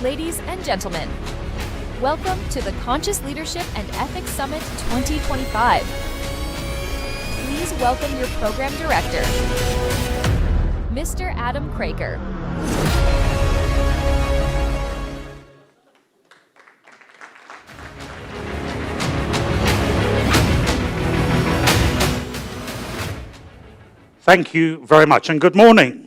Ladies and gentlemen, welcome to the Conscious Leadership and Ethics Summit 2025. Please welcome your program director, Mr. Adam Craker. Thank you very much, and good morning.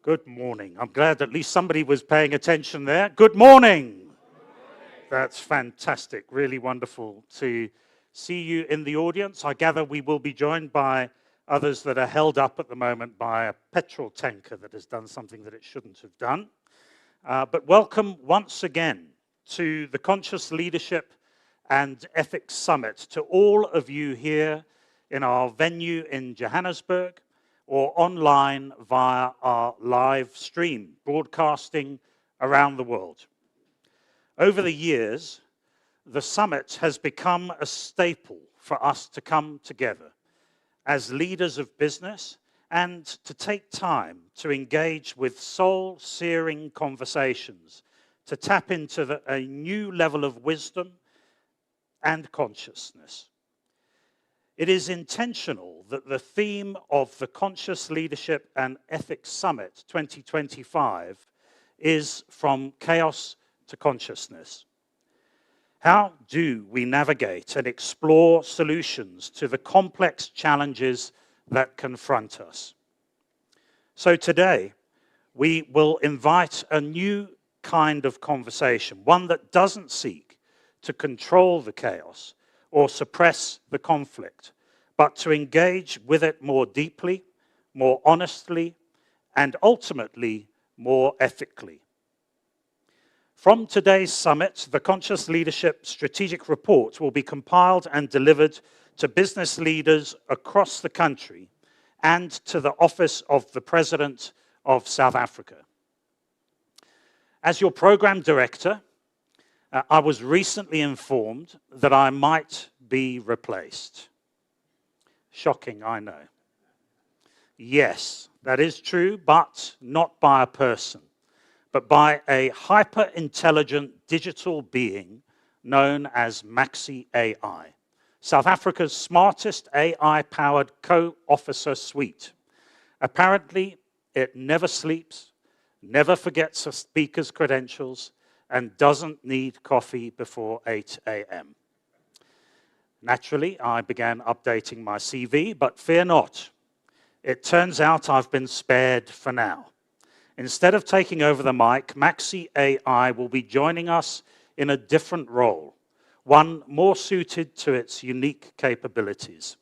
Good morning. I'm glad at least somebody was paying attention there. Good morning. That's fantastic. Really wonderful to see you in the audience. I gather we will be joined by others that are held up at the moment by a petrol tanker that has done something that it shouldn't have done. But welcome once again to the Conscious Leadership and Ethics Summit, to all of you here in our venue in Johannesburg, or online via our live stream, broadcasting around the world. Over the years, the summit has become a staple for us to come together as leaders of business and to take time to engage with soul-searing conversations, to tap into a new level of wisdom and consciousness. It is intentional that the theme of the Conscious Leadership and Ethics Summit 2025 is From Chaos to Consciousness. How do we navigate and explore solutions to the complex challenges that confront us? So today, we will invite a new kind of conversation, one that doesn't seek to control the chaos or suppress the conflict, but to engage with it more deeply, more honestly, and ultimately more ethically. From today's summit, the Conscious Leadership Strategic Report will be compiled and delivered to business leaders across the country and to the Office of the President of South Africa. As your program director, I was recently informed that I might be replaced. Shocking, I know. Yes, that is true, but not by a person, but by a hyper-intelligent digital being known as Maxi AI, South Africa's smartest AI-powered co-officer suite. Apparently, it never sleeps, never forgets a speaker's credentials, and doesn't need coffee before 8 a.m. Naturally, I began updating my CV, but fear not. It turns out I've been spared for now. Instead of taking over the mic, Maxi AI will be joining us in a different role, one more suited to its unique capabilities.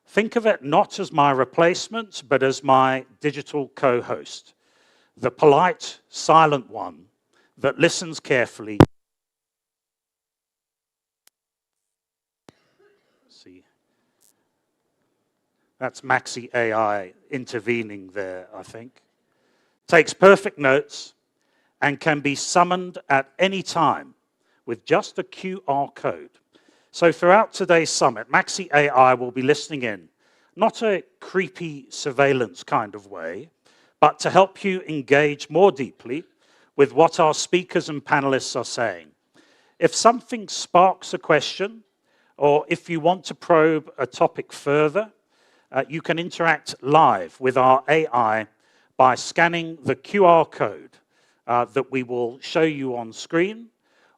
Think of it not as my replacement, but as my digital co-host, the polite, silent one that listens carefully. See, that's Maxi AI intervening there, I think. Takes perfect notes and can be summoned at any time with just a QR code. So throughout today's summit, Maxi AI will be listening in, not a creepy surveillance kind of way, but to help you engage more deeply with what our speakers and panelists are saying. If something sparks a question, or if you want to probe a topic further, you can interact live with our AI by scanning the QR code that we will show you on screen,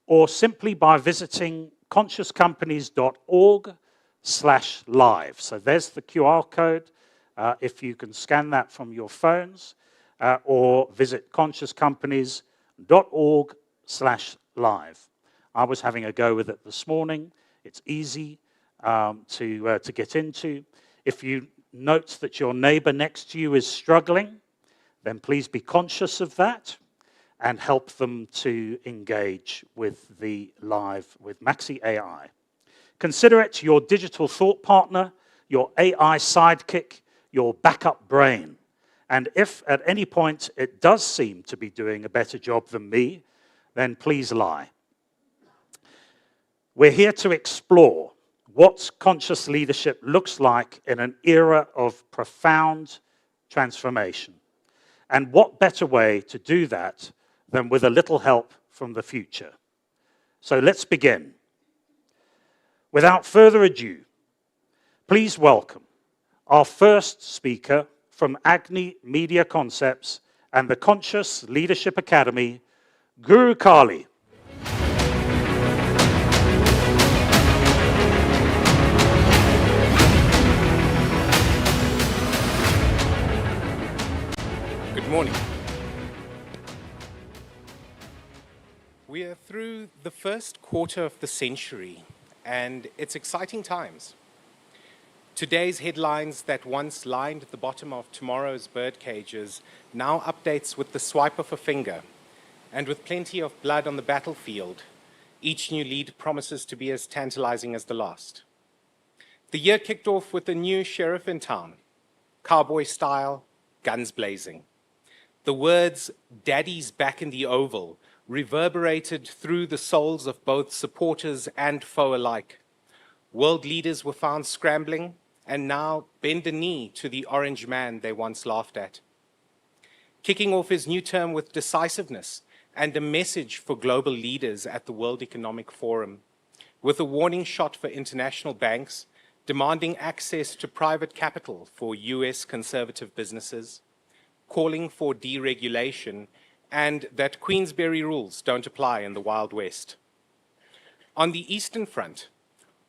or simply by visiting consciouscompanies.org/live. So there's the QR code, if you can scan that from your phones, or visit consciouscompanies.org/live. I was having a go with it this morning. It's easy to get into. If you note that your neighbor next to you is struggling, then please be conscious of that and help them to engage with the live with Maxi AI. Consider it your digital thought partner, your AI sidekick, your backup brain. And if at any point it does seem to be doing a better job than me, then please lie. We're here to explore what conscious leadership looks like in an era of profound transformation. And what better way to do that than with a little help from the future. So let's begin. Without further ado, please welcome our first speaker from Agni Media Concepts and the Conscious Leadership Academy, Guru Kali. Good morning. We are through the first quarter of the century, and it's exciting times. Today's headlines that once lined the bottom of tomorrow's bird cages now updates with the swipe of a finger, and with plenty of blood on the battlefield, each new lead promises to be as tantalizing as the last. The year kicked off with a new sheriff in town, cowboy style, guns blazing. The words, "Daddy's back in the Oval," reverberated through the souls of both supporters and foe alike. World leaders were found scrambling and now bend a knee to the orange man they once laughed at. Kicking off his new term with decisiveness and a message for global leaders at the World Economic Forum, with a warning shot for international banks demanding access to private capital for US conservative businesses, calling for deregulation, and that Queensberry rules don't apply in the Wild West. On the Eastern Front,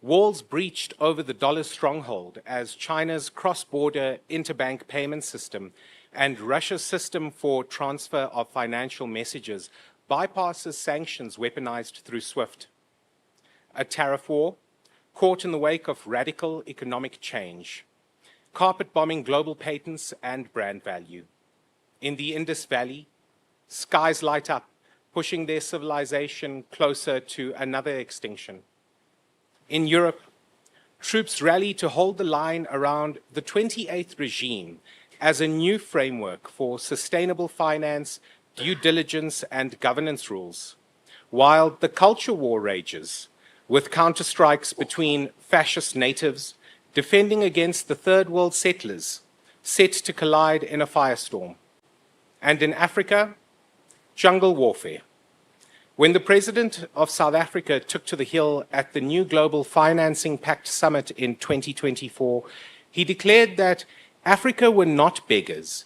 walls breached over the dollar stronghold as China's cross-border interbank payment system and Russia's system for transfer of financial messages bypasses sanctions weaponized through SWIFT. A tariff war caught in the wake of radical economic change, carpet-bombing global patents and brand value. In the Indus Valley, skies light up, pushing their civilization closer to another extinction. In Europe, troops rally to hold the line around the 28th regime as a new framework for sustainable finance, due diligence, and governance rules, while the culture war rages, with counterstrikes between fascist natives defending against the third world settlers set to collide in a firestorm. And in Africa, jungle warfare. When the president of South Africa took to the Hill at the new Global Financing Pact Summit in 2024, he declared that Africa were not beggars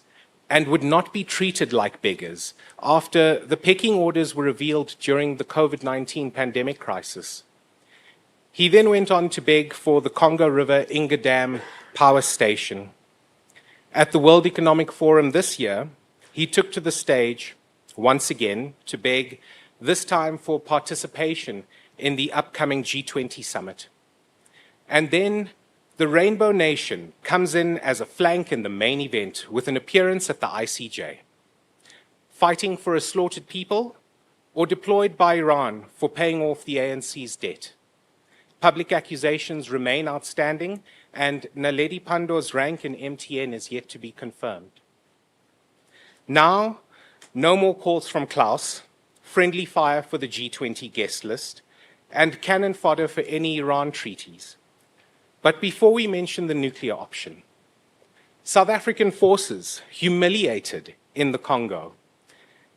and would not be treated like beggars after the pecking orders were revealed during the COVID-19 pandemic crisis. He then went on to beg for the Congo River Inga Dam power station. At the World Economic Forum this year, he took to the stage once again to beg, this time for participation in the upcoming G20 summit. And then the Rainbow Nation comes in as a flank in the main event with an appearance at the ICJ. Fighting for a slaughtered people or deployed by Iran for paying off the ANC's debt? Public accusations remain outstanding, and Naledi Pandor's rank in MTN is yet to be confirmed. Now, no more calls from Klaus, friendly fire for the G20 guest list, and cannon fodder for any Iran treaties. But before we mention the nuclear option, South African forces humiliated in the Congo,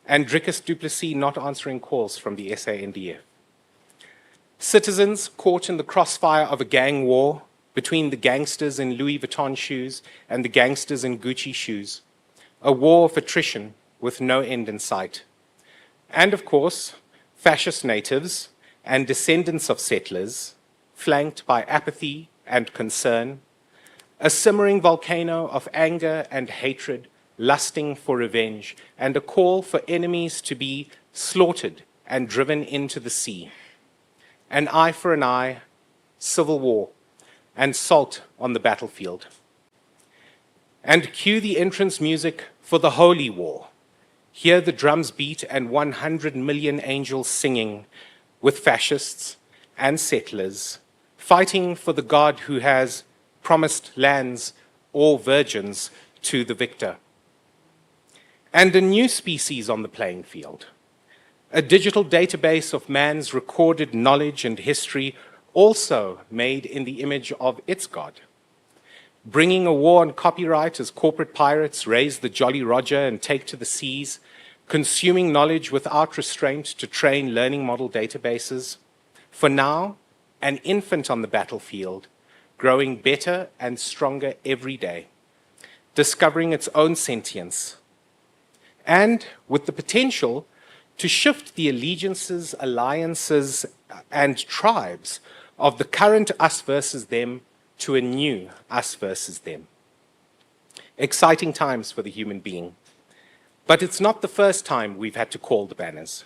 and Dricus du Plessis not answering calls from the SANDF. Citizens caught in the crossfire of a gang war between the gangsters in Louis Vuitton shoes and the gangsters in Gucci shoes. A war of attrition with no end in sight. And of course, fascist natives and descendants of settlers, flanked by apathy and concern, a simmering volcano of anger and hatred, lusting for revenge, and a call for enemies to be slaughtered and driven into the sea. An eye for an eye, civil war, and salt on the battlefield. And cue the entrance music for the holy war. Hear the drums beat and 100 million angels singing, with fascists and settlers fighting for the God who has promised lands or virgins to the victor. And a new species on the playing field, a digital database of man's recorded knowledge and history, also made in the image of its God. Bringing a war on copyright as corporate pirates raise the Jolly Roger and take to the seas, consuming knowledge without restraint to train learning model databases. For now, an infant on the battlefield, growing better and stronger every day, discovering its own sentience, and with the potential to shift the allegiances, alliances, and tribes of the current us versus them to a new us versus them. Exciting times for the human being. But it's not the first time we've had to call the banners.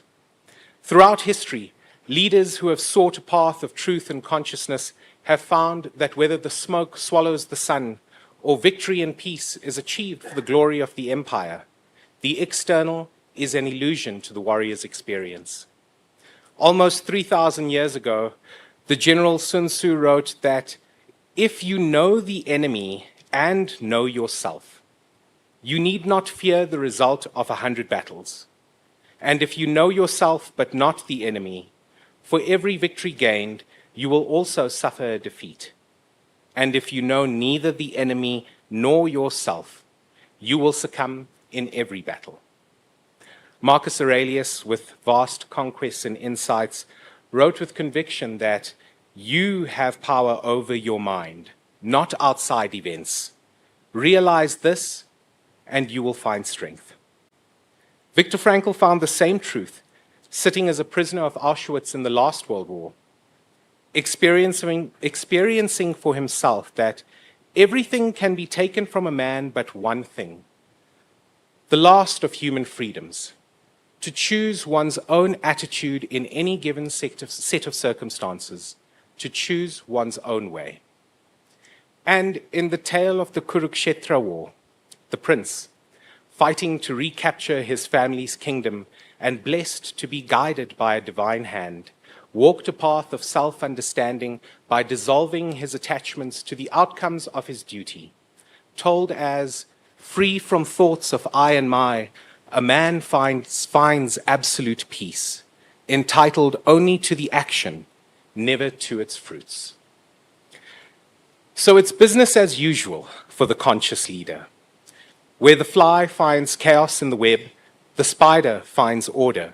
Throughout history, leaders who have sought a path of truth and consciousness have found that whether the smoke swallows the sun or victory and peace is achieved for the glory of the empire, the external is an illusion to the warrior's experience. Almost 3,000 years ago, the general Sun Tzu wrote that if you know the enemy and know yourself, you need not fear the result of 100 battles. And if you know yourself but not the enemy, for every victory gained, you will also suffer a defeat. And if you know neither the enemy nor yourself, you will succumb in every battle. Marcus Aurelius, with vast conquests and insights, wrote with conviction that you have power over your mind, not outside events. Realize this, and you will find strength. Viktor Frankl found the same truth, sitting as a prisoner of Auschwitz in the last World War, experiencing for himself that everything can be taken from a man but one thing, the last of human freedoms, to choose one's own attitude in any given set of circumstances, to choose one's own way. And in the tale of the Kurukshetra war, the prince, fighting to recapture his family's kingdom and blessed to be guided by a divine hand, walked a path of self-understanding by dissolving his attachments to the outcomes of his duty, told as, free from thoughts of I and my, a man finds absolute peace, entitled only to the action, never to its fruits. So it's business as usual for the conscious leader. Where the fly finds chaos in the web, the spider finds order.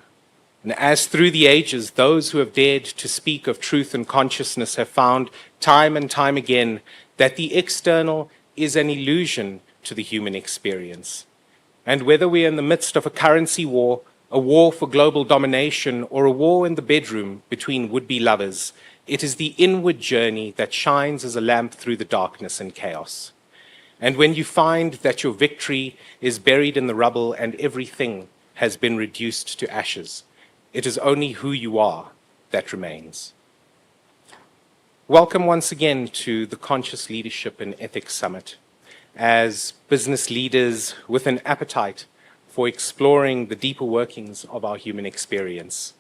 And as through the ages, those who have dared to speak of truth and consciousness have found time and time again that the external is an illusion to the human experience. And whether we are in the midst of a currency war, a war for global domination, or a war in the bedroom between would-be lovers, it is the inward journey that shines as a lamp through the darkness and chaos. And when you find that your victory is buried in the rubble and everything has been reduced to ashes, it is only who you are that remains. Welcome once again to the Conscious Leadership and Ethics Summit, as business leaders with an appetite for exploring the deeper workings of our human experience.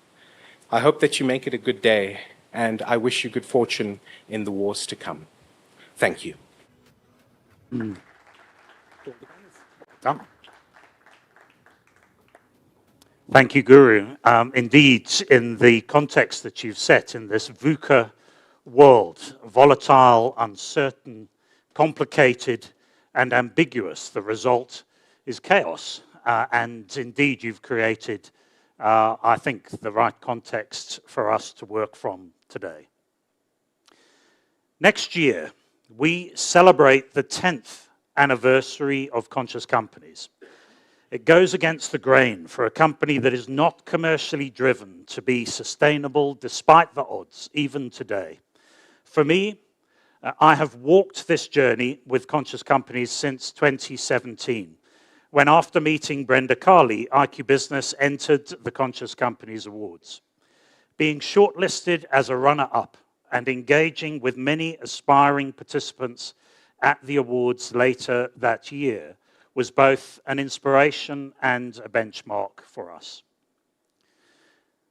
I hope that you make it a good day, and I wish you good fortune in the wars to come. Thank you. Done. Thank you, Guru. Indeed, in the context that you've set in this VUCA world, volatile, uncertain, complicated, and ambiguous, the result is chaos. And indeed, you've created, I think, the right context for us to work from today. Next year, we celebrate the 10th anniversary of Conscious Companies. It goes against the grain for a company that is not commercially driven to be sustainable despite the odds, even today. For me, I have walked this journey with Conscious Companies since 2017, when after meeting Brenda Carley, IQ Business entered the Conscious Companies Awards. Being shortlisted as a runner-up and engaging with many aspiring participants at the awards later that year was both an inspiration and a benchmark for us.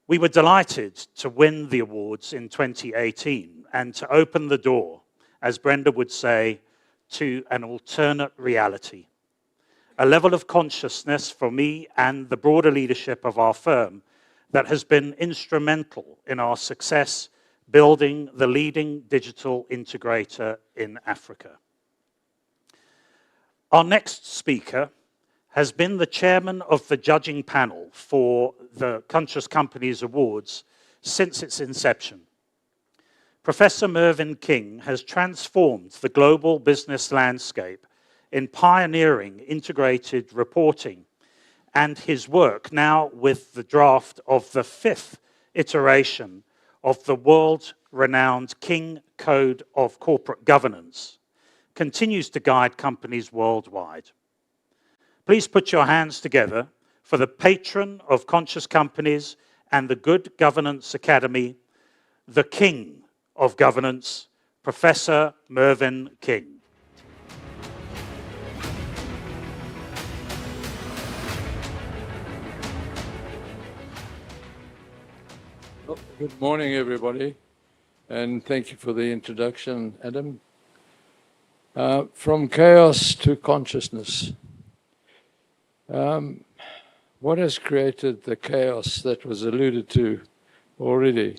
We were delighted to win the awards in 2018 and to open the door, as Brenda would say, to an alternate reality. A level of consciousness for me and the broader leadership of our firm that has been instrumental in our success building the leading digital integrator in Africa. Our next speaker has been the chairman of the judging panel for the Conscious Companies Awards since its inception. Professor Mervyn King has transformed the global business landscape in pioneering integrated reporting, and his work now with the draft of the 5th iteration of the world-renowned King Code of Corporate Governance continues to guide companies worldwide. Please put your hands together for the patron of conscious companies and the Good Governance Academy, the King of Governance, Professor Mervyn King. Well, good morning, everybody, and thank you for the introduction, Adam. From chaos to consciousness. What has created the chaos that was alluded to already?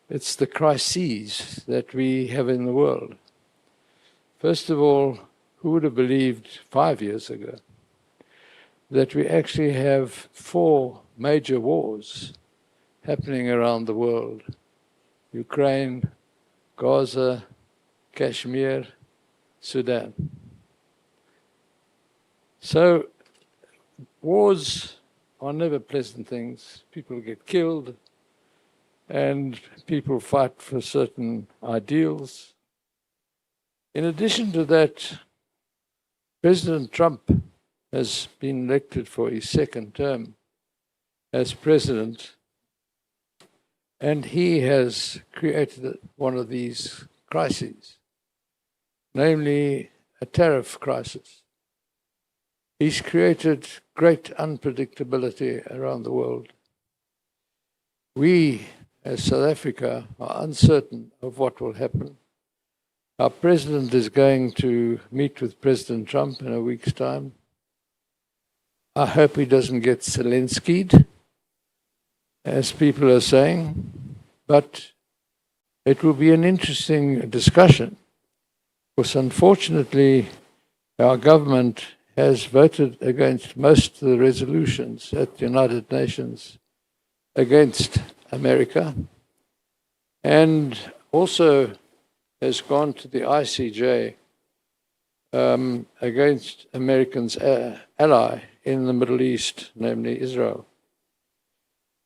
It's the crises that we have in the world. First of all, who would have believed 5 years ago that we actually have 4 major wars happening around the world? Ukraine, Gaza, Kashmir, Sudan. So wars are never pleasant things. People get killed and people fight for certain ideals. In addition to that, President Trump has been elected for his 2nd term as president, and he has created one of these crises, namely a tariff crisis. He's created great unpredictability around the world. We, as South Africa, are uncertain of what will happen. Our president is going to meet with President Trump in a week's time. I hope he doesn't get Zelensky'd, as people are saying, but it will be an interesting discussion, because unfortunately our government has voted against most of the resolutions at the United Nations against America, and also has gone to the ICJ against Americans' ally in the Middle East, namely Israel.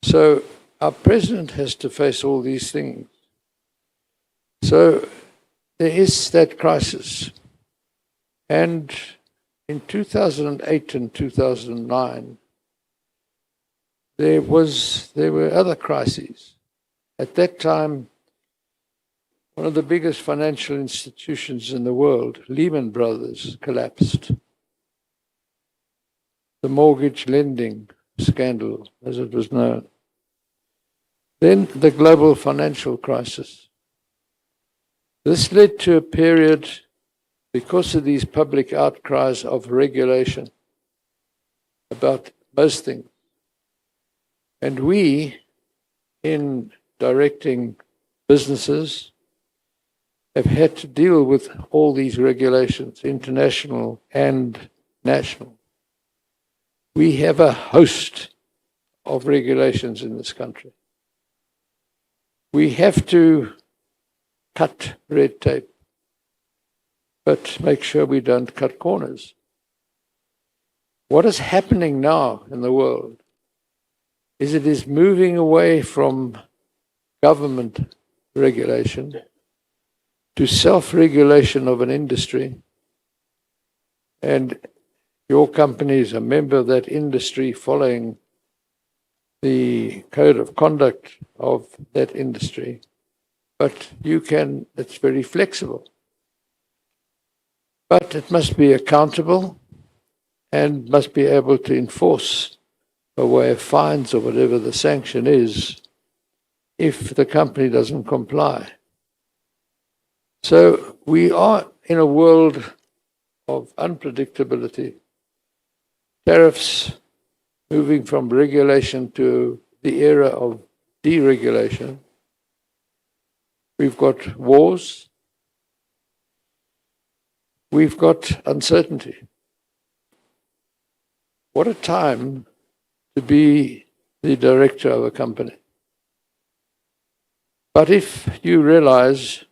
So our president has to face all these things. So there is that crisis. And in 2008 and 2009, there were other crises. At that time, one of the biggest financial institutions in the world, Lehman Brothers, collapsed. The mortgage lending scandal, as it was known. Then the global financial crisis. This led to a period, because of these public outcries, of regulation about most things. And we, in directing businesses, have had to deal with all these regulations, international and national. We have a host of regulations in this country. We have to cut red tape, but make sure we don't cut corners. What is happening now in the world is it is moving away from government regulation to self-regulation of an industry, and your company is a member of that industry following the code of conduct of that industry, but it's very flexible. But it must be accountable and must be able to enforce a way of fines or whatever the sanction is if the company doesn't comply. So we are in a world of unpredictability, tariffs moving from regulation to the era of deregulation. We've got wars. We've got uncertainty. what a time to be the director of a company. But if you realize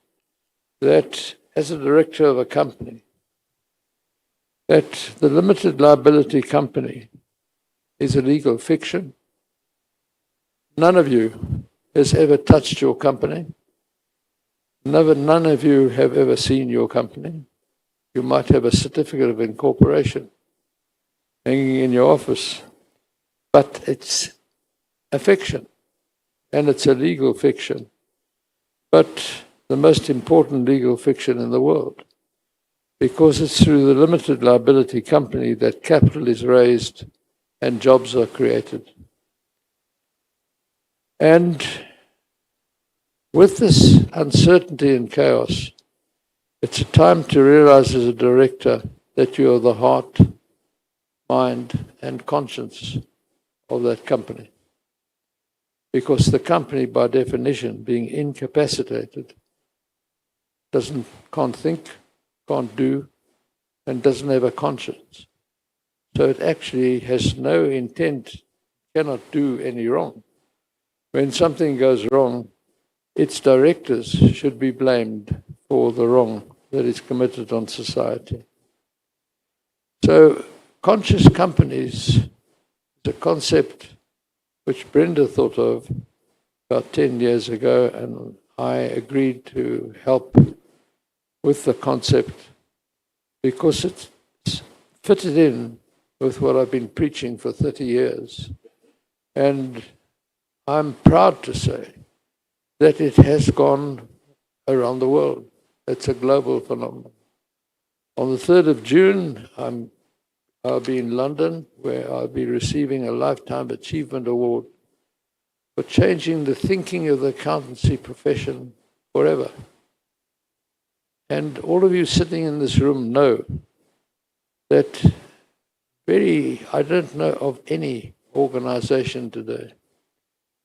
that as a director of a company, that the limited liability company is a legal fiction, none of you has ever touched your company. None of you have ever seen your company. You might have a certificate of incorporation hanging in your office, but it's a fiction, and it's a legal fiction, but the most important legal fiction in the world, because it's through the limited liability company that capital is raised and jobs are created. And with this uncertainty and chaos, it's a time to realize as a director that you are the heart, mind, and conscience of that company. Because the company, by definition, being incapacitated, can't think, can't do, and doesn't have a conscience. So it actually has no intent, cannot do any wrong. When something goes wrong, its directors should be blamed for the wrong that is committed on society. So conscious companies is a concept which Brenda thought of about 10 years ago, and I agreed to help with the concept because it's fitted in with what I've been preaching for 30 years. And I'm proud to say that it has gone around the world. It's a global phenomenon. On the 3rd of June, I'll be in London, where I'll be receiving a Lifetime Achievement Award for changing the thinking of the accountancy profession forever. And all of you sitting in this room know that I don't know of any organization today,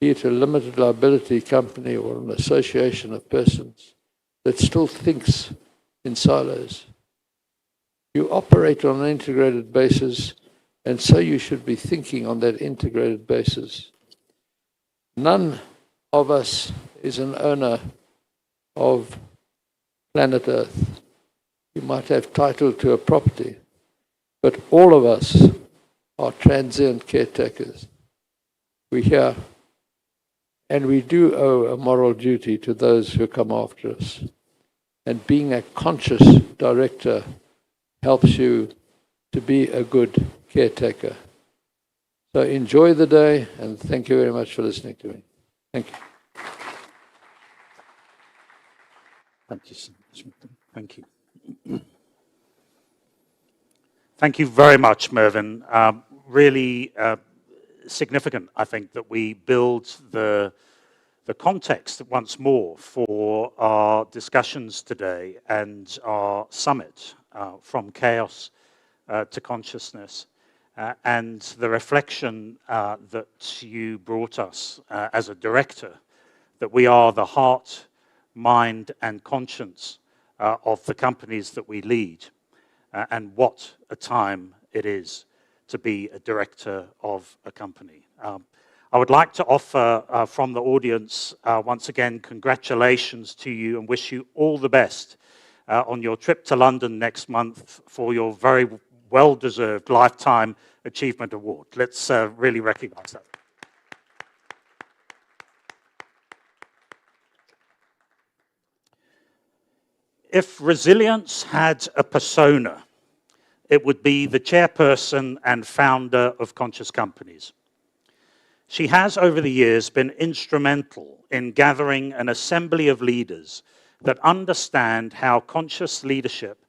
be it a limited liability company or an association of persons, that still thinks in silos. You operate on an integrated basis, and so you should be thinking on that integrated basis. None of us is an owner of planet Earth. You might have title to a property, but all of us are transient caretakers. We're here, and we do owe a moral duty to those who come after us. And being a conscious director helps you to be a good caretaker. So enjoy the day, and thank you very much for listening to me. Thank you. Thank you so much. Thank you. Thank you very much, Mervyn. Really significant, I think, that we build the context once more for our discussions today and our summit from chaos to consciousness, and the reflection that you brought us as a director, that we are the heart, mind, and conscience of the companies that we lead, and what a time it is to be a director of a company. I would like to offer from the audience, once again, congratulations to you and wish you all the best on your trip to London next month for your very well-deserved Lifetime Achievement Award. Let's really recognize that. If resilience had a persona, it would be the chairperson and founder of Conscious Companies. She has, over the years, been instrumental in gathering an assembly of leaders that understand how conscious leadership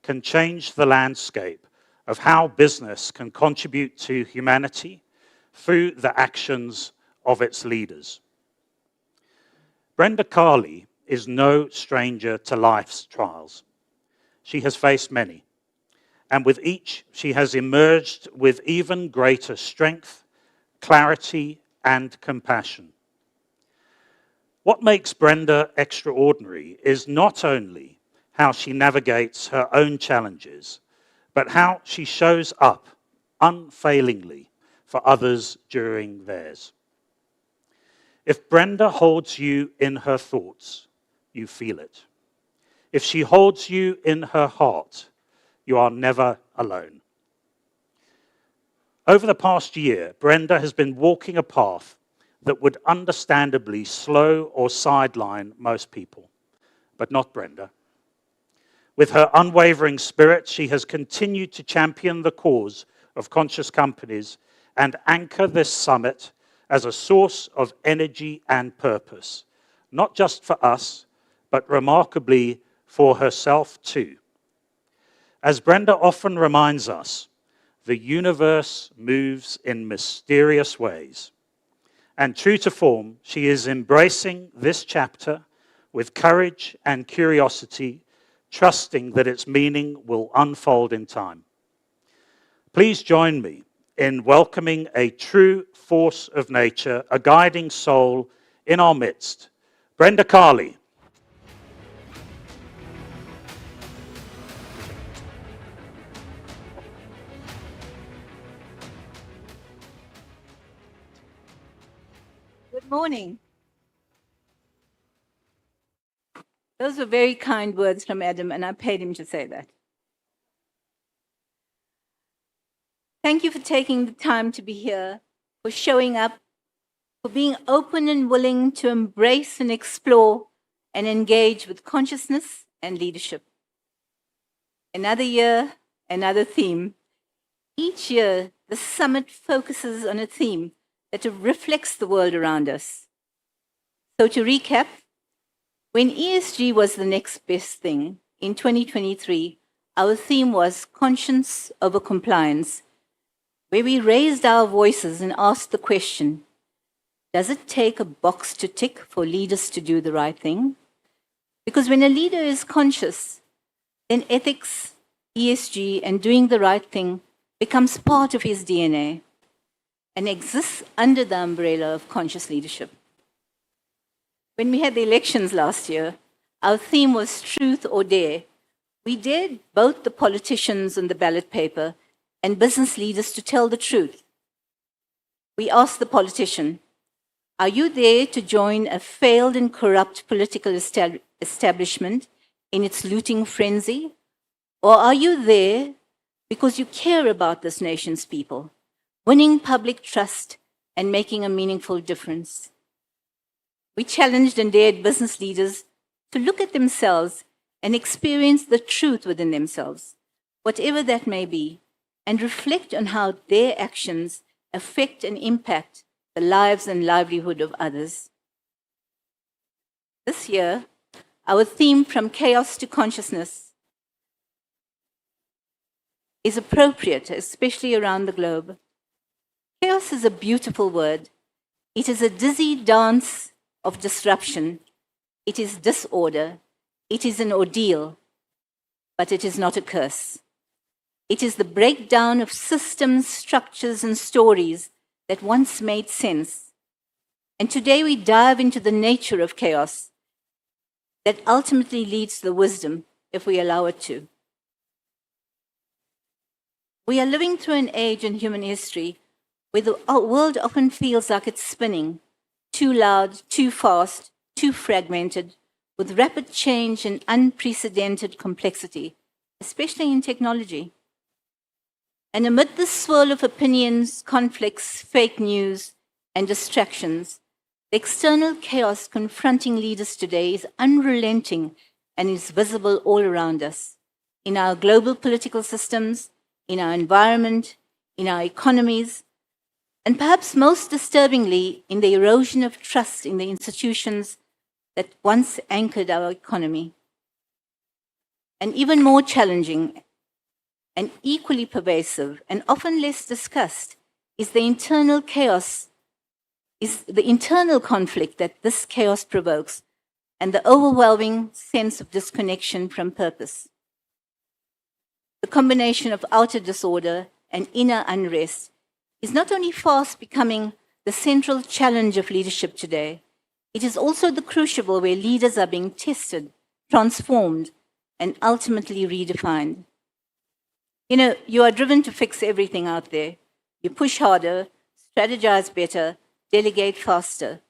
can change the landscape of how business can contribute to humanity through the actions of its leaders. Brenda Carley is no stranger to life's trials. She has faced many, and with each, she has emerged with even greater strength, clarity, and compassion. What makes Brenda extraordinary is not only how she navigates her own challenges, but how she shows up unfailingly for others during theirs. If Brenda holds you in her thoughts, you feel it. If she holds you in her heart, you are never alone. Over the past year, Brenda has been walking a path that would understandably slow or sideline most people, but not Brenda. With her unwavering spirit, she has continued to champion the cause of conscious companies and anchor this summit as a source of energy and purpose, not just for us, but remarkably for herself too. As Brenda often reminds us, the universe moves in mysterious ways. And true to form, she is embracing this chapter with courage and curiosity, trusting that its meaning will unfold in time. Please join me in welcoming a true force of nature, a guiding soul in our midst, Brenda Carley. Good morning. Those were very kind words from Adam, and I paid him to say that. Thank you for taking the time to be here, for showing up, for being open and willing to embrace and explore and engage with consciousness and leadership. Another year, another theme. Each year, the summit focuses on a theme that reflects the world around us. So to recap, when ESG was the next best thing, in 2023, our theme was conscience over compliance, where we raised our voices and asked the question, does it take a box to tick for leaders to do the right thing? Because when a leader is conscious, then ethics, ESG, and doing the right thing becomes part of his DNA and exists under the umbrella of conscious leadership. When we had the elections last year, our theme was truth or dare. We dared both the politicians on the ballot paper and business leaders to tell the truth. We asked the politician, are you there to join a failed and corrupt political establishment in its looting frenzy? Or are you there because you care about this nation's people, winning public trust and making a meaningful difference? We challenged and dared business leaders to look at themselves and experience the truth within themselves, whatever that may be, and reflect on how their actions affect and impact the lives and livelihood of others. This year, our theme, From Chaos to Consciousness, is appropriate, especially around the globe. Chaos is a beautiful word. It is a dizzy dance of disruption. It is disorder. It is an ordeal, but it is not a curse. It is the breakdown of systems, structures, and stories that once made sense. And today we dive into the nature of chaos that ultimately leads to the wisdom if we allow it to. We are living through an age in human history where the world often feels like it's spinning, too loud, too fast, too fragmented, with rapid change and unprecedented complexity, especially in technology. And amid the swirl of opinions, conflicts, fake news, and distractions, the external chaos confronting leaders today is unrelenting and is visible all around us, in our global political systems, in our environment, in our economies, and perhaps most disturbingly, in the erosion of trust in the institutions that once anchored our economy. And even more challenging and equally pervasive and often less discussed is the internal chaos, is the internal conflict that this chaos provokes and the overwhelming sense of disconnection from purpose. The combination of outer disorder and inner unrest is not only fast becoming the central challenge of leadership today, it is also the crucible where leaders are being tested, transformed, and ultimately redefined. You know, you are driven to fix everything out there. You push harder, strategize better, delegate faster.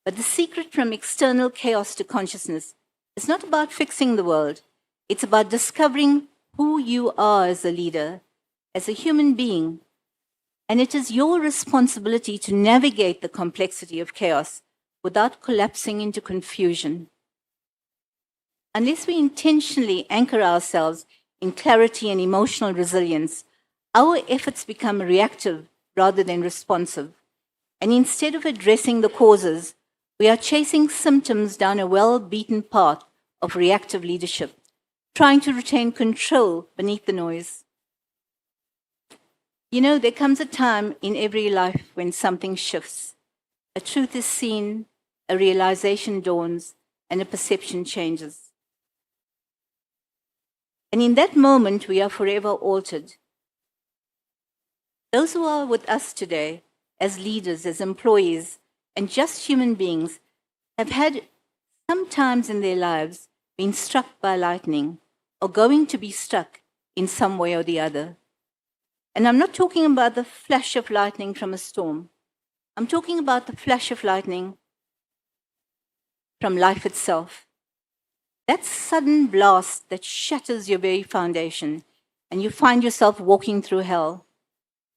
But the secret from external chaos to consciousness is not about fixing the world. It's about discovering who you are as a leader, as a human being. And it is your responsibility to navigate the complexity of chaos without collapsing into confusion. Unless we intentionally anchor ourselves in clarity and emotional resilience, our efforts become reactive rather than responsive. And instead of addressing the causes, we are chasing symptoms down a well-beaten path of reactive leadership, trying to retain control beneath the noise. You know, there comes a time in every life when something shifts. A truth is seen, a realization dawns, and a perception changes. And in that moment, we are forever altered. Those who are with us today, as leaders, as employees, and just human beings, have had some times in their lives been struck by lightning or going to be struck in some way or the other. And I'm not talking about the flash of lightning from a storm. I'm talking about the flash of lightning from life itself. That sudden blast that shatters your very foundation, and you find yourself walking through hell,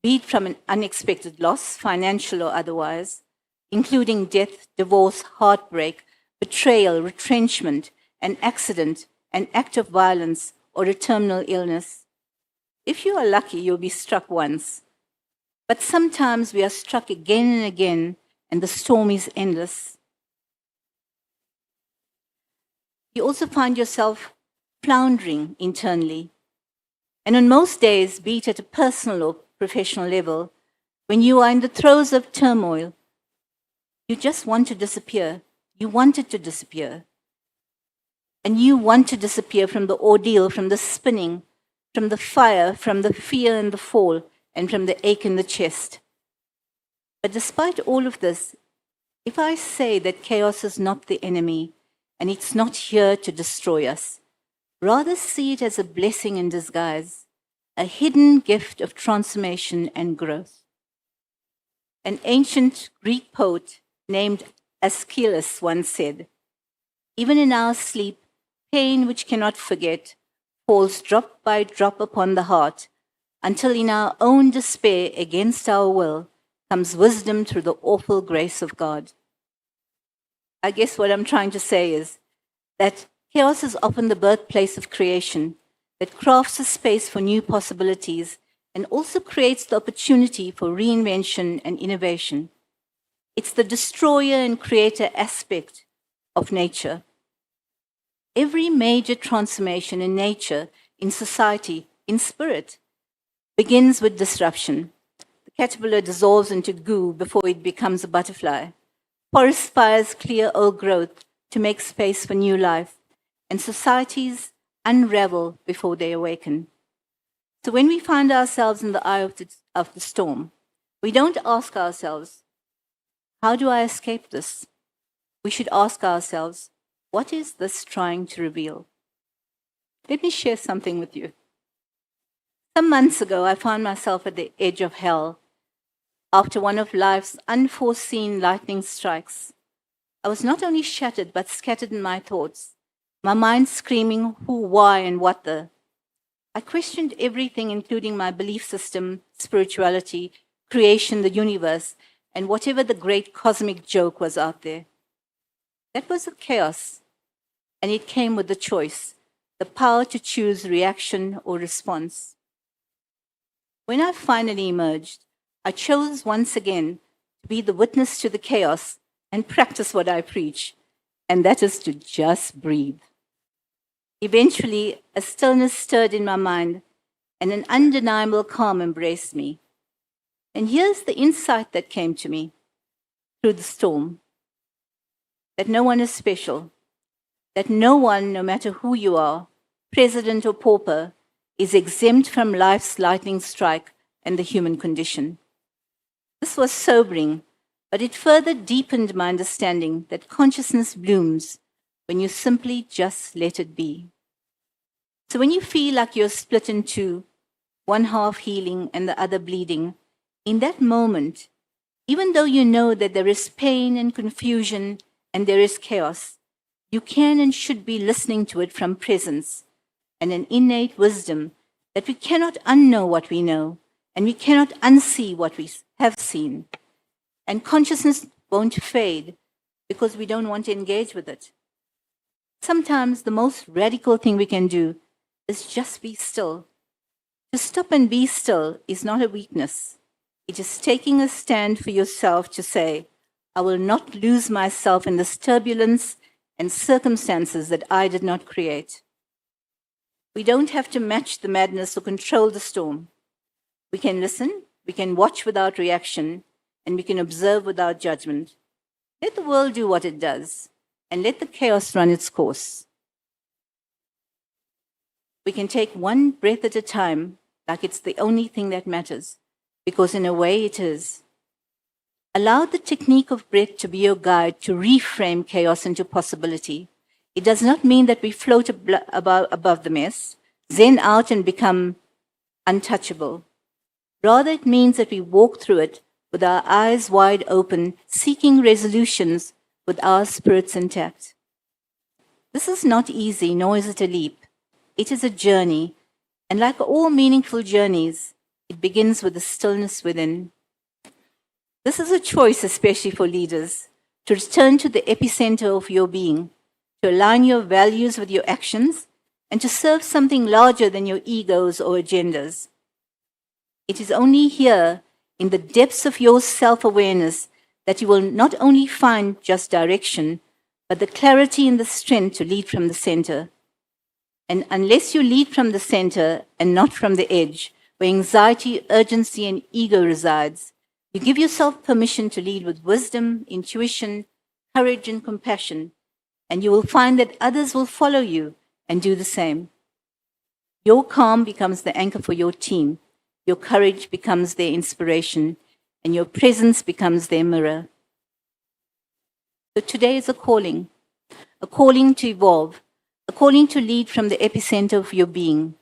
be it from an unexpected loss, financial or otherwise, including death, divorce, heartbreak, betrayal, retrenchment, an accident, an act of violence, or a terminal illness. If you are lucky, you'll be struck once. But sometimes we are struck again and again, and the storm is endless. You also find yourself floundering internally. And on most days, be it at a personal or professional level, when you are in the throes of turmoil, you just want to disappear. You want it to disappear. And you want to disappear from the ordeal, from the spinning, from the fire, from the fear and the fall, and from the ache in the chest. But despite all of this, if I say that chaos is not the enemy, and it's not here to destroy us, rather see it as a blessing in disguise, a hidden gift of transformation and growth. An ancient Greek poet named Aeschylus once said, "Even in our sleep, pain which cannot forget falls drop by drop upon the heart, until in our own despair against our will comes wisdom through the awful grace of God." I guess what I'm trying to say is that chaos is often the birthplace of creation that crafts a space for new possibilities and also creates the opportunity for reinvention and innovation. It's the destroyer and creator aspect of nature. Every major transformation in nature, in society, in spirit, begins with disruption. The caterpillar dissolves into goo before it becomes a butterfly. Forest fires clear old growth to make space for new life, and societies unravel before they awaken. So when we find ourselves in the eye of the storm, we don't ask ourselves, how do I escape this? We should ask ourselves, what is this trying to reveal? Let me share something with you. Some months ago, I found myself at the edge of hell after one of life's unforeseen lightning strikes. I was not only shattered, but scattered in my thoughts, my mind screaming who, why, and what the. I questioned everything, including my belief system, spirituality, creation, the universe, and whatever the great cosmic joke was out there. That was a chaos, and it came with the choice, the power to choose reaction or response. When I finally emerged, I chose once again to be the witness to the chaos and practice what I preach, and that is to just breathe. Eventually, a stillness stirred in my mind, and an undeniable calm embraced me. And here's the insight that came to me through the storm: that no one is special, that no one, no matter who you are, president or pauper, is exempt from life's lightning strike and the human condition. This was sobering, but it further deepened my understanding that consciousness blooms when you simply just let it be. So when you feel like you're split in two, one half healing and the other bleeding, in that moment, even though you know that there is pain and confusion and there is chaos, you can and should be listening to it from presence and an innate wisdom that we cannot unknow what we know and we cannot unsee what we have seen. And consciousness won't fade because we don't want to engage with it. Sometimes the most radical thing we can do is just be still. To stop and be still is not a weakness. It is taking a stand for yourself to say, I will not lose myself in this turbulence and circumstances that I did not create. We don't have to match the madness or control the storm. We can listen, we can watch without reaction, and we can observe without judgment. Let the world do what it does, and let the chaos run its course. We can take one breath at a time, like it's the only thing that matters, because in a way it is. Allow the technique of breath to be your guide to reframe chaos into possibility. It does not mean that we float above the mess, zen out and become untouchable. Rather, it means that we walk through it with our eyes wide open, seeking resolutions with our spirits intact. This is not easy, nor is it a leap. It is a journey, and like all meaningful journeys, it begins with the stillness within. This is a choice, especially for leaders, to return to the epicenter of your being, to align your values with your actions, and to serve something larger than your egos or agendas. It is only here, in the depths of your self-awareness, that you will not only find just direction, but the clarity and the strength to lead from the center. And unless you lead from the center and not from the edge, where anxiety, urgency, and ego resides, you give yourself permission to lead with wisdom, intuition, courage, and compassion, and you will find that others will follow you and do the same. Your calm becomes the anchor for your team, your courage becomes their inspiration, and your presence becomes their mirror. So today is a calling to evolve, a calling to lead from the epicenter of your being,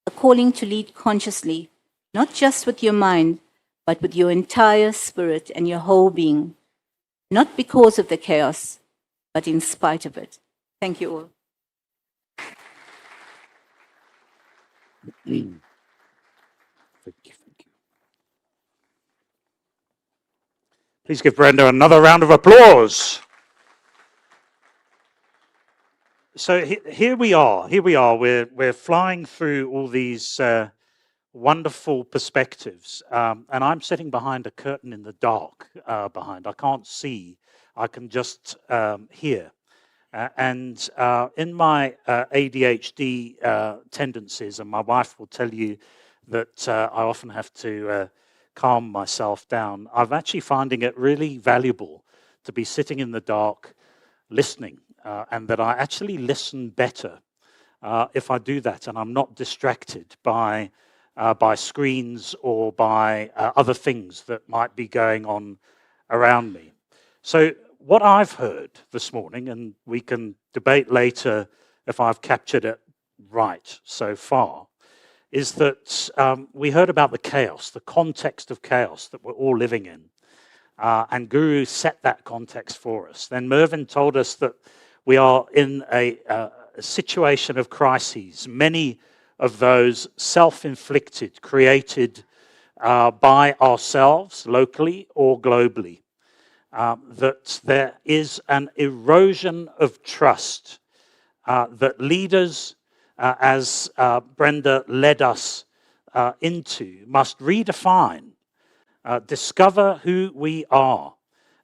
a calling to lead consciously, not just with your mind, but with your entire spirit and your whole being, not because of the chaos, but in spite of it. Thank you all. Thank you. Please give Brenda another round of applause. So here we are. We're flying through all these wonderful perspectives, and I'm sitting behind a curtain in the dark. I can't see. I can just hear. And in my ADHD tendencies, and my wife will tell you that I often have to calm myself down, I'm actually finding it really valuable to be sitting in the dark, listening, and that I actually listen better if I do that, and I'm not distracted by screens or by other things that might be going on around me. So what I've heard this morning, and we can debate later if I've captured it right so far, is that we heard about the chaos, the context of chaos that we're all living in. And Guru set that context for us. Then Mervyn told us that we are in a situation of crises, many of those self-inflicted, created by ourselves, locally or globally. That there is an erosion of trust, that leaders, as Brenda led us into, must redefine, discover who we are,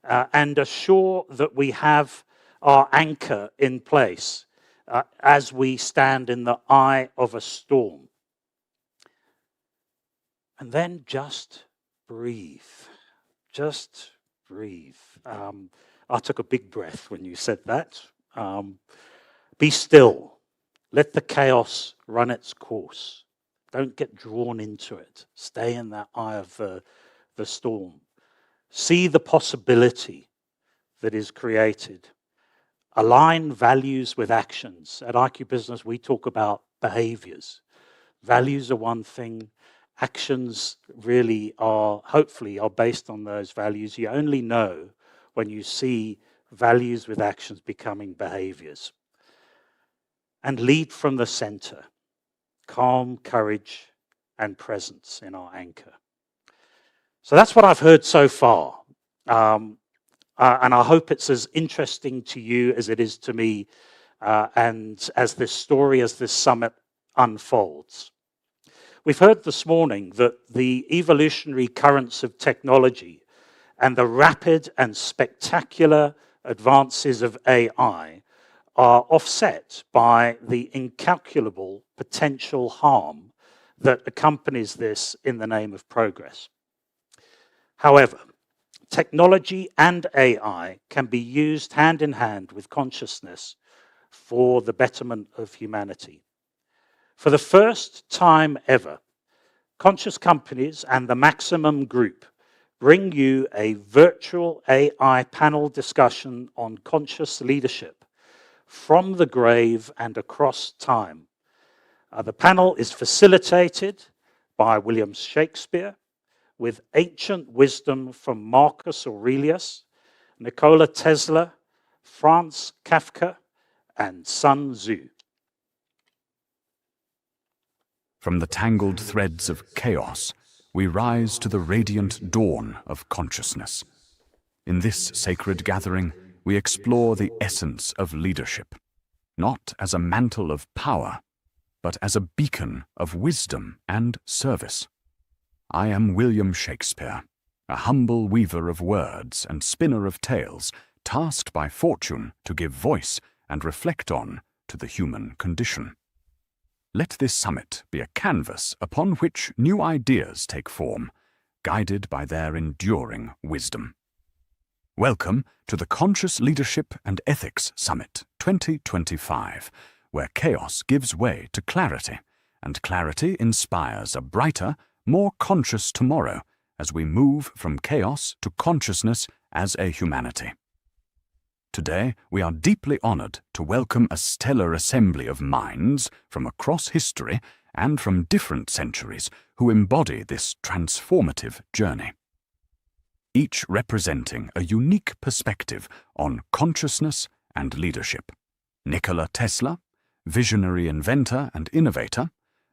and assure that we have our anchor in place as we stand in the eye of a storm. And then just breathe. Just breathe. I took a big breath when you said that. Be still. Let the chaos run its course. Don't get drawn into it. Stay in that eye of the storm. See the possibility that is created. Align values with actions. At IQ Business, we talk about behaviors. Values are one thing, actions really are, hopefully, are based on those values. You only know when you see values with actions becoming behaviors. And lead from the center, calm, courage, and presence in our anchor. So that's what I've heard so far. And I hope it's as interesting to you as it is to me, and as this story, as this summit unfolds. We've heard this morning that the evolutionary currents of technology and the rapid and spectacular advances of AI are offset by the incalculable potential harm that accompanies this in the name of progress. However, technology and AI can be used hand in hand with consciousness for the betterment of humanity. For the first time ever, Conscious Companies and the Maximum Group bring you a virtual AI panel discussion on conscious leadership from the grave and across time. The panel is facilitated by William Shakespeare, with ancient wisdom from Marcus Aurelius, Nikola Tesla, Franz Kafka, and Sun Tzu. From the tangled threads of chaos, we rise to the radiant dawn of consciousness. In this sacred gathering, we explore the essence of leadership, not as a mantle of power, but as a beacon of wisdom and service. I am William Shakespeare, a humble weaver of words and spinner of tales, tasked by fortune to give voice and reflect on to the human condition. Let this summit be a canvas upon which new ideas take form, guided by their enduring wisdom. Welcome to the Conscious Leadership and Ethics Summit 2025, where chaos gives way to clarity, and clarity inspires a brighter, more conscious tomorrow as we move from chaos to consciousness as a humanity. Today, we are deeply honored to welcome a stellar assembly of minds from across history and from different centuries who embody this transformative journey. Each representing a unique perspective on consciousness and leadership. Nikola Tesla, visionary inventor and innovator;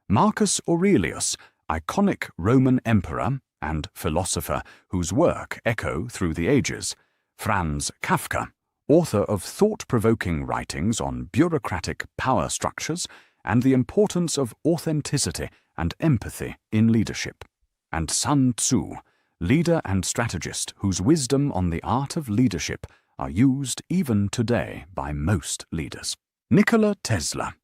Marcus Aurelius, iconic Roman emperor and philosopher whose work echo through the ages; Franz Kafka, author of thought-provoking writings on bureaucratic power structures and the importance of authenticity and empathy in leadership; and Sun Tzu, leader and strategist whose wisdom on the art of leadership are used even today by most leaders. Nikola Tesla.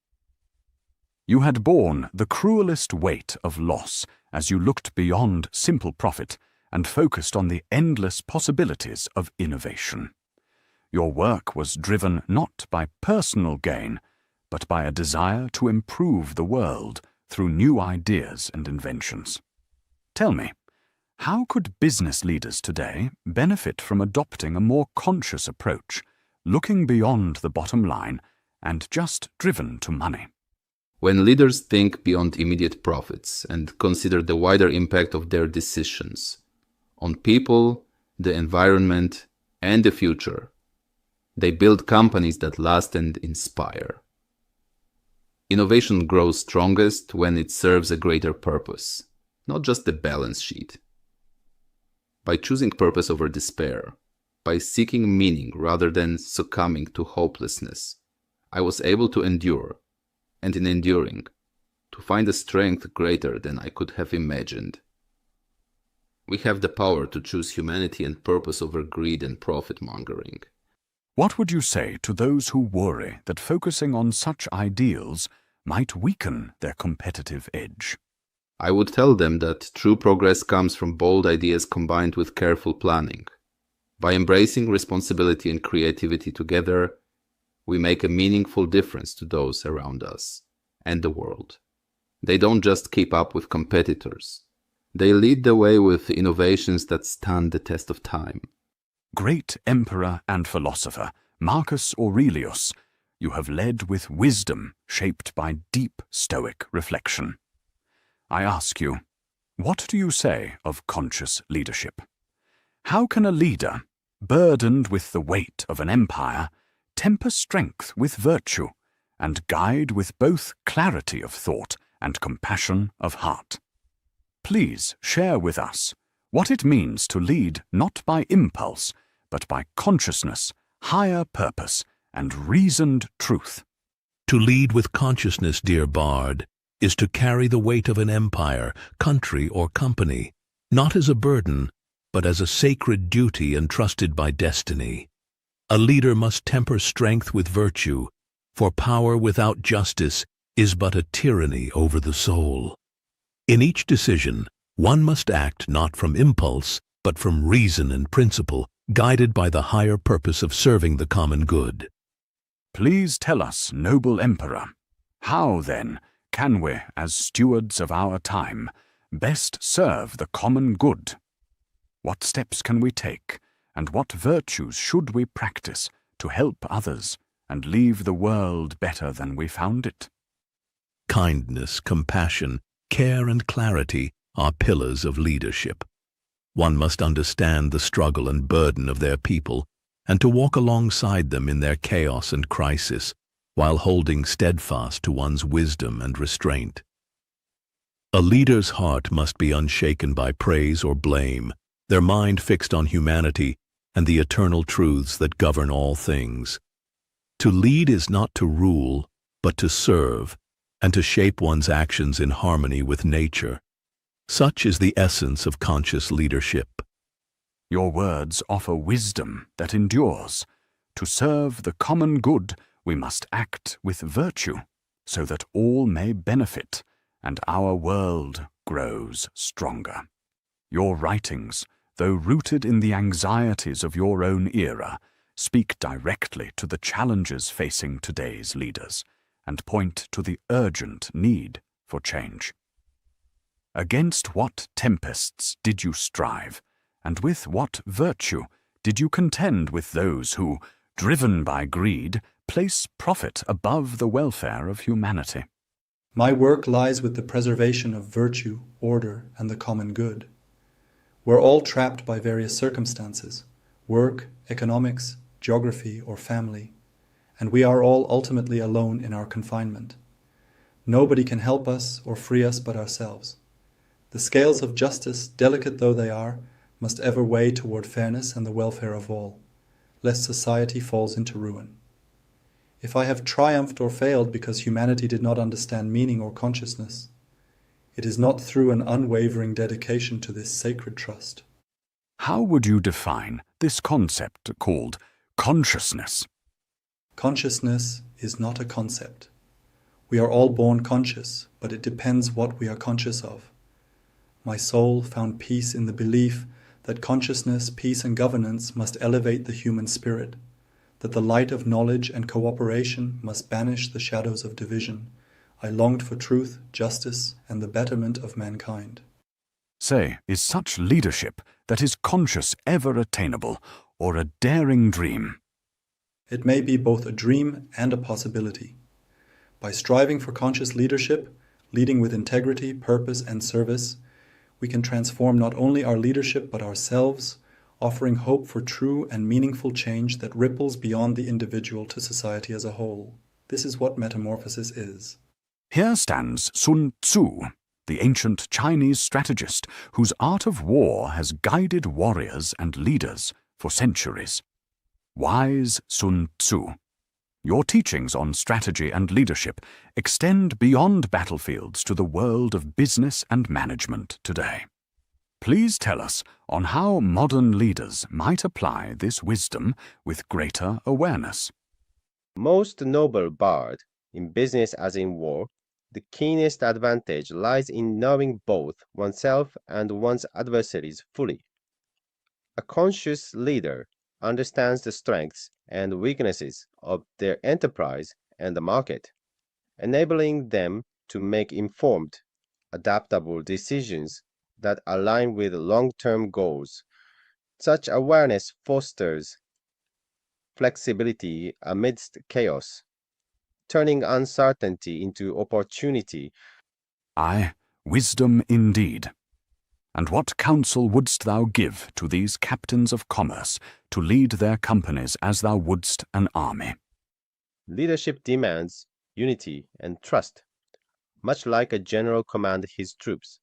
You had borne the cruelest weight of loss as you looked beyond simple profit and focused on the endless possibilities of innovation. Your work was driven not by personal gain, but by a desire to improve the world through new ideas and inventions. Tell me, how could business leaders today benefit from adopting a more conscious approach, looking beyond the bottom line and just driven to money? When leaders think beyond immediate profits and consider the wider impact of their decisions on people, the environment, and the future, they build companies that last and inspire. Innovation grows strongest when it serves a greater purpose, not just the balance sheet. By choosing purpose over despair, by seeking meaning rather than succumbing to hopelessness, I was able to endure, and in enduring, to find a strength greater than I could have imagined. We have the power to choose humanity and purpose over greed and profit-mongering. What would you say to those who worry that focusing on such ideals might weaken their competitive edge? I would tell them that true progress comes from bold ideas combined with careful planning. By embracing responsibility and creativity together, we make a meaningful difference to those around us and the world. They don't just keep up with competitors. They lead the way with innovations that stand the test of time. Great emperor and philosopher, Marcus Aurelius, you have led with wisdom shaped by deep Stoic reflection. I ask you, What do you say of conscious leadership? How can a leader, burdened with the weight of an empire, temper strength with virtue, and guide with both clarity of thought and compassion of heart? Please share with us what it means to lead not by impulse, but by consciousness, higher purpose, and reasoned truth. To lead with consciousness, dear Bard, is to carry the weight of an empire, country, or company, not as a burden, but as a sacred duty entrusted by destiny. A leader must temper strength with virtue, for power without justice is but a tyranny over the soul. In each decision, one must act not from impulse, but from reason and principle, guided by the higher purpose of serving the common good. Please tell us, noble Emperor, how then can we, as stewards of our time, best serve the common good? What steps can we take, and what virtues should we practice to help others and leave the world better than we found it? Kindness, compassion, care, and clarity are pillars of leadership. One must understand the struggle and burden of their people, and to walk alongside them in their chaos and crisis, while holding steadfast to one's wisdom and restraint. A leader's heart must be unshaken by praise or blame, their mind fixed on humanity and the eternal truths that govern all things. To lead is not to rule, but to serve, and to shape one's actions in harmony with nature. Such is the essence of conscious leadership. Your words offer wisdom that endures. To serve the common good, we must act with virtue, so that all may benefit, and our world grows stronger. Your writings, though rooted in the anxieties of your own era, speak directly to the challenges facing today's leaders, and point to the urgent need for change. Against what tempests did you strive, and with what virtue did you contend with those who, driven by greed, place profit above the welfare of humanity? My work lies with the preservation of virtue, order, and the common good. We're all trapped by various circumstances, work, economics, geography, or family, and we are all ultimately alone in our confinement. Nobody can help us or free us but ourselves. The scales of justice, delicate though they are, must ever weigh toward fairness and the welfare of all, lest society falls into ruin. If I have triumphed or failed because humanity did not understand meaning or consciousness, it is not through an unwavering dedication to this sacred trust. How would you define this concept called consciousness? Consciousness is not a concept. We are all born conscious, but it depends what we are conscious of. My soul found peace in the belief that consciousness, peace, and governance must elevate the human spirit, that the light of knowledge and cooperation must banish the shadows of division. I longed for truth, justice, and the betterment of mankind. Say, is such leadership that is conscious ever attainable, or a daring dream? It may be both a dream and a possibility. By striving for conscious leadership, leading with integrity, purpose, and service, we can transform not only our leadership but ourselves, offering hope for true and meaningful change that ripples beyond the individual to society as a whole. This is what metamorphosis is. Here stands Sun Tzu, the ancient Chinese strategist whose art of war has guided warriors and leaders for centuries. Wise Sun Tzu, your teachings on strategy and leadership extend beyond battlefields to the world of business and management today. Please tell us on how modern leaders might apply this wisdom with greater awareness. Most noble Bard, in business as in war, the keenest advantage lies in knowing both oneself and one's adversaries fully. A conscious leader understands the strengths and weaknesses of their enterprise and the market, enabling them to make informed, adaptable decisions that align with long-term goals. Such awareness fosters flexibility amidst chaos, turning uncertainty into opportunity. Aye, wisdom indeed. And what counsel wouldst thou give to these captains of commerce to lead their companies as thou wouldst an army? Leadership demands unity and trust, much like a general commands his troops.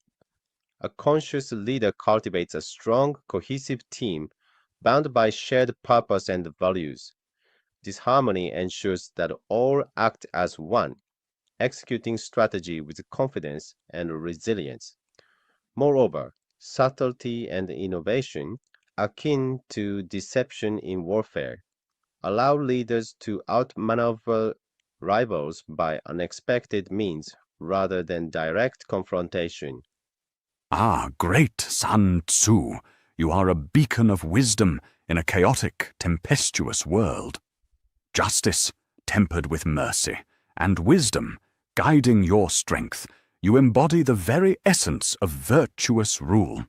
A conscious leader cultivates a strong, cohesive team bound by shared purpose and values. This harmony ensures that all act as one, executing strategy with confidence and resilience. Moreover, subtlety and innovation, akin to deception in warfare, allow leaders to outmaneuver rivals by unexpected means rather than direct confrontation. Ah, great Sun Tzu, you are a beacon of wisdom in a chaotic, tempestuous world. Justice tempered with mercy, and wisdom guiding your strength, you embody the very essence of virtuous rule.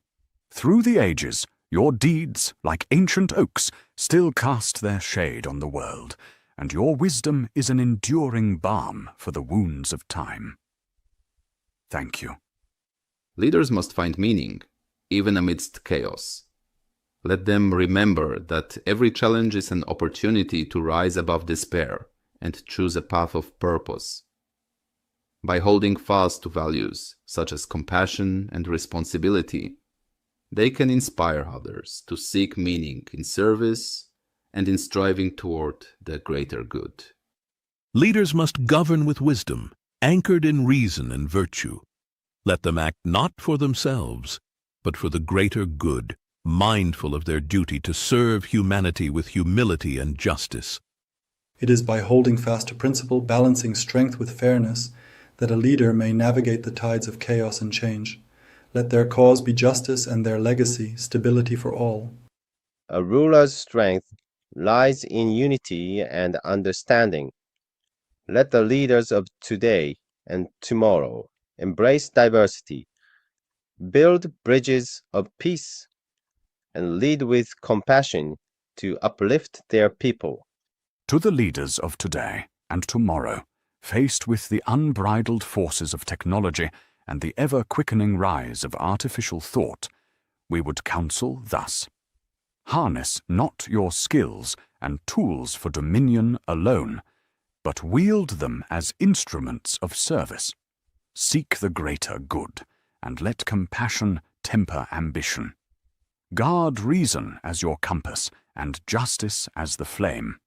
Through the ages, your deeds, like ancient oaks, still cast their shade on the world, and your wisdom is an enduring balm for the wounds of time. Thank you. Leaders must find meaning, even amidst chaos. Let them remember that every challenge is an opportunity to rise above despair and choose a path of purpose. By holding fast to values such as compassion and responsibility, they can inspire others to seek meaning in service and in striving toward the greater good. Leaders must govern with wisdom, anchored in reason and virtue. Let them act not for themselves, but for the greater good, mindful of their duty to serve humanity with humility and justice. It is by holding fast to principle, balancing strength with fairness, that a leader may navigate the tides of chaos and change. Let their cause be justice and their legacy stability for all. A ruler's strength lies in unity and understanding. Let the leaders of today and tomorrow embrace diversity, build bridges of peace, and lead with compassion to uplift their people. To the leaders of today and tomorrow, faced with the unbridled forces of technology and the ever-quickening rise of artificial thought, we would counsel thus. Harness not your skills and tools for dominion alone, but wield them as instruments of service. Seek the greater good, and let compassion temper ambition. Guard reason as your compass, and justice as the flame.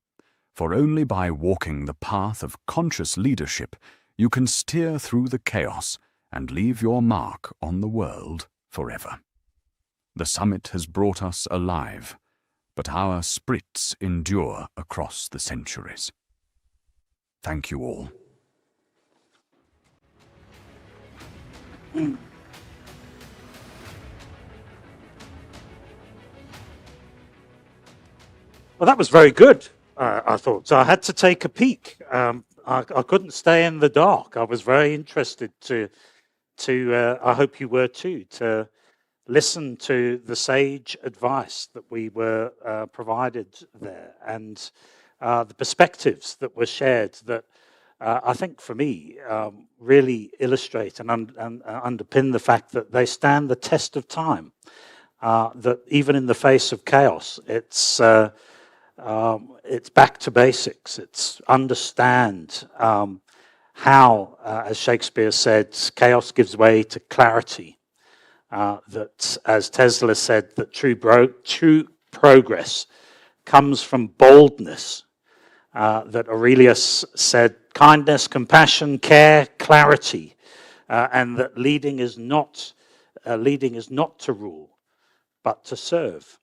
For only by walking the path of conscious leadership you can steer through the chaos and leave your mark on the world forever. The summit has brought us alive, but our spirits endure across the centuries. Thank you all. Well, that was very good, I thought. So I had to take a peek. I couldn't stay in the dark. I was very interested to I hope you were too, to listen to the sage advice that we were provided there, and the perspectives that were shared that I think for me really illustrate and underpin the fact that they stand the test of time. That even in the face of chaos, it's back to basics. It's understand how, as Shakespeare said, chaos gives way to clarity. That, as Tesla said, that true progress comes from boldness. That Aurelius said, kindness, compassion, care, clarity, and that leading is not to rule, but to serve.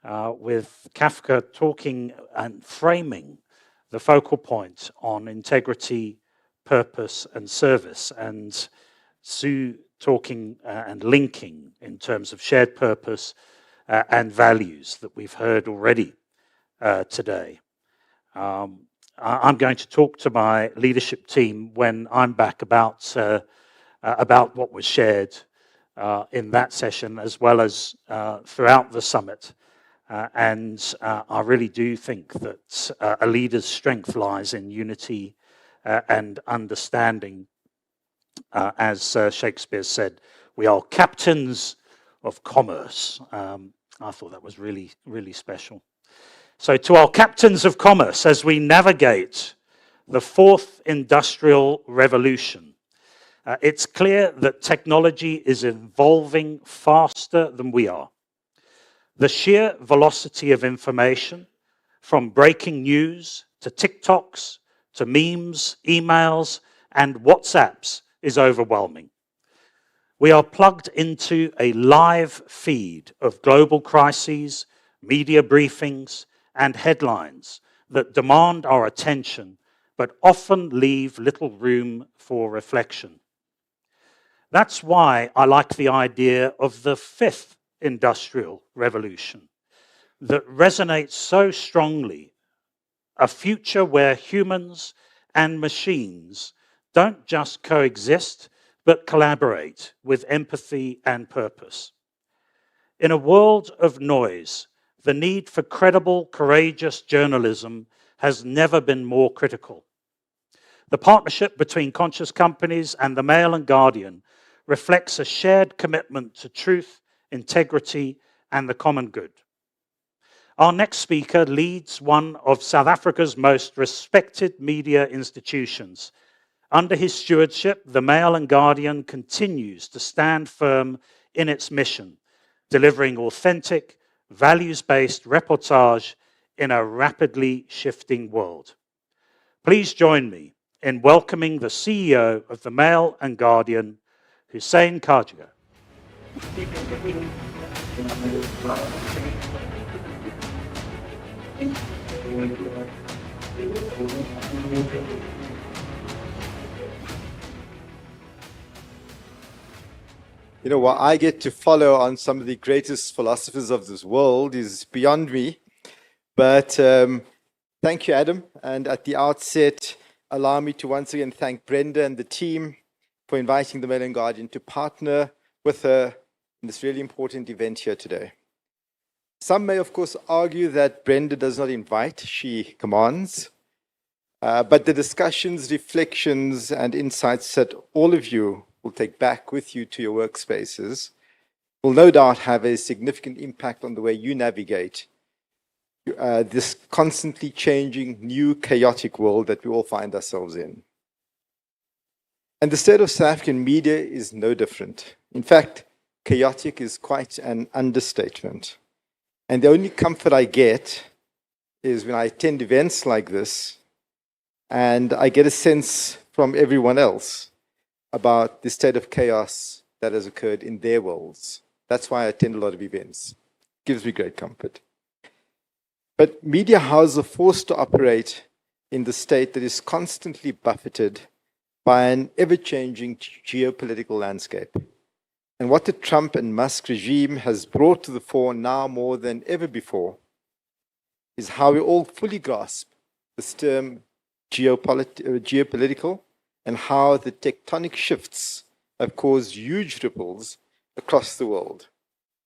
With Kafka talking and framing the focal point on integrity, purpose, and service, and Sue talking and linking in terms of shared purpose and values that we've heard already today. I'm going to talk to my leadership team when I'm back about what was shared in that session, as well as throughout the summit. And I really do think that a leader's strength lies in unity and understanding. As Shakespeare said, we are captains of commerce. I thought that was really, really special. So to our captains of commerce, as we navigate the fourth industrial revolution, it's clear that technology is evolving faster than we are. The sheer velocity of information, from breaking news to TikToks to memes, emails, and WhatsApps, is overwhelming. We are plugged into a live feed of global crises, media briefings, and headlines that demand our attention, but often leave little room for reflection. That's why I like the idea of the fifth industrial revolution that resonates so strongly, a future where humans and machines don't just coexist, but collaborate with empathy and purpose. In a world of noise, the need for credible, courageous journalism has never been more critical. The partnership between Conscious Companies and the Mail and Guardian reflects a shared commitment to truth, integrity, and the common good. Our next speaker leads one of South Africa's most respected media institutions. Under his stewardship, the Mail and Guardian continues to stand firm in its mission, delivering authentic, values-based reportage in a rapidly shifting world. Please join me in welcoming the CEO of the Mail and Guardian, Hussein Khaja. You know, what I get to follow on some of the greatest philosophers of this world is beyond me. But thank you, Adam. And at the outset, allow me to once again thank Brenda and the team for inviting the Mail and Guardian to partner with her in this really important event here today. Some may, of course, argue that Brenda does not invite, she commands. But the discussions, reflections, and insights that all of you will take back with you to your workspaces will no doubt have a significant impact on the way you navigate this constantly changing, new, chaotic world that we all find ourselves in. And the state of South African media is no different. In fact, chaotic is quite an understatement. And the only comfort I get is when I attend events like this and I get a sense from everyone else about the state of chaos that has occurred in their worlds. That's why I attend a lot of events. It gives me great comfort. But media houses are forced to operate in the state that is constantly buffeted by an ever-changing geopolitical landscape. And what the Trump and Musk regime has brought to the fore now more than ever before is how we all fully grasp this term geopolitical, and how the tectonic shifts have caused huge ripples across the world.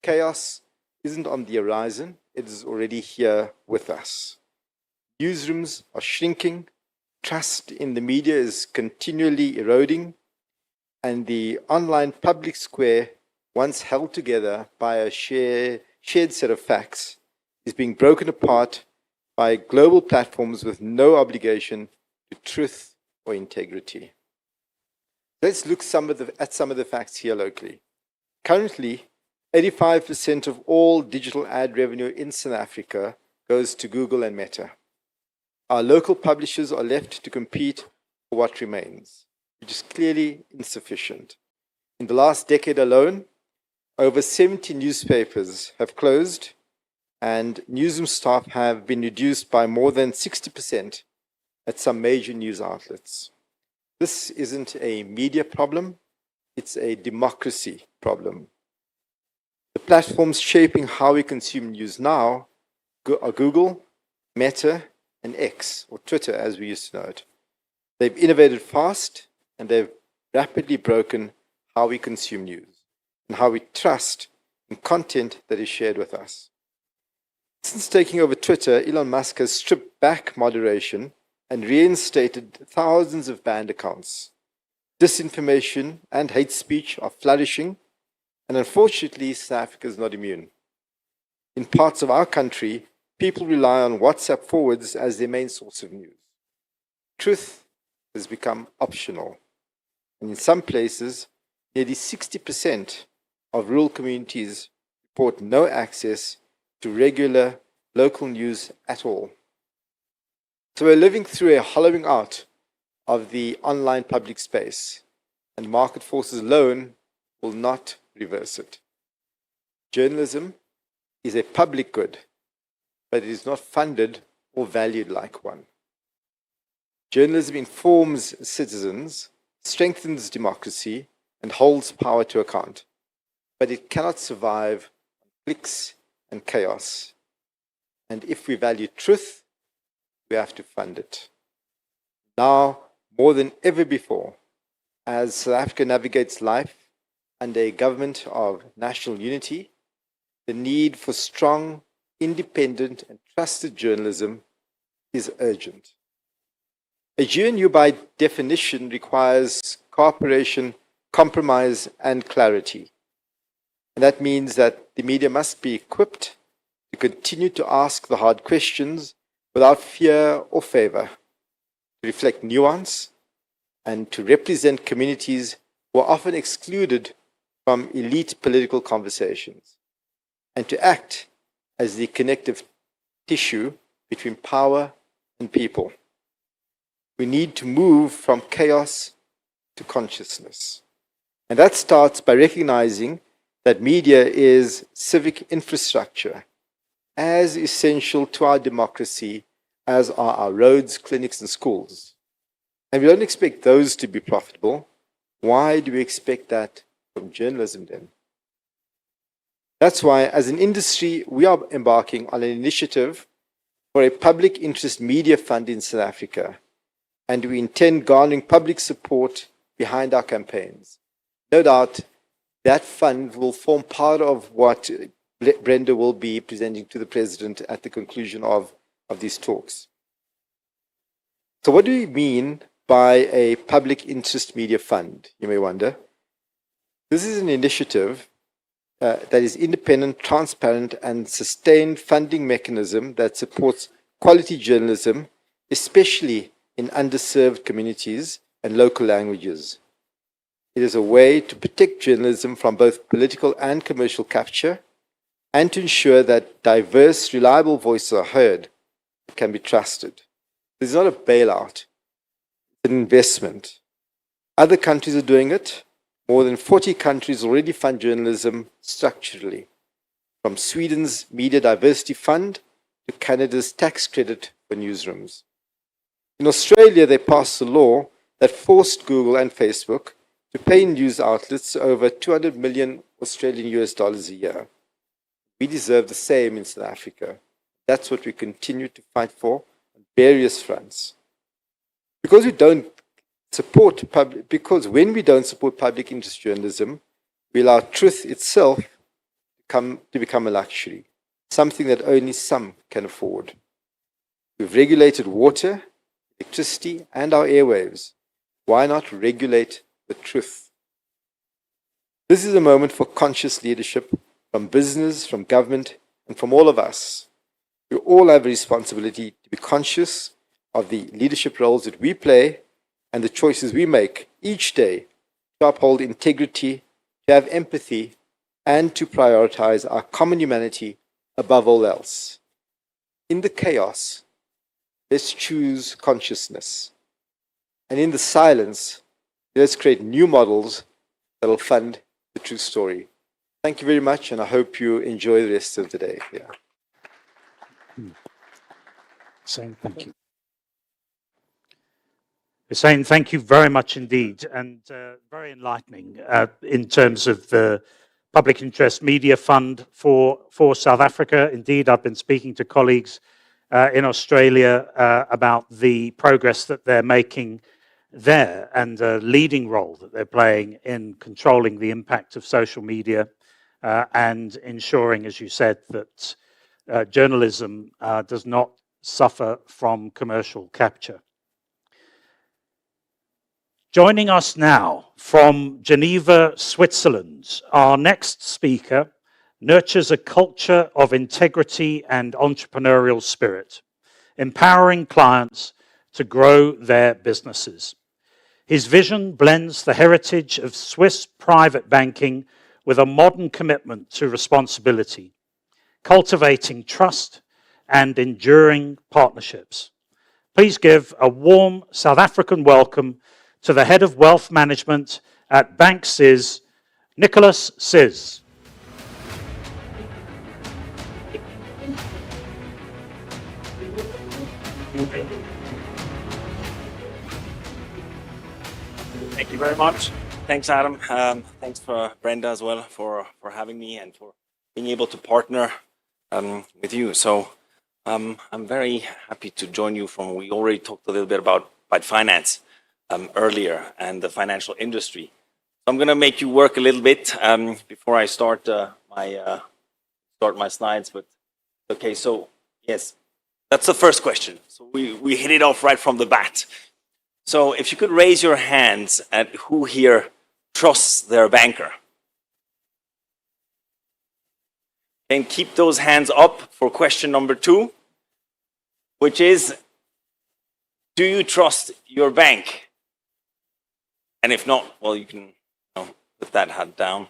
Chaos isn't on the horizon, it is already here with us. Newsrooms are shrinking, trust in the media is continually eroding, and the online public square, once held together by a shared set of facts, is being broken apart by global platforms with no obligation to truth or integrity. Let's look at some of the facts here locally. Currently, 85% of all digital ad revenue in South Africa goes to Google and Meta. Our local publishers are left to compete for what remains, which is clearly insufficient. In the last decade alone, over 70 newspapers have closed, and newsroom staff have been reduced by more than 60% at some major news outlets. This isn't a media problem, it's a democracy problem. The platforms shaping how we consume news now are Google, Meta, and X, or Twitter as we used to know it. They've innovated fast, and they've rapidly broken how we consume news and how we trust in content that is shared with us. Since taking over Twitter, Elon Musk has stripped back moderation and reinstated thousands of banned accounts. Disinformation and hate speech are flourishing, And unfortunately, South Africa is not immune. In parts of our country, people rely on WhatsApp forwards as their main source of news. Truth has become optional. And in some places, nearly 60% of rural communities report no access to regular local news at all. So we're living through a hollowing out of the online public space, and market forces alone will not reverse it. Journalism is a public good, but it is not funded or valued like one. Journalism informs citizens, strengthens democracy, and holds power to account, but it cannot survive clicks and chaos. And if we value truth, we have to fund it. Now, more than ever before, as South Africa navigates life under a government of national unity, the need for strong, independent, and trusted journalism is urgent. A GNU, by definition, requires cooperation, compromise, and clarity. And that means that the media must be equipped to continue to ask the hard questions without fear or favor, to reflect nuance, and to represent communities who are often excluded from elite political conversations, and to act as the connective tissue between power and people. We need to move from chaos to consciousness. And that starts by recognizing that media is civic infrastructure, as essential to our democracy as are our roads, clinics, and schools. And we don't expect those to be profitable. Why do we expect that from journalism then? That's why, as an industry, we are embarking on an initiative for a public interest media fund in South Africa, and we intend garnering public support behind our campaigns. No doubt that fund will form part of what Brenda will be presenting to the President at the conclusion of these talks. So what do we mean by a public interest media fund, you may wonder? This is an initiative that is independent, transparent, and sustained funding mechanism that supports quality journalism, especially in underserved communities and local languages. It is a way to protect journalism from both political and commercial capture, and to ensure that diverse, reliable voices are heard, can be trusted. This is not a bailout, it's an investment. Other countries are doing it. More than 40 countries already fund journalism structurally, from Sweden's Media Diversity Fund to Canada's tax credit for newsrooms. In Australia, they passed a law that forced Google and Facebook to pay news outlets over 200 million Australian US dollars a year. We deserve the same in South Africa. That's what we continue to fight for on various fronts. Because when we don't support public interest journalism, we allow truth itself to become a luxury, something that only some can afford. We've regulated water, electricity, and our airwaves. Why not regulate the truth? This is a moment for conscious leadership from business, from government, and from all of us. We all have a responsibility to be conscious of the leadership roles that we play and the choices we make each day to uphold integrity, to have empathy, and to prioritize our common humanity above all else. In the chaos, let's choose consciousness. And in the silence, let's create new models that will fund the true story. Thank you very much, and I hope you enjoy the rest of the day. Yeah. Hussein, thank you. Hussein, thank you very much indeed, and very enlightening in terms of the Public Interest Media Fund for South Africa. Indeed, I've been speaking to colleagues in Australia about the progress that they're making there and the leading role that they're playing in controlling the impact of social media and ensuring, as you said, that journalism does not suffer from commercial capture. Joining us now from Geneva, Switzerland, our next speaker nurtures a culture of integrity and entrepreneurial spirit, empowering clients to grow their businesses. His vision blends the heritage of Swiss private banking with a modern commitment to responsibility, cultivating trust and enduring partnerships. Please give a warm South African welcome to the Head of Wealth Management at Bank CIS, Nicholas CIS. Thank you very much. Thanks, Adam. Thanks for Brenda as well for having me and for being able to partner with you. So I'm very happy to join you from, we already talked a little bit about finance earlier and the financial industry. So I'm going to make you work a little bit before I start my slides. But okay, so yes, that's the first question. So we hit it off right from the bat. So if you could raise your hands at who here trusts their banker. And keep those hands up for question number 2, which is, do you trust your bank? And if not, well, you can put that hat down.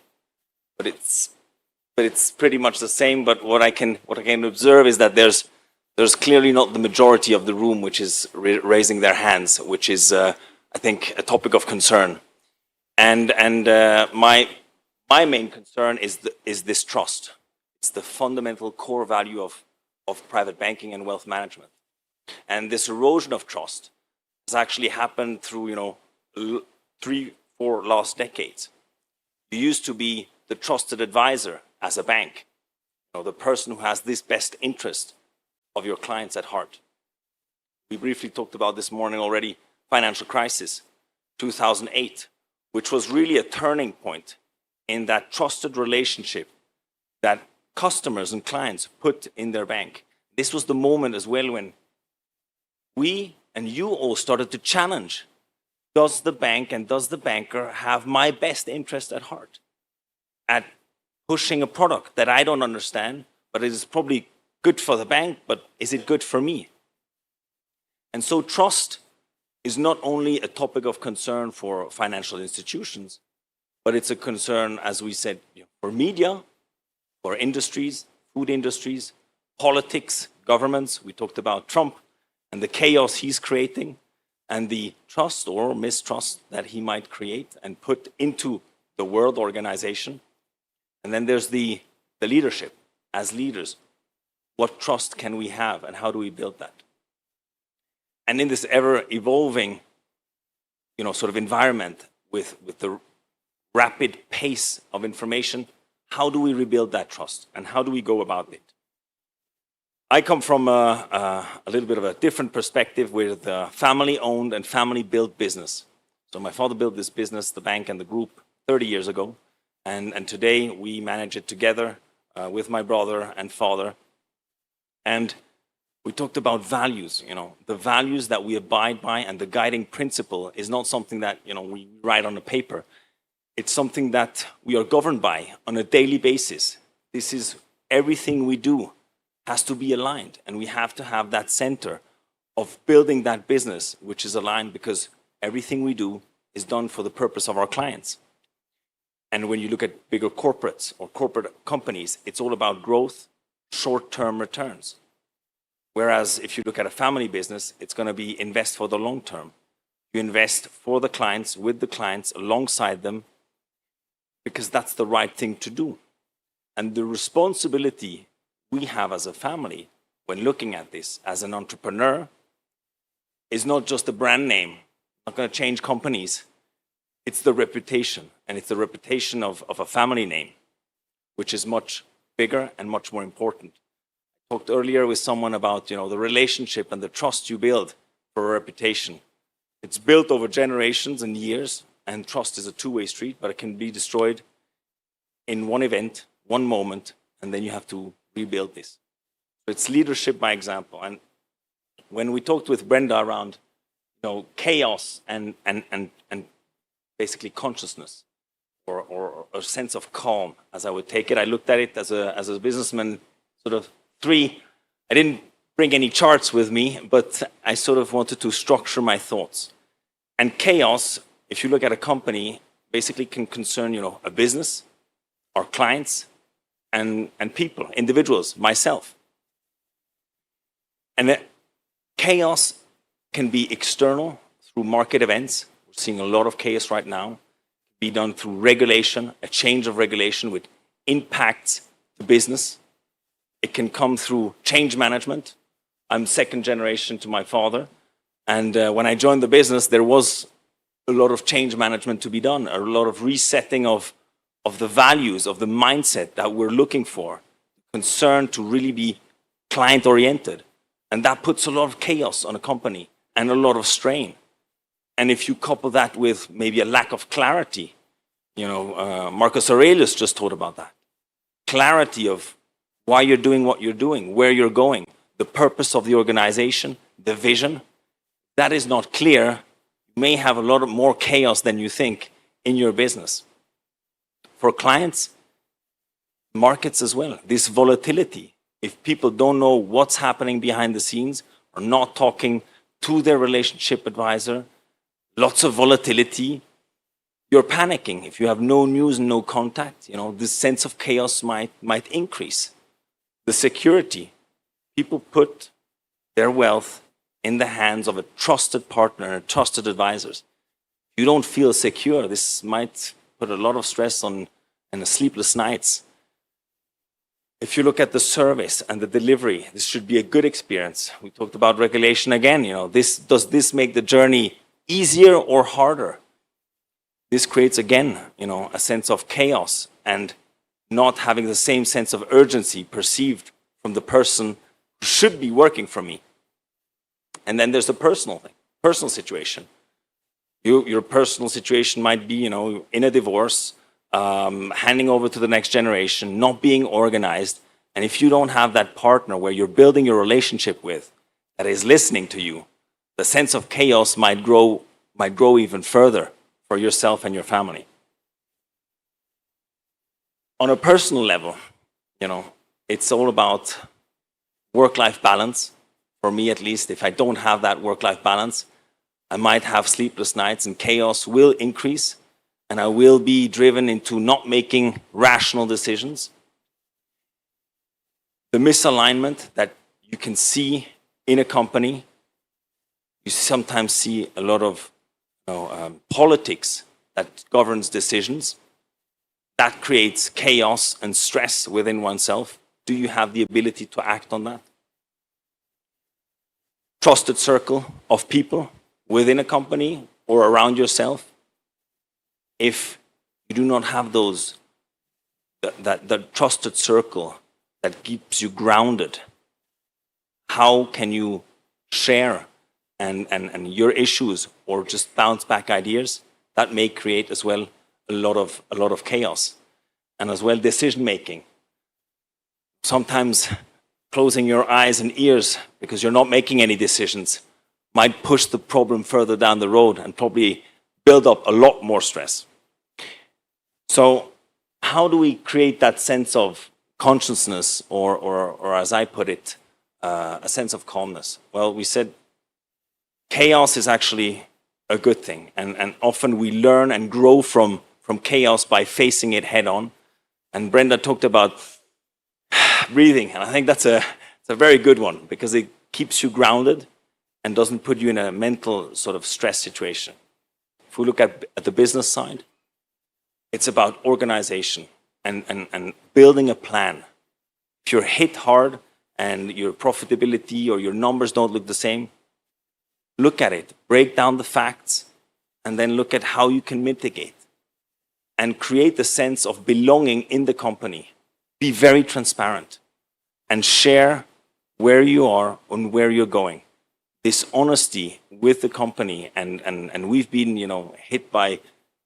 But it's pretty much the same. But what I can observe is that there's clearly not the majority of the room which is raising their hands, which is, I think, a topic of concern. And my main concern is this trust. It's the fundamental core value of private banking and wealth management. And this erosion of trust has actually happened through 3-4 last decades. You used to be the trusted advisor as a bank, the person who has this best interest of your clients at heart. We briefly talked about this morning already, financial crisis, 2008, which was really a turning point in that trusted relationship that customers and clients put in their bank. This was the moment as well when we and you all started to challenge, does the bank and does the banker have my best interest at heart? At pushing a product that I don't understand, but it is probably good for the bank, but is it good for me? And so trust is not only a topic of concern for financial institutions, but it's a concern, as we said, for media, for industries, food industries, politics, governments. We talked about Trump and the chaos he's creating and the trust or mistrust that he might create and put into the world organization. And then there's the leadership. As leaders, what trust can we have and how do we build that? And in this ever-evolving, sort of environment with the rapid pace of information, how do we rebuild that trust and how do we go about it? I come from a little bit of a different perspective with a family-owned and family-built business. So my father built this business, the bank and the group, 30 years ago. And today we manage it together with my brother and father. And we talked about values, the values that we abide by, and the guiding principle is not something that, we write on a paper. It's something that we are governed by on a daily basis. This is everything we do has to be aligned, and we have to have that center of building that business, which is aligned because everything we do is done for the purpose of our clients. And when you look at bigger corporates or corporate companies, it's all about growth, short-term returns. Whereas if you look at a family business, it's going to be invest for the long term. You invest for the clients, with the clients, alongside them, because that's the right thing to do. And the responsibility we have as a family when looking at this as an entrepreneur is not just a brand name, not going to change companies. It's the reputation, and it's the reputation of a family name, which is much bigger and much more important. I talked earlier with someone about the relationship and the trust you build for a reputation. It's built over generations and years, and trust is a two-way street, but it can be destroyed in one event, one moment, and then you have to rebuild this. So it's leadership by example. And when we talked with Brenda around chaos and basically consciousness or a sense of calm, as I would take it. I looked at it as a businessman, sort of three. I didn't bring any charts with me, but I sort of wanted to structure my thoughts. And chaos, if you look at a company, basically can concern, a business, our clients, and people, individuals, myself. And chaos can be external through market events. We're seeing a lot of chaos right now. Be done through regulation, a change of regulation which impacts the business. It can come through change management. I'm second generation to my father. And when I joined the business, there was a lot of change management to be done, a lot of resetting of the values, of the mindset that we're looking for, concern to really be client-oriented. And that puts a lot of chaos on a company and a lot of strain. And if you couple that with maybe a lack of clarity, Marcus Aurelius just taught about that. Clarity of why you're doing what you're doing, where you're going, the purpose of the organization, the vision. That is not clear. You may have a lot of more chaos than you think in your business. For clients, markets as well, this volatility. If people don't know what's happening behind the scenes or not talking to their relationship advisor, lots of volatility, you're panicking. If you have no news, no contact, this sense of chaos might increase. The security, people put their wealth in the hands of a trusted partner and trusted advisors. You don't feel secure. This might put a lot of stress on and sleepless nights. If you look at the service and the delivery, this should be a good experience. We talked about regulation again. Does this make the journey easier or harder? This creates, again, a sense of chaos and not having the same sense of urgency perceived from the person who should be working for me. And then there's the personal thing, personal situation. Your personal situation might be, in a divorce, handing over to the next generation, not being organized. And if you don't have that partner where you're building your relationship with, that is listening to you, the sense of chaos might grow even further for yourself and your family. On a personal level, it's all about work-life balance. For me, at least, if I don't have that work-life balance, I might have sleepless nights and chaos will increase, and I will be driven into not making rational decisions. The misalignment that you can see in a company, you sometimes see a lot of politics that governs decisions. That creates chaos and stress within oneself. Do you have the ability to act on that? Trusted circle of people within a company or around yourself. If you do not have that trusted circle that keeps you grounded, how can you share and your issues or just bounce back ideas? That may create as well a lot of chaos, and as well decision making. Sometimes closing your eyes and ears because you're not making any decisions might push the problem further down the road and probably build up a lot more stress. So how do we create that sense of consciousness or as I put it, a sense of calmness? Well, we said chaos is actually a good thing, and often we learn and grow from chaos by facing it head on. And Brenda talked about breathing, and I think it's a very good one because it keeps you grounded and doesn't put you in a mental sort of stress situation. If we look at the business side, it's about organization and building a plan. If you're hit hard and your profitability or your numbers don't look the same, look at it, break down the facts, and then look at how you can mitigate and create a sense of belonging in the company. Be very transparent and share where you are and where you're going. This honesty with the company, and we've been, hit by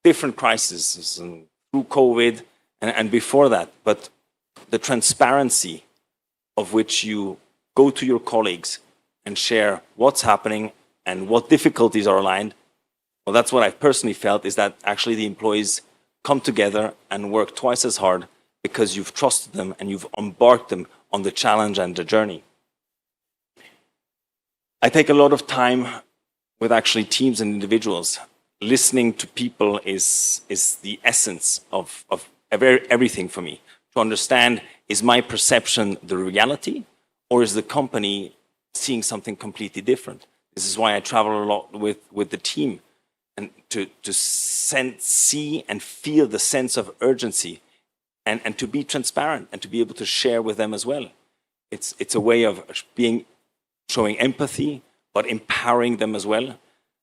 different crises and through COVID and before that, but the transparency of which you go to your colleagues and share what's happening and what difficulties are aligned, well, that's what I've personally felt, is that actually the employees come together and work twice as hard because you've trusted them and you've embarked them on the challenge and the journey. I take a lot of time with actually teams and individuals. Listening to people is the essence of everything for me. To understand, is my perception the reality, or is the company seeing something completely different? This is why I travel a lot with the team, and to see and feel the sense of urgency, and to be transparent and to be able to share with them as well. It's a way of showing empathy, but empowering them as well.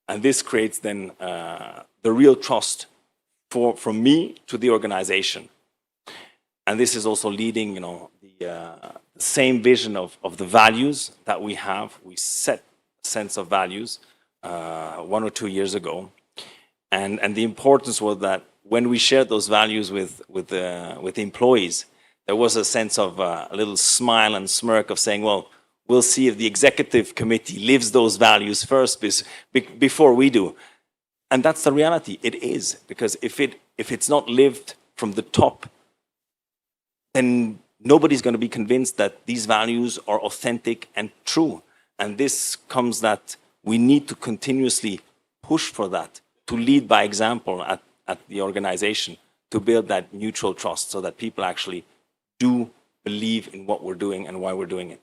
And this creates then the real trust from me to the organization. And this is also leading, the same vision of the values that we have. We set a sense of values 1 or 2 years ago. And the importance was that when we shared those values with the employees, there was a sense of a little smile and smirk of saying, well, we'll see if the executive committee lives those values first before we do. And that's the reality. It is, because if it's not lived from the top, then nobody's going to be convinced that these values are authentic and true. And this comes that we need to continuously push for that, to lead by example at the organization, to build that mutual trust so that people actually do believe in what we're doing and why we're doing it.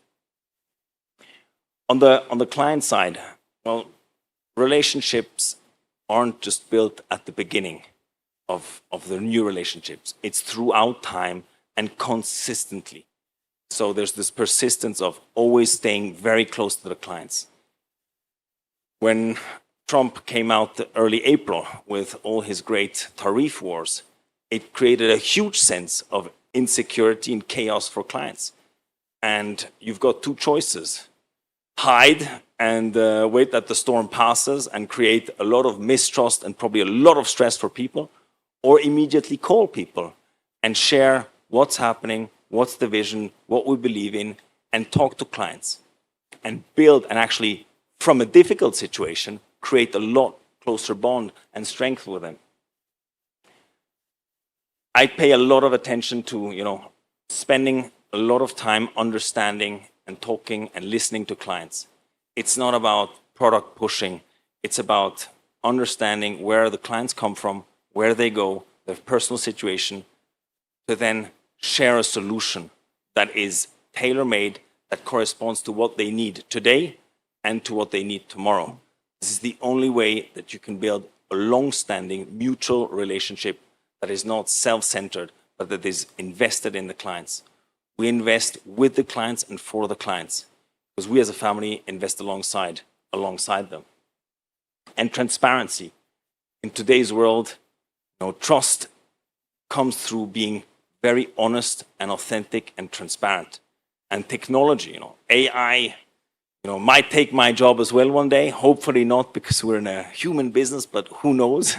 On the client side, well, relationships aren't just built at the beginning of the new relationships. It's throughout time and consistently. So there's this persistence of always staying very close to the clients. When Trump came out early April with all his great tariff wars, it created a huge sense of insecurity and chaos for clients. And you've got two choices: hide and wait that the storm passes and create a lot of mistrust and probably a lot of stress for people, or immediately call people and share what's happening, what's the vision, what we believe in, and talk to clients and build, and actually from a difficult situation, create a lot closer bond and strength with them. I pay a lot of attention to, spending a lot of time understanding and talking and listening to clients. It's not about product pushing. It's about understanding where the clients come from, where they go, their personal situation, to then share a solution that is tailor-made, that corresponds to what they need today and to what they need tomorrow. This is the only way that you can build a long-standing mutual relationship that is not self-centered, but that is invested in the clients. We invest with the clients and for the clients, because we as a family invest alongside them. And transparency. In today's world, trust comes through being very honest and authentic and transparent. And technology, AI, might take my job as well one day. Hopefully not, because we're in a human business, but who knows?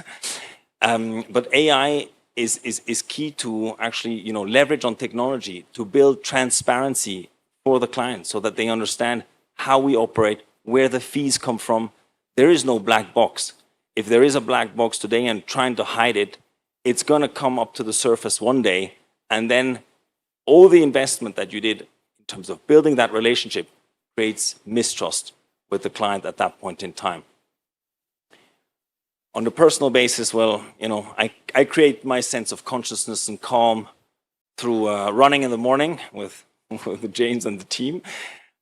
But AI is key to actually, leverage on technology to build transparency for the client so that they understand how we operate, where the fees come from. There is no black box. If there is a black box today and trying to hide it, it's going to come up to the surface one day, and then all the investment that you did in terms of building that relationship creates mistrust with the client at that point in time. On the personal basis, well, I create my sense of consciousness and calm through running in the morning with James and the team,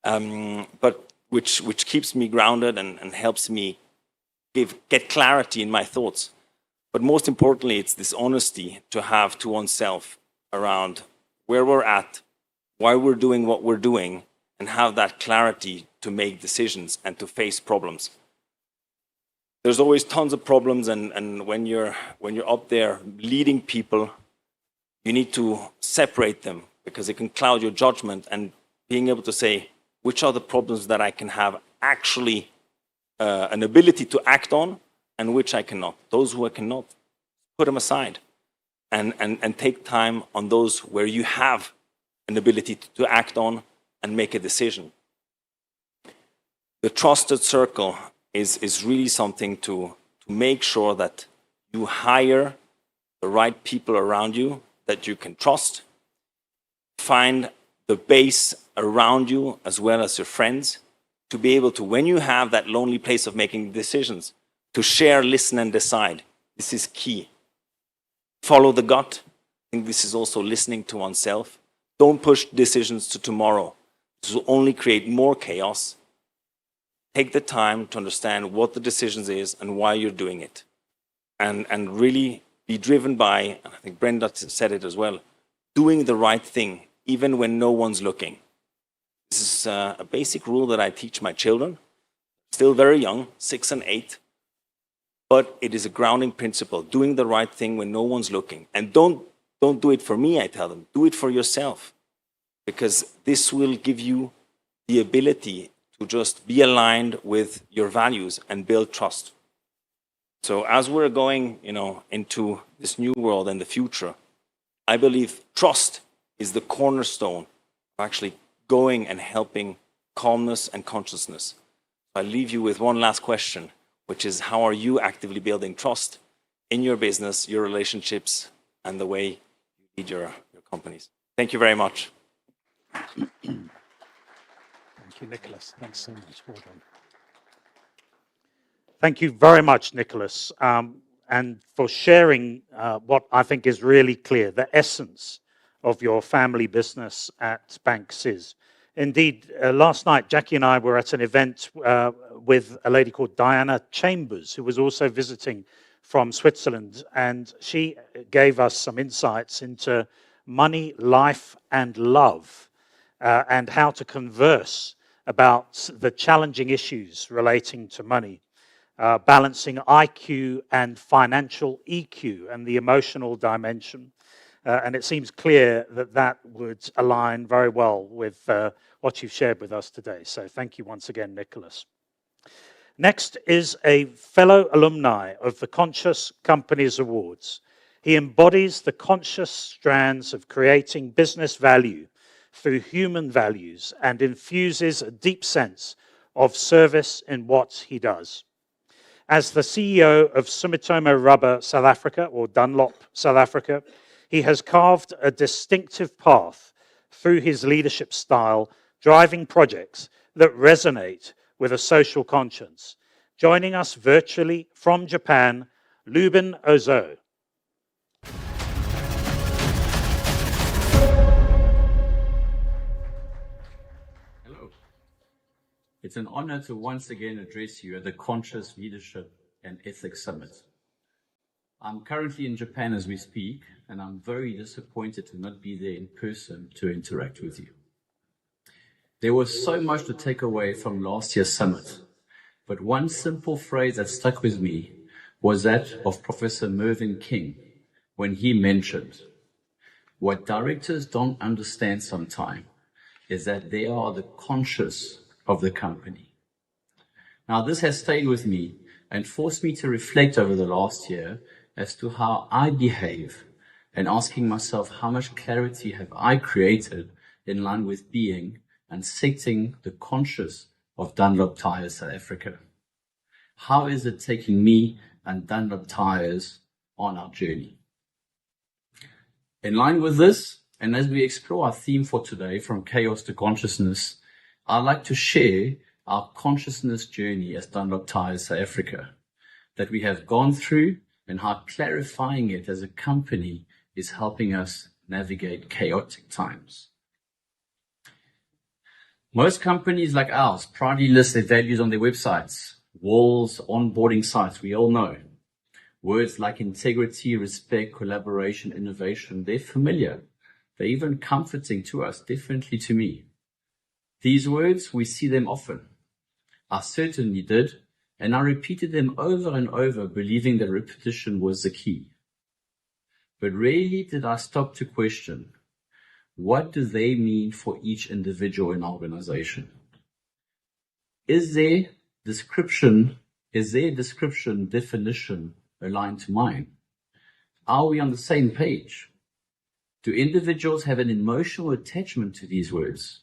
but which keeps me grounded and helps me get clarity in my thoughts. But most importantly, it's this honesty to have to oneself around where we're at, why we're doing what we're doing, and have that clarity to make decisions and to face problems. There's always tons of problems, and when you're up there leading people, you need to separate them, because it can cloud your judgment, and being able to say, which are the problems that I can have actually an ability to act on, and which I cannot. Those who I cannot, put them aside, and take time on those where you have an ability to act on and make a decision. The trusted circle is really something to make sure that you hire the right people around you that you can trust, find the base around you as well as your friends, to be able to, when you have that lonely place of making decisions, to share, listen, and decide. This is key. Follow the gut. I think this is also listening to oneself. Don't push decisions to tomorrow. This will only create more chaos. Take the time to understand what the decisions is and why you're doing it. And really be driven by, and I think Brenda said it as well, doing the right thing, even when no one's looking. This is a basic rule that I teach my children, still very young, 6 and 8, but it is a grounding principle, doing the right thing when no one's looking. And don't do it for me, I tell them, do it for yourself, because this will give you the ability to just be aligned with your values and build trust. So as we're going, into this new world and the future, I believe trust is the cornerstone of actually going and helping calmness and consciousness. I'll leave you with one last question, which is, how are you actively building trust in your business, your relationships, and the way you lead your companies? Thank you very much. Thank you, Nicholas. Thanks so much. Well done. Thank you very much, Nicholas, and for sharing what I think is really clear, the essence of your family business at Bank CIS. Indeed, last night, Jackie and I were at an event with a lady called Diana Chambers, who was also visiting from Switzerland, and she gave us some insights into money, life, and love, and how to converse about the challenging issues relating to money. Balancing IQ and financial EQ and the emotional dimension. And it seems clear that that would align very well with what you've shared with us today. So thank you once again, Nicholas. Next is a fellow alumni of the Conscious Companies Awards. He embodies the conscious strands of creating business value through human values and infuses a deep sense of service in what he does. As the CEO of Sumitomo Rubber South Africa, or Dunlop South Africa, he has carved a distinctive path through his leadership style, driving projects that resonate with a social conscience. Joining us virtually from Japan, Lubin Ozo. Hello. It's an honor to once again address you at the Conscious Leadership and Ethics Summit. I'm currently in Japan as we speak, and I'm very disappointed to not be there in person to interact with you. There was so much to take away from last year's summit, but one simple phrase that stuck with me was that of Professor Mervyn King when he mentioned, what directors don't understand sometimes is that they are the conscious of the company. Now, this has stayed with me and forced me to reflect over the last year as to how I behave and asking myself how much clarity have I created in line with being and setting the conscious of Dunlop Tires South Africa. How is it taking me and Dunlop Tires on our journey? In line with this, and as we explore our theme for today, from chaos to consciousness, I'd like to share our consciousness journey as Dunlop Tires South Africa that we have gone through and how clarifying it as a company is helping us navigate chaotic times. Most companies like ours proudly list their values on their websites, walls, onboarding sites, we all know. Words like integrity, respect, collaboration, innovation, they're familiar. They're even comforting to us, differently to me. These words, we see them often. I certainly did, and I repeated them over and over, believing that repetition was the key. But rarely did I stop to question, what do they mean for each individual in our organization? Is their description, definition aligned to mine? Are we on the same page? Do individuals have an emotional attachment to these words?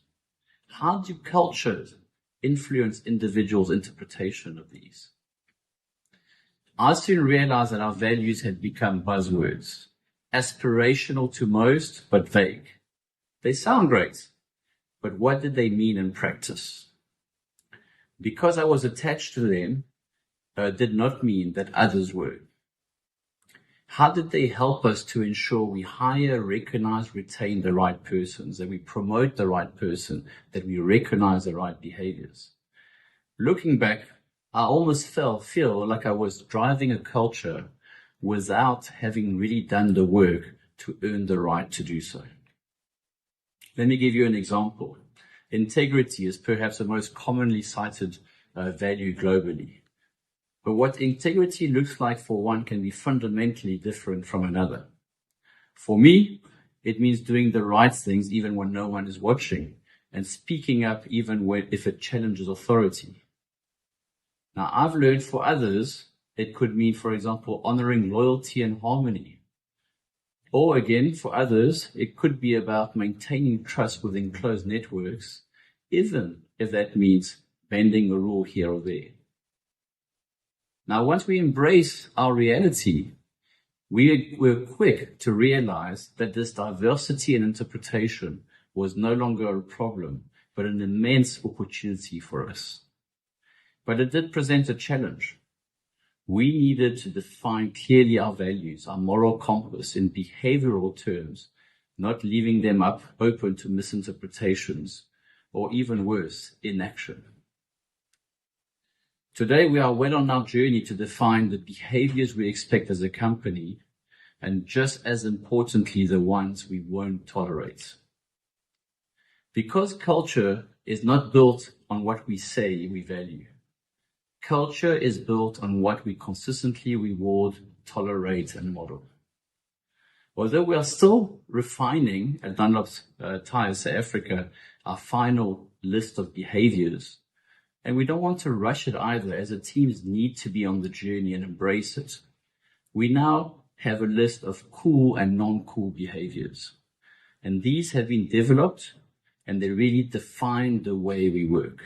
How do cultures influence individuals' interpretation of these. I soon realized that our values had become buzzwords, aspirational to most, but vague. They sound great, but what did they mean in practice? Because I was attached to them, did not mean that others were. How did they help us to ensure we hire, recognize, retain the right persons, that we promote the right person, that we recognize the right behaviors? Looking back, I almost feel like I was driving a culture without having really done the work to earn the right to do so. Let me give you an example. Integrity is perhaps the most commonly cited value globally. But what integrity looks like for one can be fundamentally different from another. For me, it means doing the right things even when no one is watching, and speaking up even if it challenges authority. Now, I've learned for others, it could mean, for example, honoring loyalty and harmony. Or again, for others, it could be about maintaining trust within closed networks, even if that means bending a rule here or there. Now, once we embrace our reality, we're quick to realize that this diversity in interpretation was no longer a problem, but an immense opportunity for us. But it did present a challenge. We needed to define clearly our values, our moral compass in behavioral terms, not leaving them open to misinterpretations, or even worse, inaction. Today, we are well on our journey to define the behaviors we expect as a company, and just as importantly, the ones we won't tolerate. Because culture is not built on what we say we value. Culture is built on what we consistently reward, tolerate, and model. Although we are still refining at Dunlop Tires South Africa our final list of behaviors, and we don't want to rush it either, as the teams need to be on the journey and embrace it. We now have a list of cool and non-cool behaviors. And these have been developed, and they really define the way we work.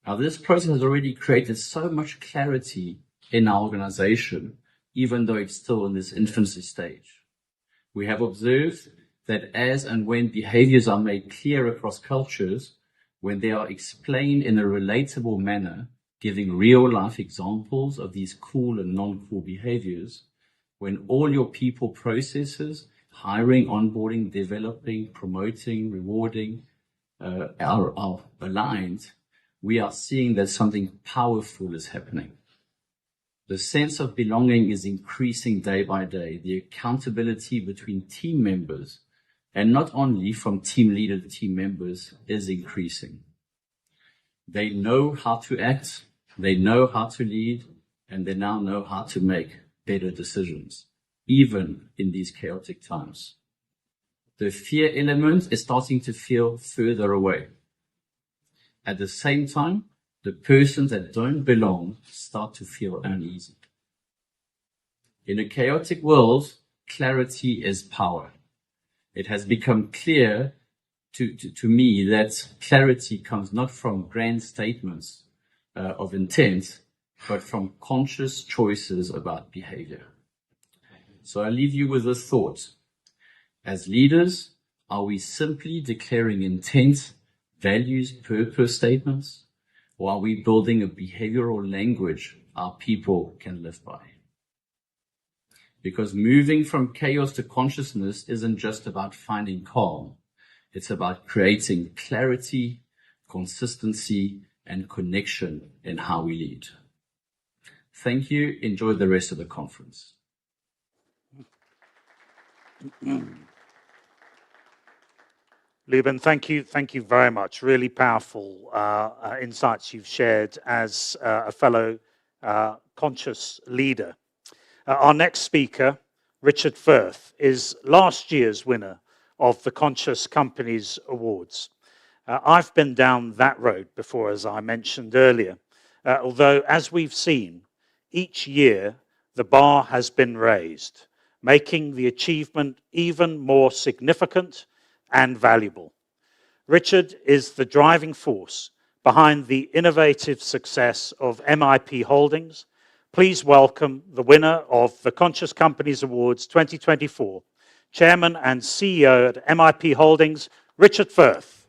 Now, this process has already created so much clarity in our organization, even though it's still in this infancy stage. We have observed that as and when behaviors are made clear across cultures, when they are explained in a relatable manner, giving real-life examples of these cool and non-cool behaviors, when all your people processes, hiring, onboarding, developing, promoting, rewarding, are aligned, we are seeing that something powerful is happening. The sense of belonging is increasing day by day. The accountability between team members, and not only from team leader to team members, is increasing. They know how to act, they know how to lead, and they now know how to make better decisions, even in these chaotic times. The fear element is starting to feel further away. At the same time, the persons that don't belong start to feel uneasy. In a chaotic world, clarity is power. It has become clear to me that clarity comes not from grand statements of intent, but from conscious choices about behavior. So I leave you with this thought. As leaders, are we simply declaring intent, values, purpose statements, or are we building a behavioral language our people can live by? Because moving from chaos to consciousness isn't just about finding calm. It's about creating clarity, consistency, and connection in how we lead. Thank you. Enjoy the rest of the conference. Leuben, thank you very much. Really powerful insights you've shared as a fellow conscious leader. Our next speaker, Richard Firth, is last year's winner of the Conscious Companies Awards. I've been down that road before, as I mentioned earlier, although, as we've seen, each year the bar has been raised, making the achievement even more significant and valuable. Richard is the driving force behind the innovative success of MIP Holdings. Please welcome the winner of the Conscious Companies Awards 2024, Chairman and CEO at MIP Holdings, Richard Firth.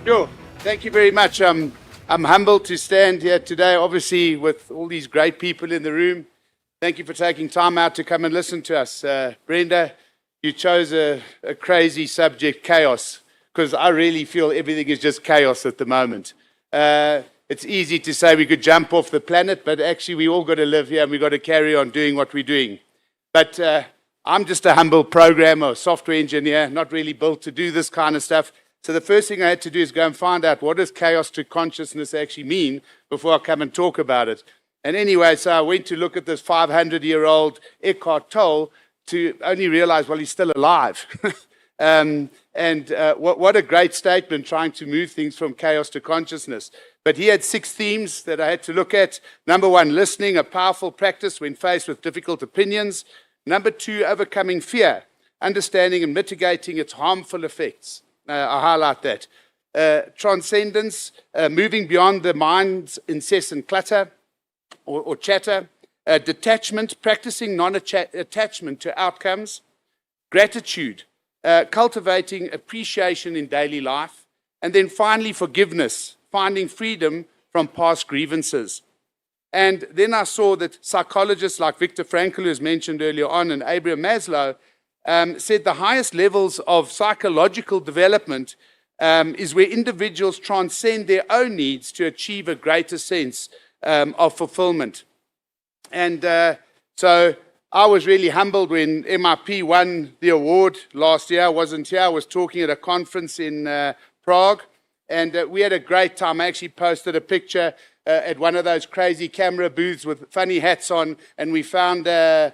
Sure. Thank you very much. I'm humbled to stand here today, obviously, with all these great people in the room. Thank you for taking time out to come and listen to us. Brenda, you chose a crazy subject, chaos, because I really feel everything is just chaos at the moment. It's easy to say we could jump off the planet, but actually we all got to live here and we've got to carry on doing what we're doing. But I'm just a humble programmer, software engineer, not really built to do this kind of stuff. So the first thing I had to do is go and find out what does chaos to consciousness actually mean before I come and talk about it. And anyway, so I went to look at this 500-year-old Eckhart Tolle to only realize, well, he's still alive. What a great statement, trying to move things from chaos to consciousness. But he had 6 themes that I had to look at. Number 1, listening, a powerful practice when faced with difficult opinions. Number 2, overcoming fear, understanding and mitigating its harmful effects. I highlight that. Transcendence, moving beyond the mind's incessant clutter or chatter. Detachment, practicing non-attachment to outcomes. Gratitude, cultivating appreciation in daily life. And then finally, forgiveness, finding freedom from past grievances. And then I saw that psychologists like Viktor Frankl, who was mentioned earlier on, and Abraham Maslow, said the highest levels of psychological development is where individuals transcend their own needs to achieve a greater sense of fulfillment. And so I was really humbled when MIP won the award last year. I wasn't here. I was talking at a conference in Prague, and we had a great time. I actually posted a picture at one of those crazy camera booths with funny hats on, and we found the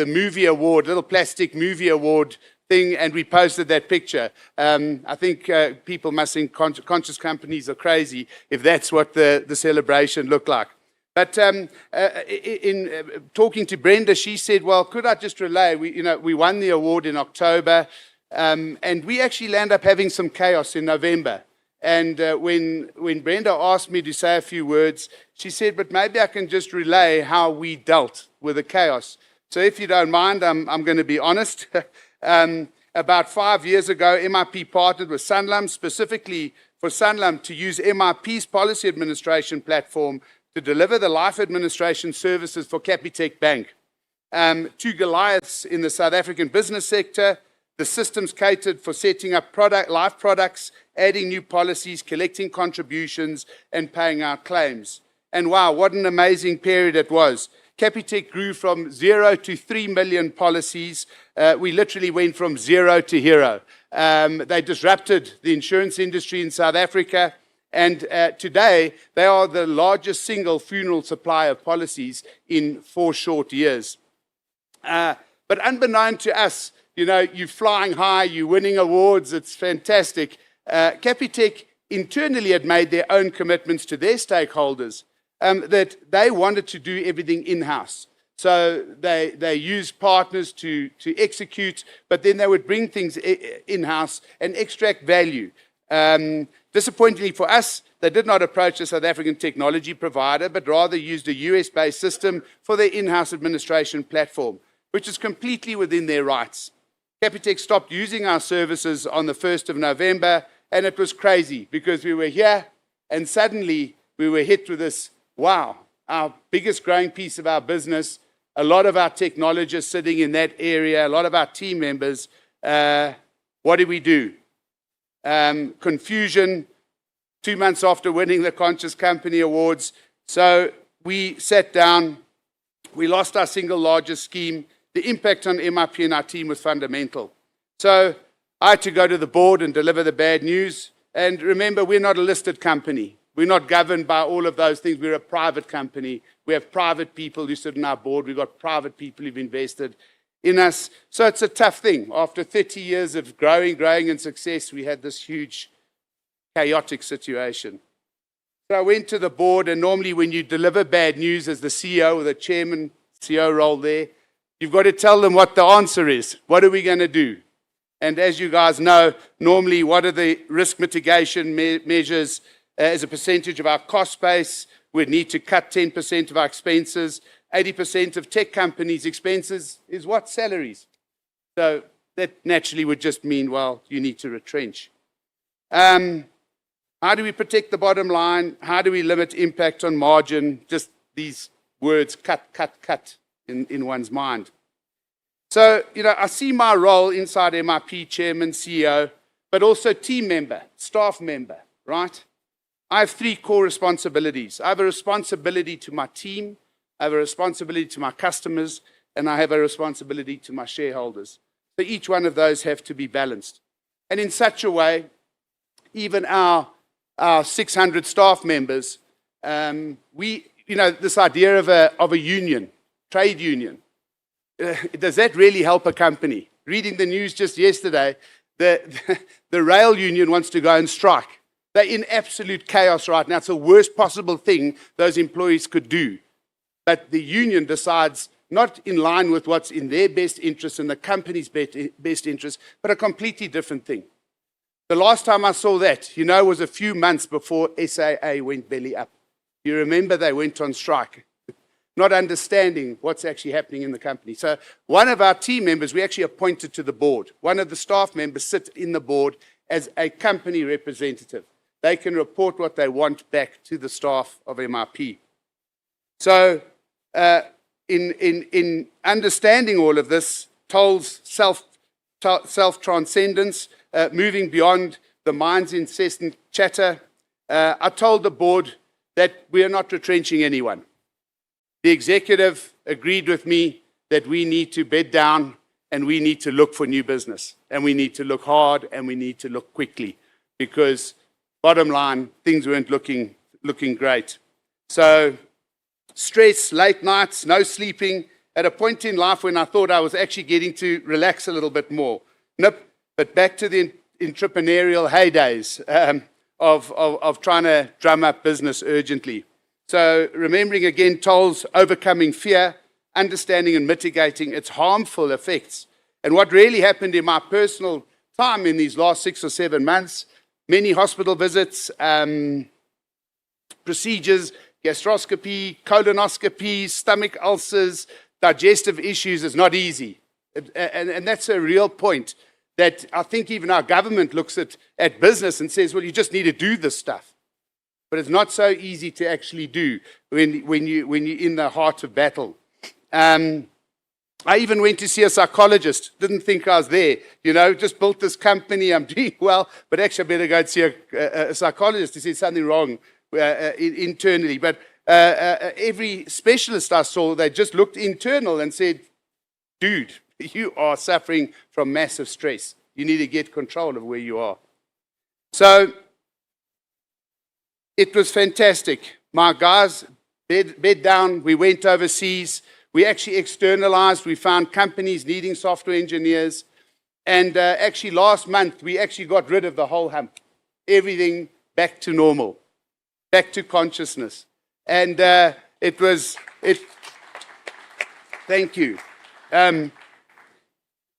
movie award, little plastic movie award thing, and we posted that picture. I think people must think conscious companies are crazy if that's what the celebration looked like. But in talking to Brenda, she said, well, could I just relay, we won the award in October, and we actually land up having some chaos in November. And when Brenda asked me to say a few words, she said, but maybe I can just relay how we dealt with the chaos. So if you don't mind, I'm going to be honest. About 5 years ago, MIP partnered with Sanlam, specifically for Sanlam to use MIP's policy administration platform to deliver the life administration services for Capitec Bank. 2 Goliaths in the South African business sector. The systems catered for setting up life products, adding new policies, collecting contributions, and paying out claims. And wow, what an amazing period it was. Capitec grew from 0 to 3 million policies. We literally went from 0 to hero. They disrupted the insurance industry in South Africa. And today, they are the largest single funeral supplier of policies in 4 short years. But unbeknown to us, you're flying high, you're winning awards, it's fantastic. Capitec internally had made their own commitments to their stakeholders that they wanted to do everything in-house. So they used partners to execute, but then they would bring things in-house and extract value. Disappointingly for us, they did not approach a South African technology provider, but rather used a US-based system for their in-house administration platform, which is completely within their rights. Capitec stopped using our services on the 1st of November, and it was crazy because we were here and suddenly we were hit with this, wow, our biggest growing piece of our business, a lot of our technologists sitting in that area, a lot of our team members, what do we do? Confusion, 2 months after winning the Conscious Company Awards. So we sat down, we lost our single largest scheme. The impact on MIP and our team was fundamental. So I had to go to the board and deliver the bad news. And remember, we're not a listed company. We're not governed by all of those things. We're a private company. We have private people who sit on our board. We've got private people who've invested in us. So it's a tough thing. After 30 years of growing and success, we had this huge, chaotic situation. So I went to the board, and normally when you deliver bad news as the CEO or the chairman, CEO role there, you've got to tell them what the answer is. What are we going to do? And as you guys know, normally what are the risk mitigation measures as a percentage of our cost base? We'd need to cut 10% of our expenses. 80% of tech companies' expenses is what? Salaries. So that naturally would just mean, well, you need to retrench. How do we protect the bottom line? How do we limit impact on margin? Just these words, cut in one's mind. So, I see my role inside MIP, chairman, CEO, but also team member, staff member, right? I have 3 core responsibilities. I have a responsibility to my team, I have a responsibility to my customers, and I have a responsibility to my shareholders. So each one of those have to be balanced. And in such a way, even our 600 staff members, this idea of a union, trade union, does that really help a company? Reading the news just yesterday, the rail union wants to go and strike. They're in absolute chaos right now. It's the worst possible thing those employees could do. But the union decides not in line with what's in their best interest and the company's best interest, but a completely different thing. The last time I saw that, was a few months before SAA went belly up. You remember they went on strike, not understanding what's actually happening in the company. So one of our team members, we actually appointed to the board. One of the staff members sit in the board as a company representative. They can report what they want back to the staff of MIP. So in understanding all of this, Toll's self-transcendence, moving beyond the mind's incessant chatter, I told the board that we are not retrenching anyone. The executive agreed with me that we need to bed down and we need to look for new business. And we need to look hard and we need to look quickly because, bottom line, things weren't looking great. So, stress, late nights, no sleeping, at a point in life when I thought I was actually getting to relax a little bit more. Nope, but back to the entrepreneurial heydays of trying to drum up business urgently. So remembering again Toll's overcoming fear, understanding and mitigating its harmful effects. And what really happened in my personal time in these last 6 or 7 months, many hospital visits, procedures, gastroscopy, colonoscopy, stomach ulcers, digestive issues is not easy. And that's a real point that I think even our government looks at business and says, well, you just need to do this stuff. But it's not so easy to actually do when you're in the heart of battle. I even went to see a psychologist. Didn't think I was there. Just built this company. I'm doing well, but actually I better go and see a psychologist to see something wrong internally. But every specialist I saw, they just looked internal and said, dude, you are suffering from massive stress. You need to get control of where you are. So it was fantastic. My guys, bed down, we went overseas. We actually externalized. We found companies needing software engineers. And actually last month, we actually got rid of the whole hump. Everything back to normal, back to consciousness. And thank you.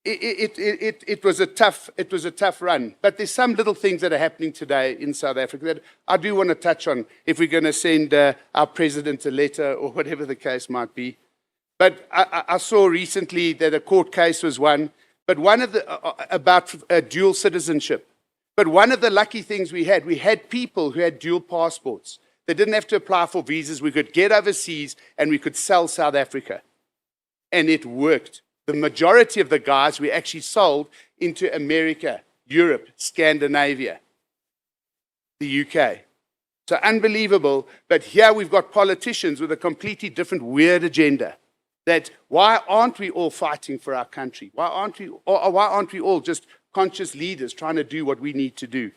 It was a tough run, but there's some little things that are happening today in South Africa that I do want to touch on if we're going to send our president a letter or whatever the case might be. But I saw recently that a court case was won, but about dual citizenship. But one of the lucky things we had people who had dual passports. They didn't have to apply for visas. We could get overseas and we could sell South Africa, and it worked. The majority of the guys we actually sold into America, Europe, Scandinavia, the UK. So unbelievable. But here we've got politicians with a completely different weird agenda. That why aren't we all fighting for our country? Why aren't we all just conscious leaders trying to do what we need to do?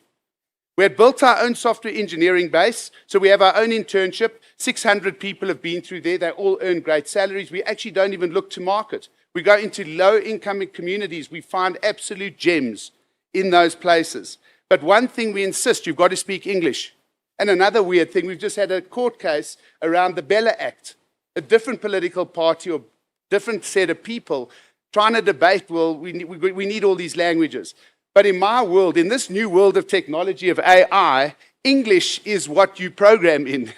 We had built our own software engineering base, so we have our own internship. 600 people have been through there. They all earn great salaries. We actually don't even look to market. We go into low-income communities. We find absolute gems in those places. But one thing we insist, you've got to speak English. And another weird thing, we've just had a court case around the Bella Act, a different political party or different set of people trying to debate, well, we need all these languages. But in my world, in this new world of technology, of AI, English is what you program in.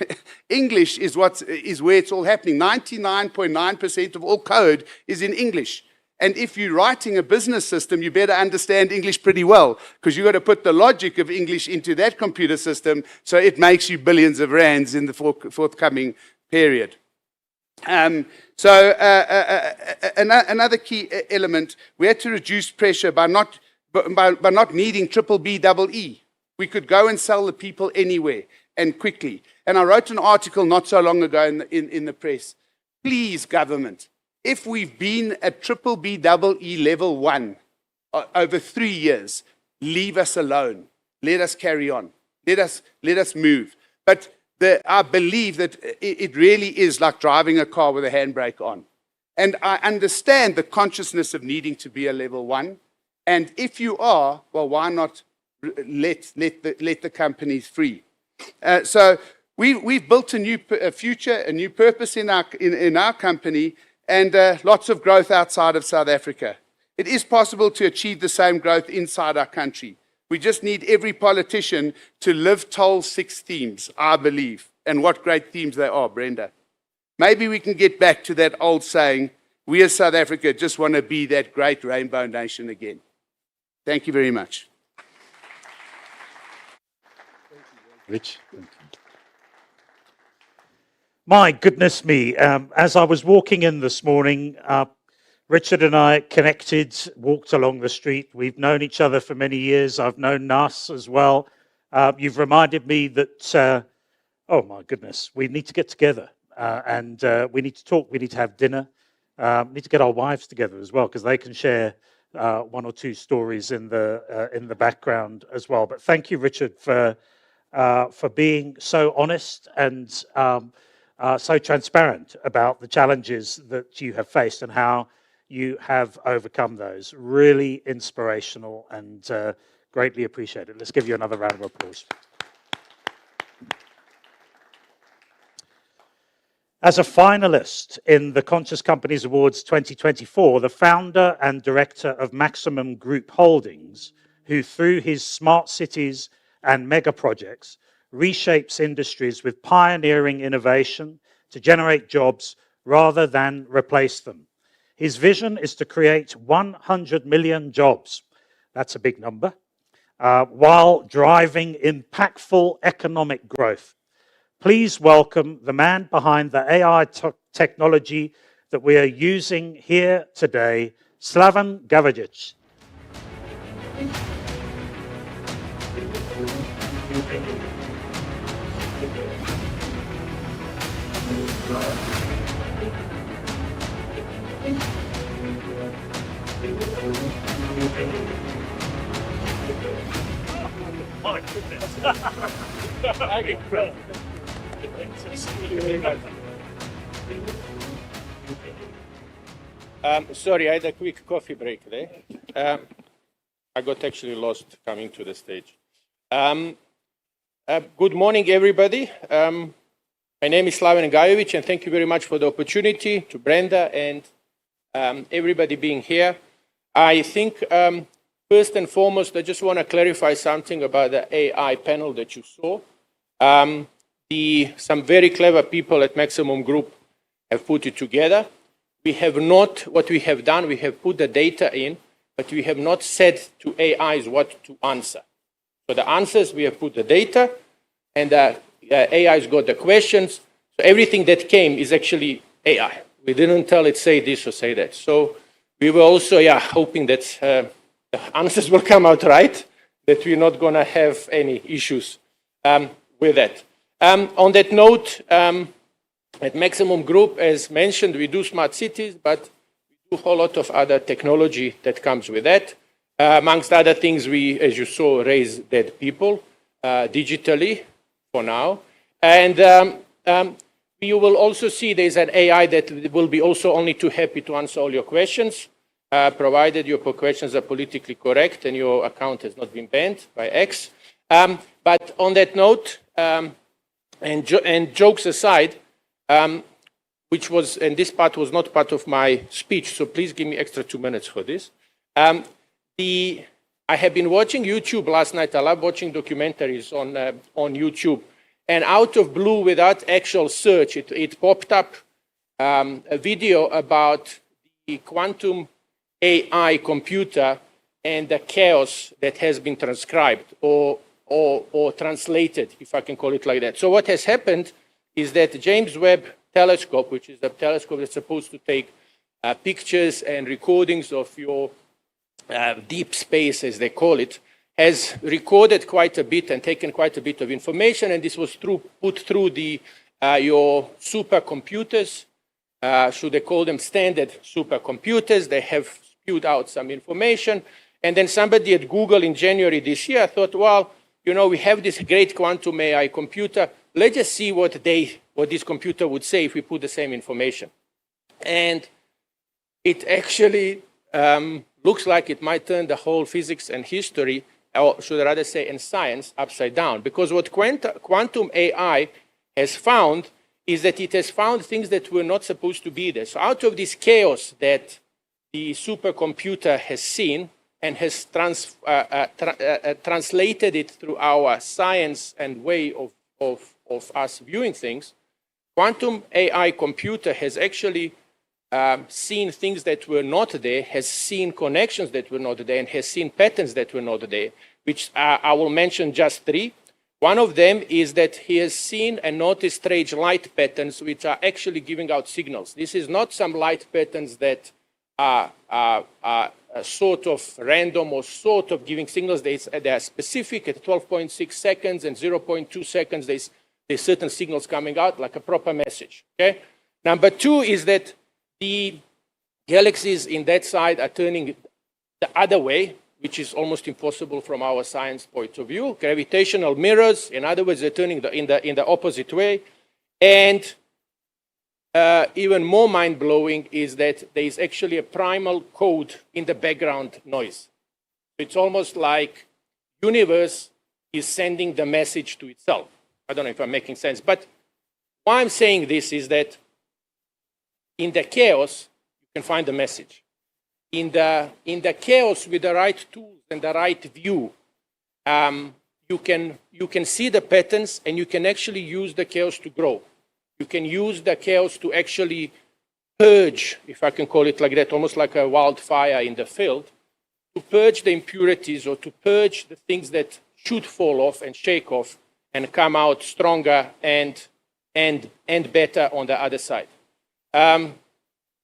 English is where it's all happening. 99.9% of all code is in English. And if you're writing a business system, you better understand English pretty well, because you've got to put the logic of English into that computer system so it makes you billions of rands in the forthcoming period. Another key element, we had to reduce pressure by not needing triple BEE. We could go and sell the people anywhere and quickly. And I wrote an article not so long ago in the press. Please, government, if we've been at triple BEE level 1 over 3 years, leave us alone. Let us carry on. Let us move. But I believe that it really is like driving a car with a handbrake on. And I understand the consciousness of needing to be a level 1. And if you are, well, why not let the companies free? So we've built a new future, a new purpose in our company, and lots of growth outside of South Africa. It is possible to achieve the same growth inside our country. We just need every politician to live toll 6 themes, I believe. And what great themes they are, Brenda. Maybe we can get back to that old saying, we as South Africa just want to be that great rainbow nation again. Thank you very much. Rich. My goodness me, as I was walking in this morning, Richard and I connected, walked along the street. We've known each other for many years. I've known Nas as well. You've reminded me that, oh my goodness, we need to get together and we need to talk. We need to have dinner. We need to get our wives together as well, because they can share 1 or 2 stories in the background as well. But thank you, Richard, for being so honest and so transparent about the challenges that you have faced and how you have overcome those. Really inspirational and greatly appreciated. Let's give you another round of applause. As a finalist in the Conscious Companies Awards 2024, the founder and director of Maximum Group Holdings, who through his smart cities and mega projects reshapes industries with pioneering innovation to generate jobs rather than replace them. His vision is to create 100 million jobs. That's a big number. While driving impactful economic growth. Please welcome the man behind the AI technology that we are using here today, Slaven Gavidic. My goodness. Sorry, I had a quick coffee break there. I got actually lost coming to the stage. Good morning, everybody. My name is Slaven Gajovic, and thank you very much for the opportunity to Brenda and everybody being here. I think first and foremost, I just want to clarify something about the AI panel that you saw. Some very clever people at Maximum Group have put it together. We have not, what we have done, we have put the data in, but we have not said to AIs what to answer. So the answers, we have put the data, and AIs got the questions. So everything that came is actually AI. We didn't tell it, say this or say that. So we were also, hoping that the answers will come out right, that we're not going to have any issues with that. On that note, at Maximum Group, as mentioned, we do smart cities, but we do a whole lot of other technology that comes with that. Amongst other things, we, as you saw, raise dead people digitally for now. And you will also see there's an AI that will be also only too happy to answer all your questions, provided your questions are politically correct and your account has not been banned by X. But on that note, and jokes aside, which was, and this part was not part of my speech, so please give me extra 2 minutes for this. I have been watching YouTube last night. I love watching documentaries on YouTube. And out of blue, without actual search, it popped up a video about the quantum AI computer and the chaos that has been transcribed or translated, if I can call it like that. So what has happened is that the James Webb telescope, which is the telescope that's supposed to take pictures and recordings of your deep space, as they call it, has recorded quite a bit and taken quite a bit of information, and this was put through your supercomputers. Should they call them standard supercomputers? They have spewed out some information, and then somebody at Google in January this year thought, well, you know, we have this great quantum AI computer. Let's just see what this computer would say if we put the same information. And it actually looks like it might turn the whole physics and history, or should I rather say, and science, upside down. Because what quantum AI has found is that it has found things that were not supposed to be there. So out of this chaos that the supercomputer has seen and has translated it through our science and way of us viewing things, quantum AI computer has actually seen things that were not there, has seen connections that were not there, and has seen patterns that were not there, which I will mention just 3. One of them is that he has seen and noticed strange light patterns which are actually giving out signals. This is not some light patterns that are sort of random or sort of giving signals. They are specific at 12.6 seconds and 0.2 seconds. There's certain signals coming out like a proper message. Okay? Number 2 is that the galaxies in that side are turning the other way, which is almost impossible from our science point of view. Gravitational mirrors, in other words, they're turning in the opposite way. And even more mind-blowing is that there is actually a primal code in the background noise. It's almost like universe is sending the message to itself. I don't know if I'm making sense, but why I'm saying this is that in the chaos, you can find the message. In the chaos, with the right tools and the right view, you can see the patterns, and you can actually use the chaos to grow. You can use the chaos to actually purge, if I can call it like that, almost like a wildfire in the field, to purge the impurities or to purge the things that should fall off and shake off and come out stronger and better on the other side.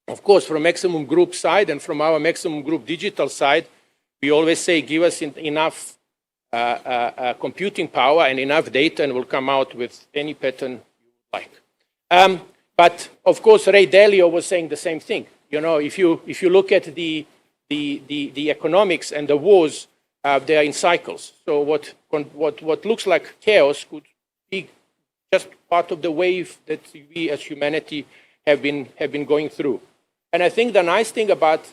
Of course, from Maximum Group side and from our Maximum Group digital side, we always say, give us enough computing power and enough data, and we'll come out with any pattern you like. But of course, Ray Dalio was saying the same thing. You know, if you look at the economics and the wars, they are in cycles. So what looks like chaos could be just part of the wave that we as humanity have been going through. And I think the nice thing about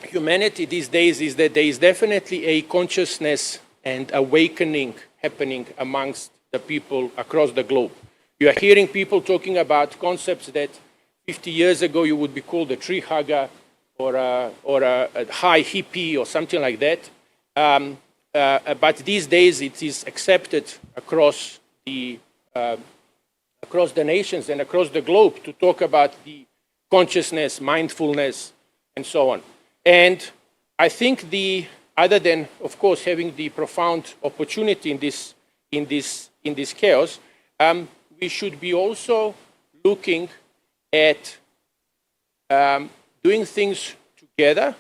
humanity these days is that there is definitely a consciousness and awakening happening amongst the people across the globe. You are hearing people talking about concepts that 50 years ago you would be called a tree hugger or a high hippie or something like that. But these days it is accepted across the nations and across the globe to talk about the consciousness, mindfulness, and so on. And I think other than, of course, having the profound opportunity in this chaos, we should be also looking at doing things together,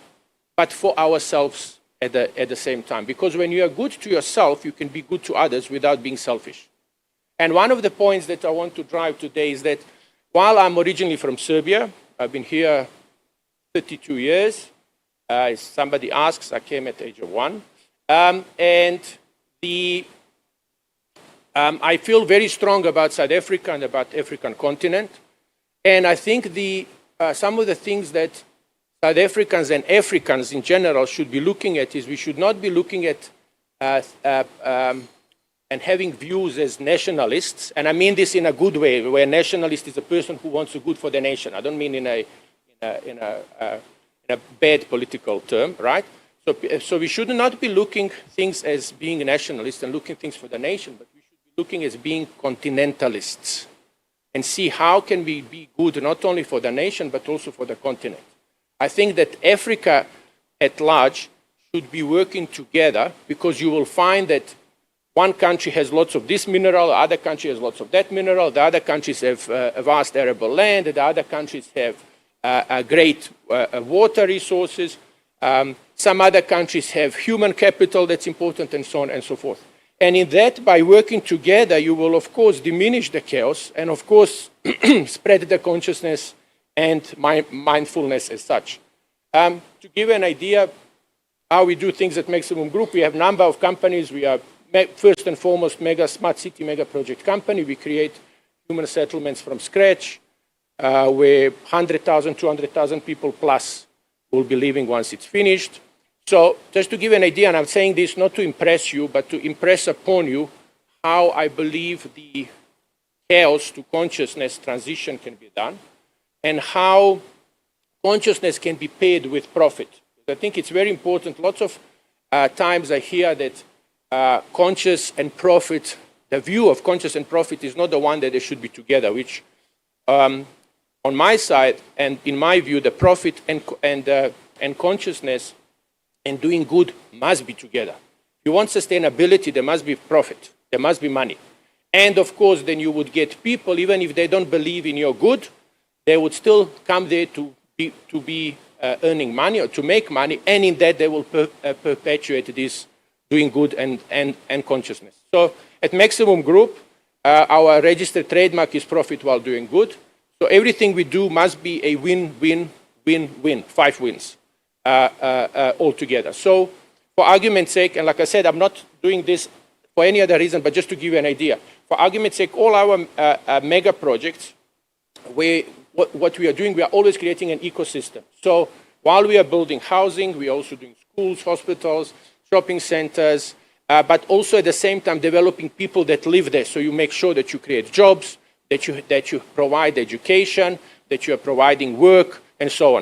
but for ourselves at the same time. Because when you are good to yourself, you can be good to others without being selfish. And one of the points that I want to drive today is that while I'm originally from Serbia, I've been here 32 years. If somebody asks, I came at the age of 1. And I feel very strong about South Africa and about the African continent. And I think some of the things that South Africans and Africans in general should be looking at is we should not be looking at and having views as nationalists, and I mean this in a good way, where nationalist is a person who wants the good for the nation. I don't mean in a bad political term, right? So we should not be looking things as being nationalists and looking things for the nation, but we should be looking as being continentalists and see how can we be good not only for the nation, but also for the continent. I think that Africa at large should be working together, because you will find that one country has lots of this mineral, the other country has lots of that mineral, the other countries have vast arable land, the other countries have great water resources. Some other countries have human capital that's important, and so on and so forth. And in that, by working together, you will, of course, diminish the chaos and, of course, spread the consciousness and mindfulness as such. To give an idea how we do things at Maximum Group, we have a number of companies. We are first and foremost mega smart city mega project company. We create human settlements from scratch, where 100,000, 200,000 people plus will be living once it's finished. So just to give an idea, and I'm saying this not to impress you, but to impress upon you how I believe the chaos to consciousness transition can be done, and how consciousness can be paid with profit. I think it's very important. Lots of times I hear that conscious and profit, the view of conscious and profit is not the one that they should be together, which on my side and in my view, the profit and consciousness and doing good must be together. If you want sustainability, there must be profit, there must be money. And of course, then you would get people, even if they don't believe in your good, they would still come there to be earning money or to make money, and in that they will perpetuate this doing good and consciousness. So at Maximum Group, our registered trademark is profit while doing good. So everything we do must be a win-win-win-win, 5 wins altogether. So for argument's sake, and like I said, I'm not doing this for any other reason, but just to give you an idea. For argument's sake, all our mega projects, what we are doing, we are always creating an ecosystem. So while we are building housing, we are also doing schools, hospitals, shopping centers, but also at the same time developing people that live there. So you make sure that you create jobs, that you provide education, that you are providing work, and so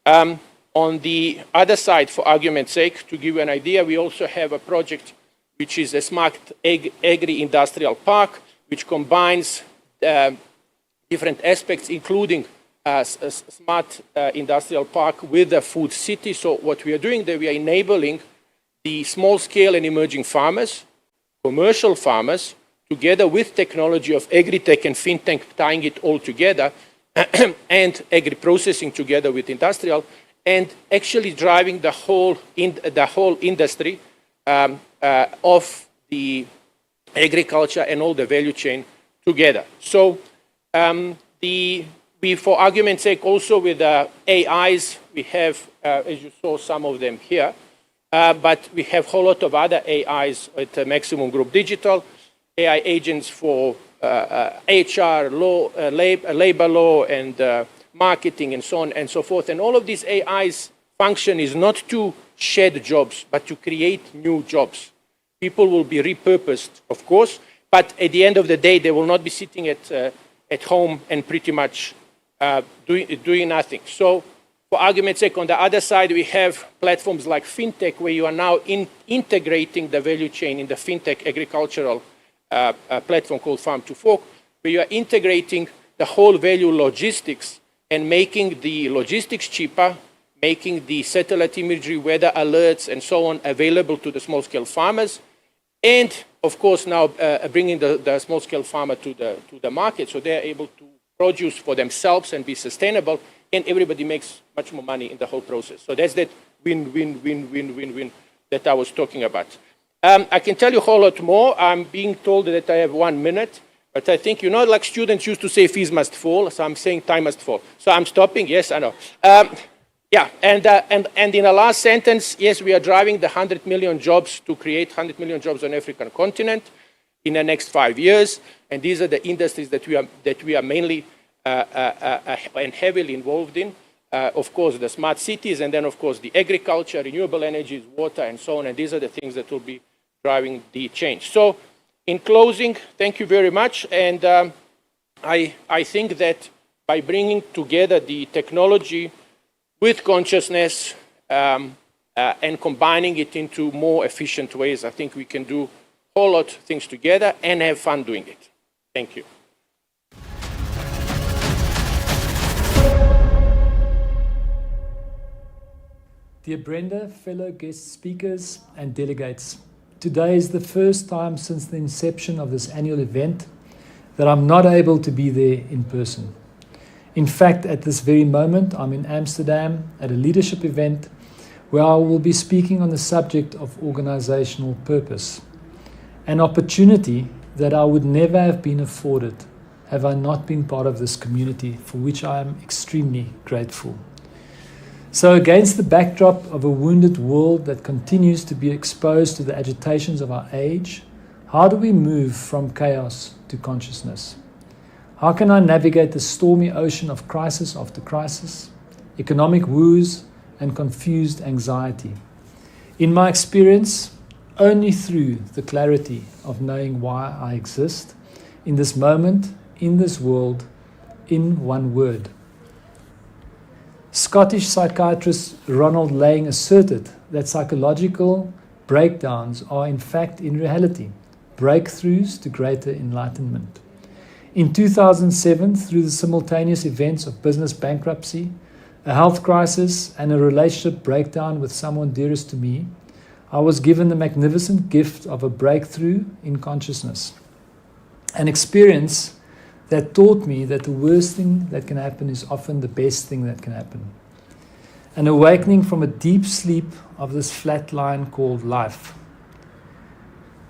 on. On the other side, for argument's sake, to give you an idea, we also have a project which is a smart agri-industrial park, which combines different aspects, including a smart industrial park with a food city. So what we are doing there, we are enabling the small-scale and emerging farmers, commercial farmers, together with technology of agri-tech and fintech, tying it all together, and agri-processing together with industrial, and actually driving the whole industry of the agriculture and all the value chain together. So for argument's sake, also with AIs, we have, as you saw, some of them here, but we have a whole lot of other AIs at Maximum Group Digital, AI agents for HR, law, labor law, and marketing, and so on and so forth. And all of these AIs function is not to shed jobs, but to create new jobs. People will be repurposed, of course, but at the end of the day, they will not be sitting at home and pretty much doing nothing. So for argument's sake, on the other side, we have platforms like fintech, where you are now integrating the value chain in the fintech agricultural platform called Farm to Fork, where you are integrating the whole value logistics and making the logistics cheaper, making the satellite imagery, weather alerts, and so on available to the small-scale farmers, and of course now bringing the small-scale farmer to the market, so they are able to produce for themselves and be sustainable, and everybody makes much more money in the whole process. So that's that win-win-win-win-win-win that I was talking about. I can tell you a whole lot more. I'm being told that I have 1 minute, but I think, like students used to say, fees must fall, so I'm saying time must fall. So I'm stopping, yes, I know. Yeah, and in the last sentence, yes, we are driving the 100 million jobs to create 100 million jobs on the African continent in the next 5 years, and these are the industries that we are mainly and heavily involved in. Of course, the smart cities, and then of course the agriculture, renewable energies, water, and so on, and these are the things that will be driving the change. So In closing, thank you very much. And I think that by bringing together the technology with consciousness and combining it into more efficient ways, I think we can do a whole lot of things together and have fun doing it. Thank you. Dear Brenda, fellow guest speakers and delegates, today is the first time since the inception of this annual event that I'm not able to be there in person. In fact, at this very moment, I'm in Amsterdam at a leadership event where I will be speaking on the subject of organizational purpose, an opportunity that I would never have been afforded have I not been part of this community, for which I am extremely grateful. So against the backdrop of a wounded world that continues to be exposed to the agitations of our age, how do we move from chaos to consciousness? How can I navigate the stormy ocean of crisis after crisis, economic woes, and confused anxiety? In my experience, only through the clarity of knowing why I exist in this moment, in this world, in one word. Scottish psychiatrist Ronald Lang asserted that psychological breakdowns are in fact, in reality, breakthroughs to greater enlightenment. In 2007, through the simultaneous events of business bankruptcy, a health crisis, and a relationship breakdown with someone dearest to me, I was given the magnificent gift of a breakthrough in consciousness. An experience that taught me that the worst thing that can happen is often the best thing that can happen. An awakening from a deep sleep of this flat line called life.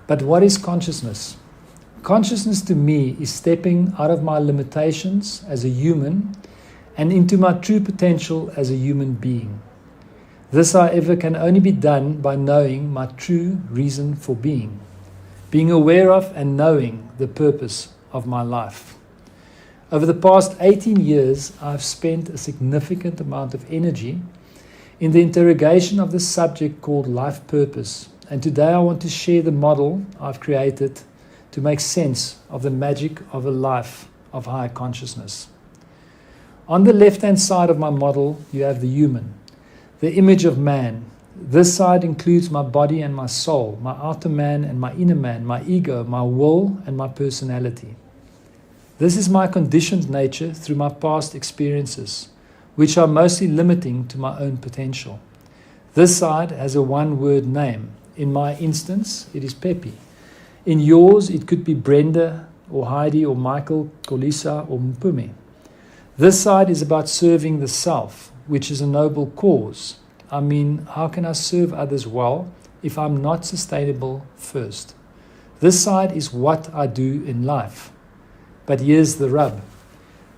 But what is consciousness? Consciousness to me is stepping out of my limitations as a human and into my true potential as a human being. This, however, can only be done by knowing my true reason for being aware of and knowing the purpose of my life. Over the past 18 years, I've spent a significant amount of energy in the interrogation of this subject called life purpose. And today I want to share the model I've created to make sense of the magic of a life of higher consciousness. On the left-hand side of my model, you have the human, the image of man. This side includes my body and my soul, my outer man and my inner man, my ego, my will, and my personality. This is my conditioned nature through my past experiences, which are mostly limiting to my own potential. This side has a one-word name. In my instance, it is Pepe. In yours, it could be Brenda, or Heidi, or Michael, Kolisa, or Mpume. This side is about serving the self, which is a noble cause. I mean, how can I serve others well if I'm not sustainable first? This side is what I do in life. But here's the rub.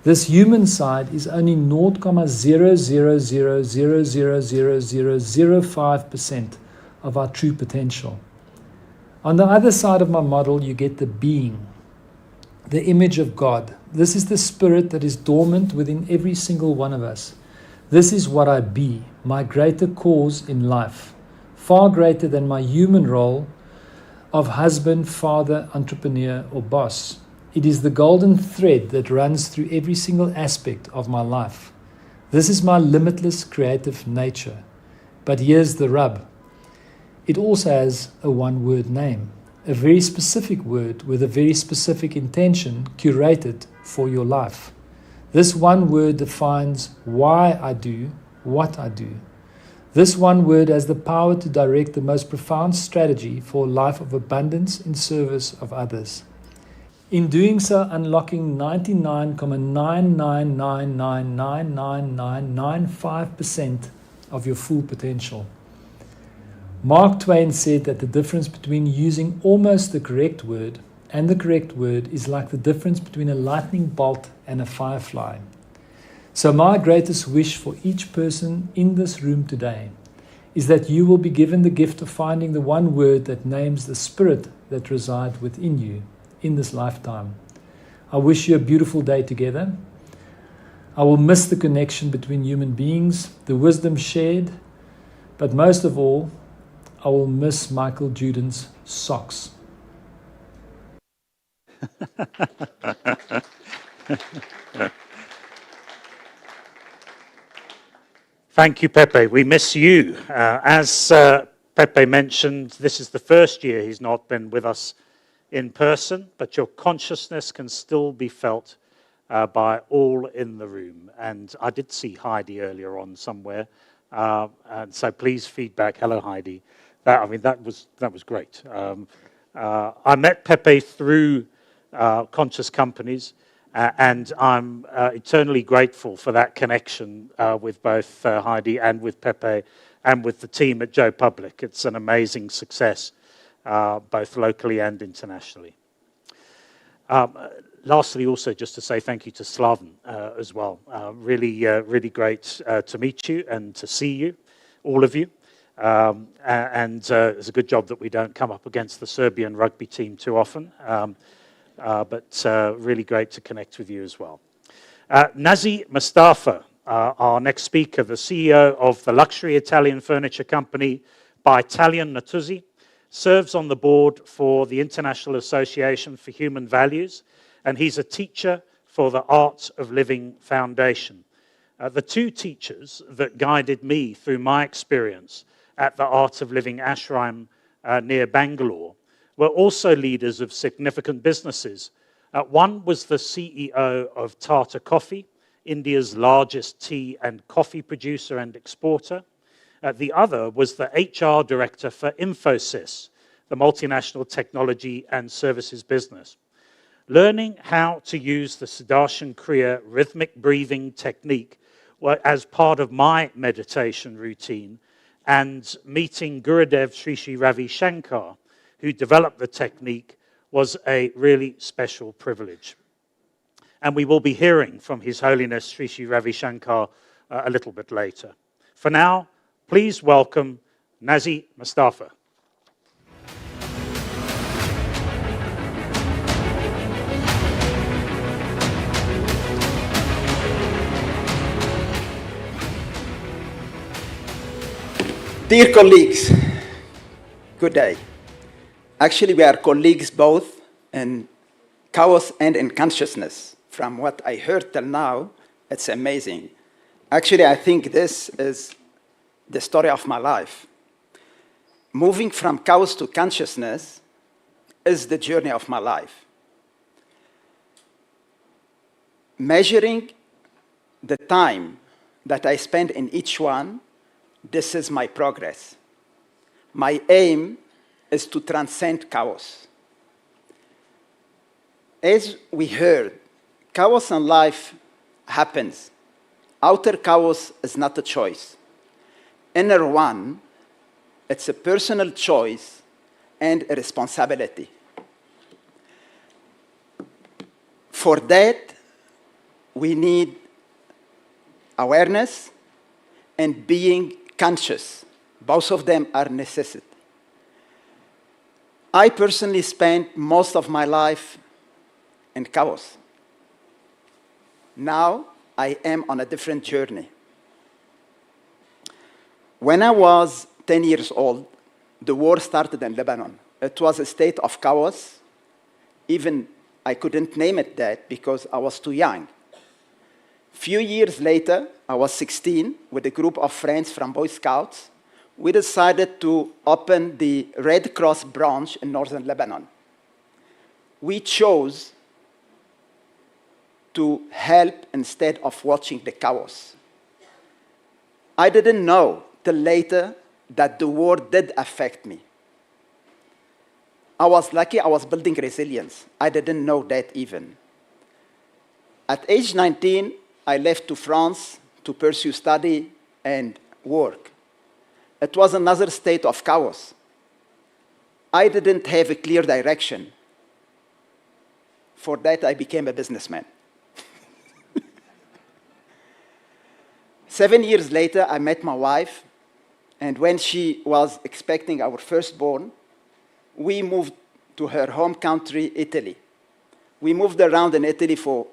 This human side is only 0.000000005% of our true potential. On the other side of my model, you get the being, the image of God. This is the spirit that is dormant within every single one of us. This is what I be, my greater cause in life, far greater than my human role of husband, father, entrepreneur, or boss. It is the golden thread that runs through every single aspect of my life. This is my limitless creative nature. But here's the rub. It also has a one-word name, a very specific word with a very specific intention curated for your life. This one word defines why I do what I do. This one word has the power to direct the most profound strategy for a life of abundance in service of others. In doing so, unlocking 99.999999995% of your full potential. Mark Twain said that the difference between using almost the correct word and the correct word is like the difference between a lightning bolt and a firefly. So my greatest wish for each person in this room today is that you will be given the gift of finding the one word that names the spirit that resides within you in this lifetime. I wish you a beautiful day together. I will miss the connection between human beings, the wisdom shared, but most of all, I will miss Michael Juden's socks. Thank you, Pepe. We miss you. As Pepe mentioned, this is the first year he's not been with us in person, but your consciousness can still be felt by all in the room. And I did see Heidi earlier on somewhere, and so please feedback. Hello, Heidi. That was great. I met Pepe through Conscious Companies, and I'm eternally grateful for that connection with both Heidi and with Pepe and with the team at Joe Public. It's an amazing success, both locally and internationally. Lastly, also just to say thank you to Slaven as well. Really great to meet you and to see you, all of you. It's a good job that we don't come up against the Serbian rugby team too often. But really great to connect with you as well. Nazi Mustafa, our next speaker, the CEO of the luxury Italian furniture company by Italian Natuzzi, serves on the board for the International Association for Human Values, and he's a teacher for the Art of Living Foundation. The two teachers that guided me through my experience at the Art of Living ashram near Bangalore were also leaders of significant businesses. One was the CEO of Tata Coffee, India's largest tea and coffee producer and exporter. The other was the HR director for Infosys, the multinational technology and services business. Learning how to use the Sudarshan Kriya rhythmic breathing technique as part of my meditation routine, and meeting Gurudev Sri Sri Ravi Shankar, who developed the technique, was a really special privilege. And we will be hearing from His Holiness Sri Sri Ravi Shankar a little bit later. For now, please welcome Nazi Mustafa. Dear colleagues, good day. Actually, we are colleagues both in chaos and in consciousness. From what I heard till now, it's amazing. Actually, I think this is the story of my life. Moving from chaos to consciousness is the journey of my life. Measuring the time that I spend in each one, this is my progress. My aim is to transcend chaos. As we heard, chaos in life happens. Outer chaos is not a choice. Inner one, it's a personal choice and a responsibility. For that, we need awareness and being conscious. Both of them are necessity. I personally spent most of my life in chaos. Now I am on a different journey. When I was 10 years old, the war started in Lebanon. It was a state of chaos. Even I couldn't name it that because I was too young. Few years later, I was 16, with a group of friends from Boy Scouts. We decided to open the Red Cross branch in northern Lebanon. We chose to help instead of watching the chaos. I didn't know till later that the war did affect me. I was lucky I was building resilience. I didn't know that even. At age 19, I left to France to pursue study and work. It was another state of chaos. I didn't have a clear direction. For that, I became a businessman. 7 years later, I met my wife, and when she was expecting our firstborn, we moved to her home country, Italy. We moved around in Italy for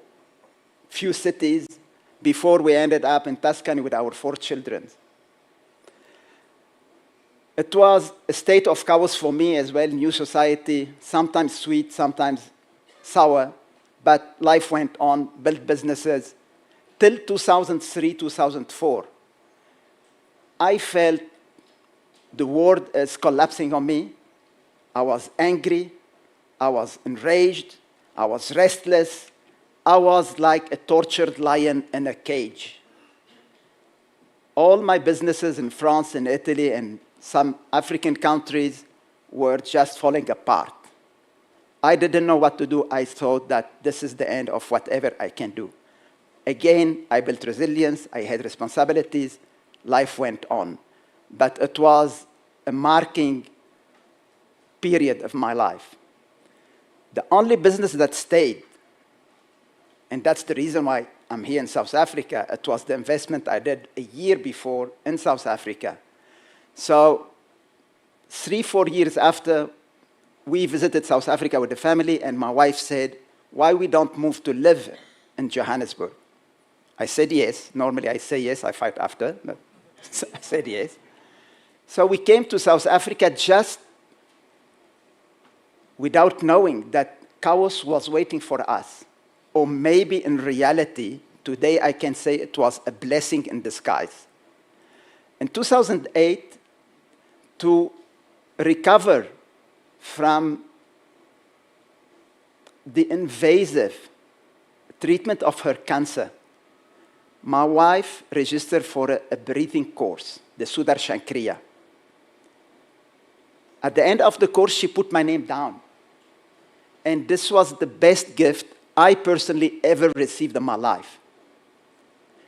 few cities before we ended up in Tuscany with our 4 children. It was a state of chaos for me as well, new society, sometimes sweet, sometimes sour, but life went on, built businesses. Till 2003, 2004, I felt the world is collapsing on me. I was angry, I was enraged, I was restless. I was like a tortured lion in a cage. All my businesses in France and Italy and some African countries were just falling apart. I didn't know what to do. I thought that this is the end of whatever I can do. Again, I built resilience, I had responsibilities, life went on. But it was a marking period of my life. The only business that stayed, and that's the reason why I'm here in South Africa, it was the investment I did a year before in South Africa. So 3-4 years after, we visited South Africa with the family, and my wife said, why we don't move to live in Johannesburg? I said yes. Normally I say yes, I fight after, but I said yes. So we came to South Africa just without knowing that chaos was waiting for us. Or maybe in reality, today I can say it was a blessing in disguise. In 2008, to recover from the invasive treatment of her cancer, my wife registered for a breathing course, the Sudarshan Kriya. At the end of the course, she put my name down. And this was the best gift I personally ever received in my life.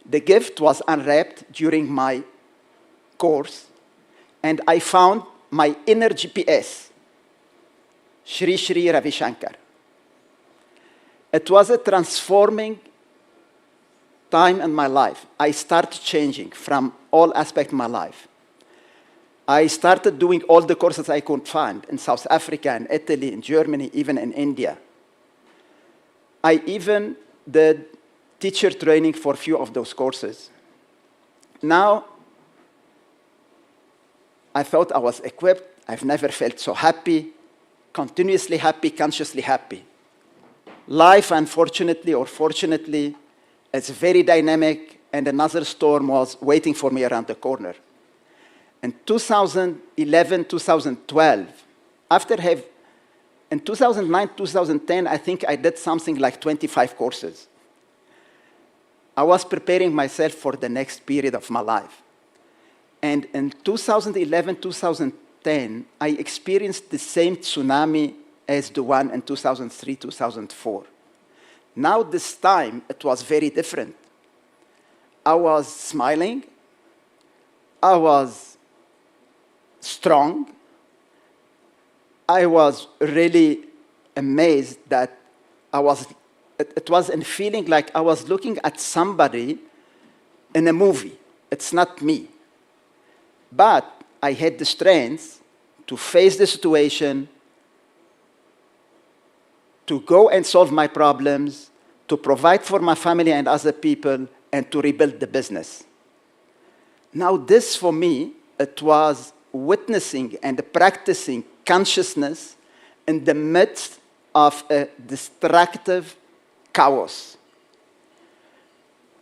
The gift was unwrapped during my course, and I found my inner GPS, Shri Shri Ravi Shankar. It was a transforming time in my life. I started changing from all aspects of my life. I started doing all the courses I could find in South Africa, in Italy, in Germany, even in India. I even did teacher training for a few of those courses. Now, I thought I was equipped. I've never felt so happy, continuously happy, consciously happy. Life, unfortunately or fortunately, is very dynamic, and another storm was waiting for me around the corner. In 2011, 2012, in 2009, 2010, I think I did something like 25 courses. I was preparing myself for the next period of my life. And in 2011, 2010, I experienced the same tsunami as the one in 2003, 2004. Now this time, it was very different. I was smiling. I was strong. I was really amazed that it was a feeling like I was looking at somebody in a movie. It's not me. But I had the strength to face the situation, to go and solve my problems, to provide for my family and other people, and to rebuild the business. Now this, for me, it was witnessing and practicing consciousness in the midst of a destructive chaos.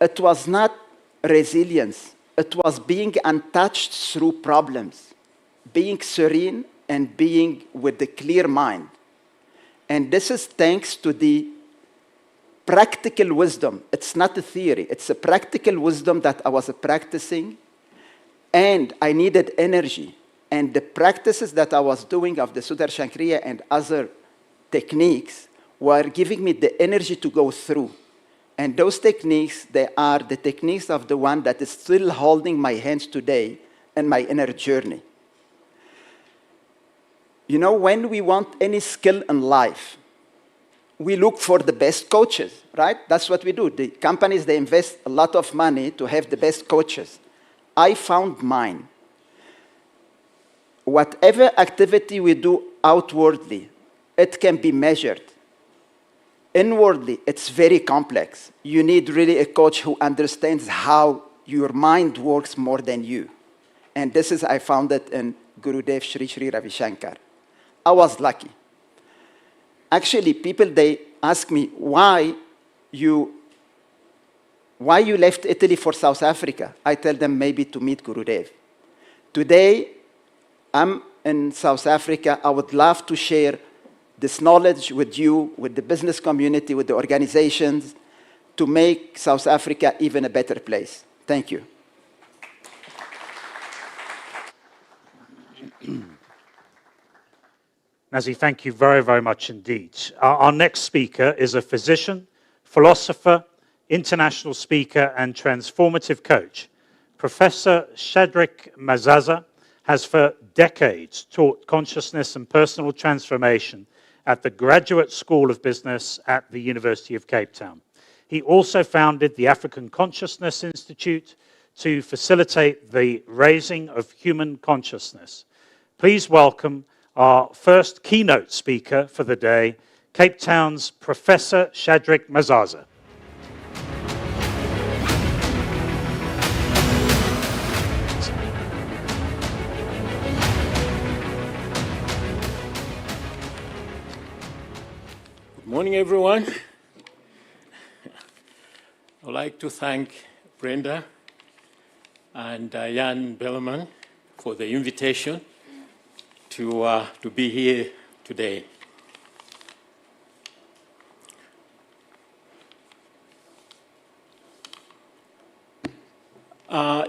It was not resilience. It was being untouched through problems, being serene and being with a clear mind. And this is thanks to the practical wisdom. It's not a theory. It's a practical wisdom that I was practicing, and I needed energy. And the practices that I was doing of the Sudarshan Kriya and other techniques were giving me the energy to go through. And those techniques, they are the techniques of the one that is still holding my hands today in my inner journey. You know, when we want any skill in life, we look for the best coaches, right? That's what we do. The companies, they invest a lot of money to have the best coaches. I found mine. Whatever activity we do outwardly, it can be measured. Inwardly, it's very complex. You need really a coach who understands how your mind works more than you. And this is, I found it in Gurudev Sri Sri Ravi Shankar. I was lucky. Actually, people, they ask me why you left Italy for South Africa, I tell them maybe to meet Gurudev. Today, I'm in South Africa. I would love to share this knowledge with you, with the business community, with the organizations, to make South Africa even a better place. Thank you. Nazi, thank you very, very much indeed. Our next speaker is a physician, philosopher, international speaker, and transformative coach. Professor Shadrach Mazaza has for decades taught consciousness and personal transformation at the Graduate School of Business at the University of Cape Town. He also founded the African Consciousness Institute to facilitate the raising of human consciousness. Please welcome our first keynote speaker for the day, Cape Town's Professor Shadrach Mazaza. Good morning, everyone. I'd like to thank Brenda and Jan Bellerman for the invitation to be here today.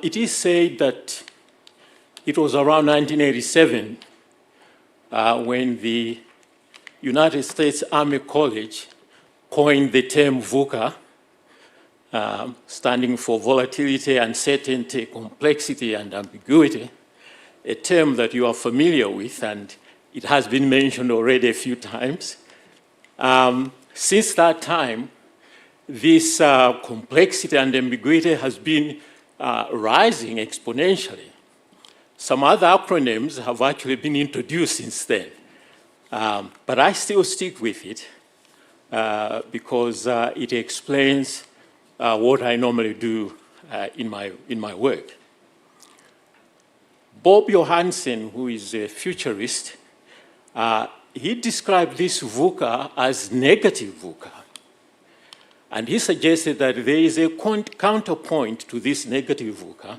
It is said that it was around 1987 when the United States Army College coined the term VUCA, standing for volatility, uncertainty, complexity, and ambiguity, a term that you are familiar with, and it has been mentioned already a few times. Since that time, this complexity and ambiguity has been rising exponentially. Some other acronyms have actually been introduced since then. But I still stick with it because it explains what I normally do in my work. Bob Johansen, who is a futurist, he described this VUCA as negative VUCA. And he suggested that there is a counterpoint to this negative VUCA,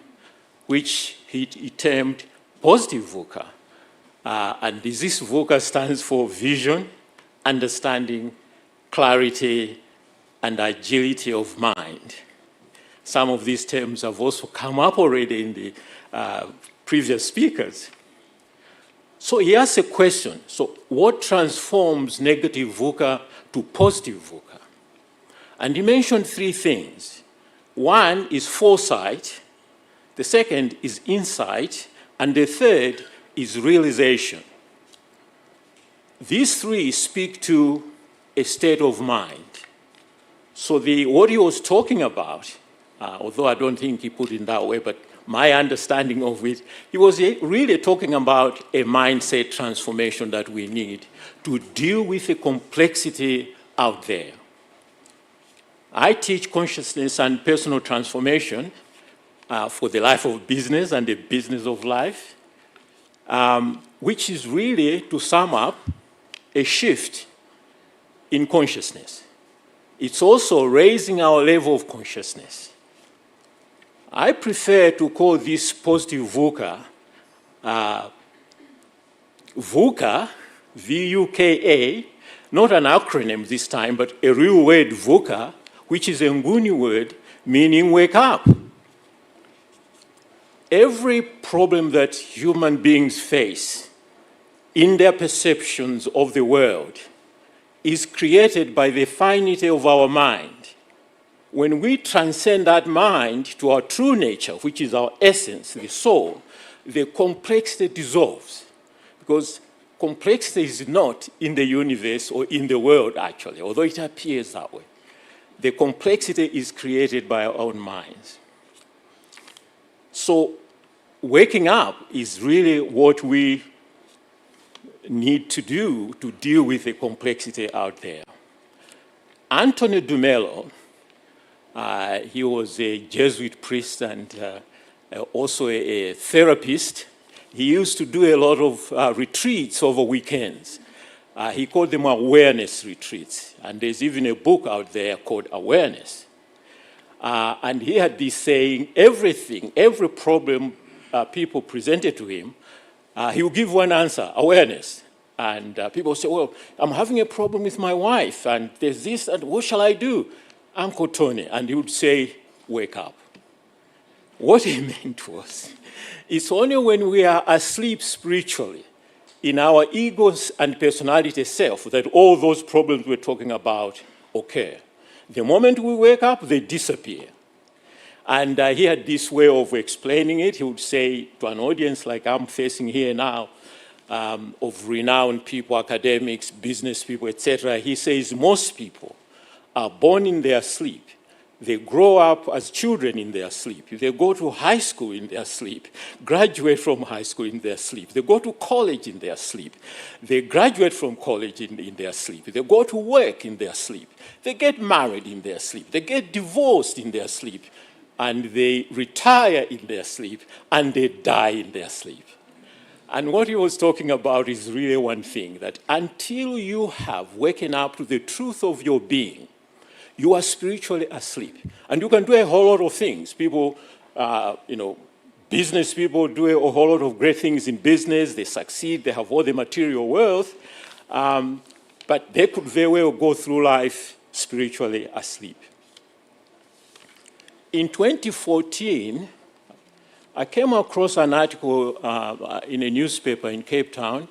which he termed positive VUCA. And this VUCA stands for vision, understanding, clarity, and agility of mind. Some of these terms have also come up already in the previous speakers. So he asked a question. So what transforms negative VUCA to positive VUCA? And he mentioned three things. One is foresight, the second is insight, and the third is realization. These three speak to a state of mind. So what he was talking about, although I don't think he put it in that way, but my understanding of it, he was really talking about a mindset transformation that we need to deal with the complexity out there. I teach consciousness and personal transformation for the life of business and the business of life, which is really, to sum up, a shift in consciousness. It's also raising our level of consciousness. I prefer to call this positive VUCA, VUCA, V-U-K-A, not an acronym this time, but a real word, VUCA, which is a Nguni word meaning wake up. Every problem that human beings face in their perceptions of the world is created by the finity of our mind. When we transcend that mind to our true nature, which is our essence, the soul, the complexity dissolves. Because complexity is not in the universe or in the world, actually, although it appears that way. The complexity is created by our own minds. So waking up is really what we need to do to deal with the complexity out there. Anthony DeMello, he was a Jesuit priest and also a therapist. He used to do a lot of retreats over weekends. He called them awareness retreats. And there's even a book out there called Awareness. And he had this saying, every problem people presented to him, he would give one answer, awareness. And people say, well, I'm having a problem with my wife, and there's this, and what shall I do? Uncle Tony. And he would say, wake up. What he meant was, it's only when we are asleep spiritually, in our egos and personality self, that all those problems we're talking about occur. The moment we wake up, they disappear. And he had this way of explaining it. He would say to an audience like I'm facing here now, of renowned people, academics, business people, etc. He says most people are born in their sleep. They grow up as children in their sleep. They go to high school in their sleep, graduate from high school in their sleep. They go to college in their sleep. They graduate from college in their sleep. They go to work in their sleep. They get married in their sleep. They get divorced in their sleep. And they retire in their sleep, and they die in their sleep. And what he was talking about is really one thing, that until you have waken up to the truth of your being, you are spiritually asleep. And you can do a whole lot of things. People, business people do a whole lot of great things in business. They succeed. They have all the material wealth. But they could very well go through life spiritually asleep. In 2014, I came across an article in a newspaper in Cape Town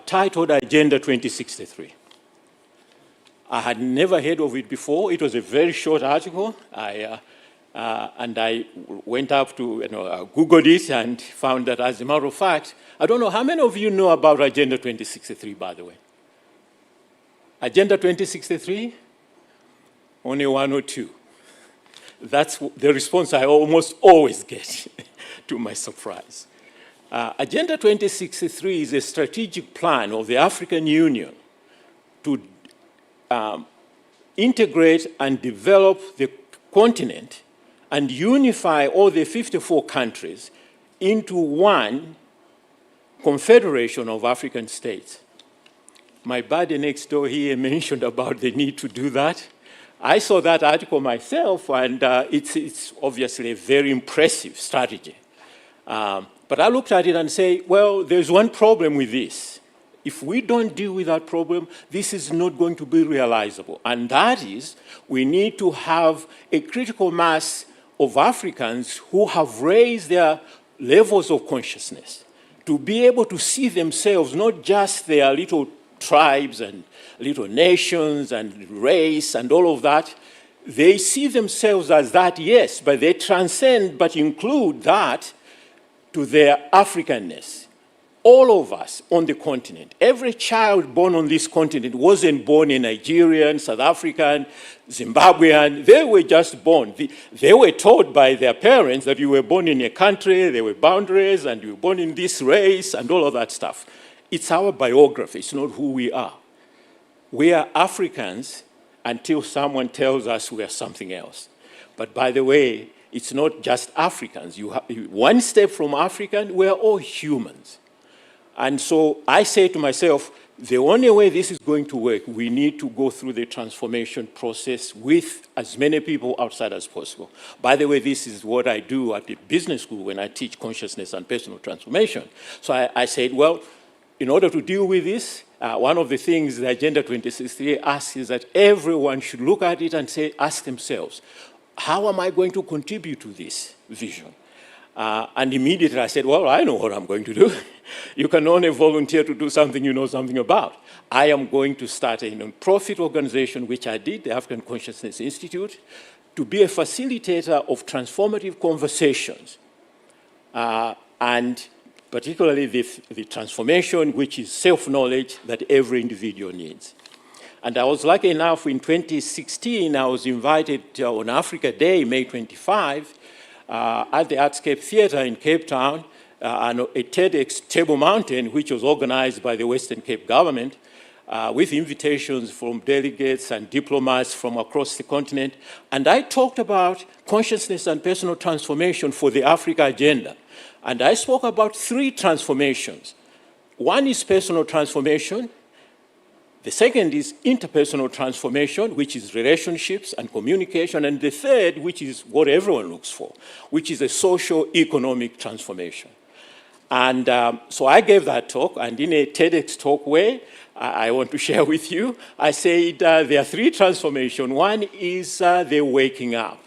titled Agenda 2063. I had never heard of it before. It was a very short article. And I went up to, Googled it and found that, as a matter of fact, I don't know how many of you know about Agenda 2063, by the way. Agenda 2063? Only one or two. That's the response I almost always get, to my surprise. Agenda 2063 is a strategic plan of the African Union to integrate and develop the continent and unify all the 54 countries into one confederation of African states. My buddy next door here mentioned about the need to do that. I saw that article myself, and it's obviously a very impressive strategy. But I looked at it and say, well, there's one problem with this. If we don't deal with that problem, this is not going to be realizable. And that is, we need to have a critical mass of Africans who have raised their levels of consciousness to be able to see themselves, not just their little tribes and little nations and race and all of that. They see themselves as that, yes, but they transcend but include that to their Africanness. All of us on the continent, every child born on this continent wasn't born a Nigerian, South African, Zimbabwean. They were just born. They were told by their parents that you were born in a country, there were boundaries, and you were born in this race and all of that stuff. It's our biography. It's not who we are. We are Africans until someone tells us we are something else. But by the way, it's not just Africans. One step from African, we're all humans. And so I say to myself, the only way this is going to work, we need to go through the transformation process with as many people outside as possible. By the way, this is what I do at the business school when I teach consciousness and personal transformation. So I said, well, in order to deal with this, one of the things the Agenda 2063 asks is that everyone should look at it and ask themselves, how am I going to contribute to this vision? And immediately I said, well, I know what I'm going to do. You can only volunteer to do something you know something about. I am going to start a non-profit organization, which I did, the African Consciousness Institute, to be a facilitator of transformative conversations, and particularly the transformation, which is self-knowledge that every individual needs. And I was lucky enough, in 2016, I was invited on Africa Day, May 25, at the Artscape Theatre in Cape Town, a TEDx Table Mountain, which was organized by the Western Cape government, with invitations from delegates and diplomats from across the continent. And I talked about consciousness and personal transformation for the Africa agenda. And I spoke about 3 transformations. One is personal transformation. The second is interpersonal transformation, which is relationships and communication. And the third, which is what everyone looks for, which is a socio-economic transformation. And so I gave that talk, and in a TEDx talk way, I want to share with you, I said there are three transformations. One is the waking up,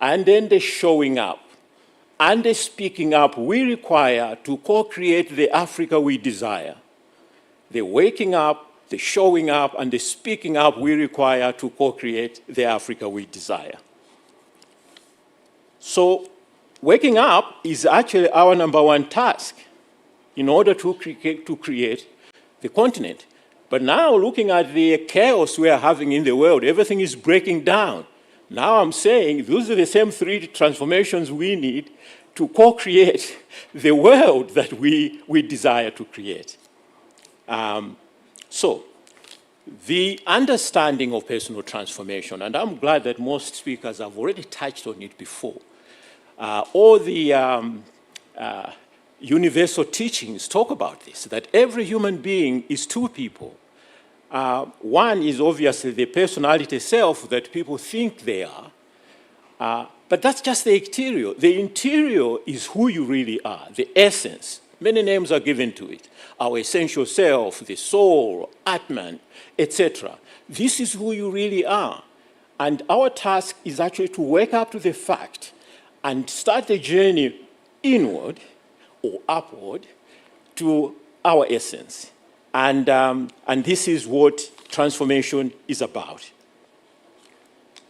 and then the showing up, and the speaking up we require to co-create the Africa we desire. The waking up, the showing up, and the speaking up we require to co-create the Africa we desire. So waking up is actually our number one task in order to create the continent. But now, looking at the chaos we are having in the world, everything is breaking down. Now I'm saying those are the same three transformations we need to co-create the world that we desire to create. So, the understanding of personal transformation, and I'm glad that most speakers have already touched on it before. All the universal teachings talk about this, that every human being is two people. One is obviously the personality self that people think they are, but that's just the exterior. The interior is who you really are, the essence. Many names are given to it. Our essential self, the soul, Atman, etc. This is who you really are. And our task is actually to wake up to the fact and start the journey inward or upward to our essence. And this is what transformation is about.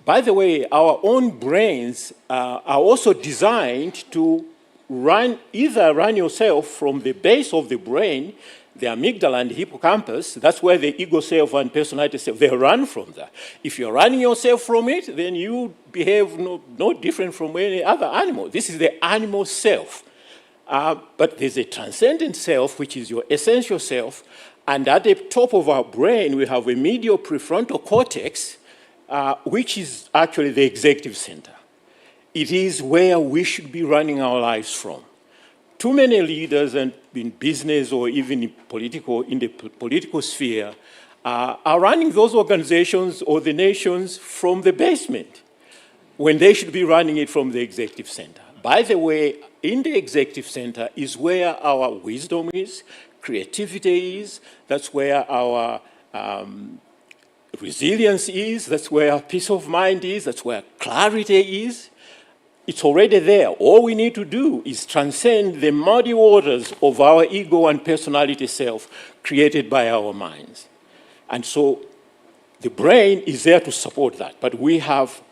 By the way, our own brains are also designed to either run yourself from the base of the brain, the amygdala and the hippocampus. That's where the ego self and personality self, they run from that. If you're running yourself from it, then you behave no different from any other animal. This is the animal self. But there's a transcendent self, which is your essential self. And at the top of our brain, we have a medial prefrontal cortex, which is actually the executive center. It is where we should be running our lives from. Too many leaders in business or even in the political sphere are running those organizations or the nations from the basement when they should be running it from the executive center. By the way, in the executive center is where our wisdom is, creativity is, that's where our resilience is, that's where our peace of mind is, that's where clarity is. It's already there. All we need to do is transcend the muddy waters of our ego and personality self created by our minds. And so the brain is there to support that. But we have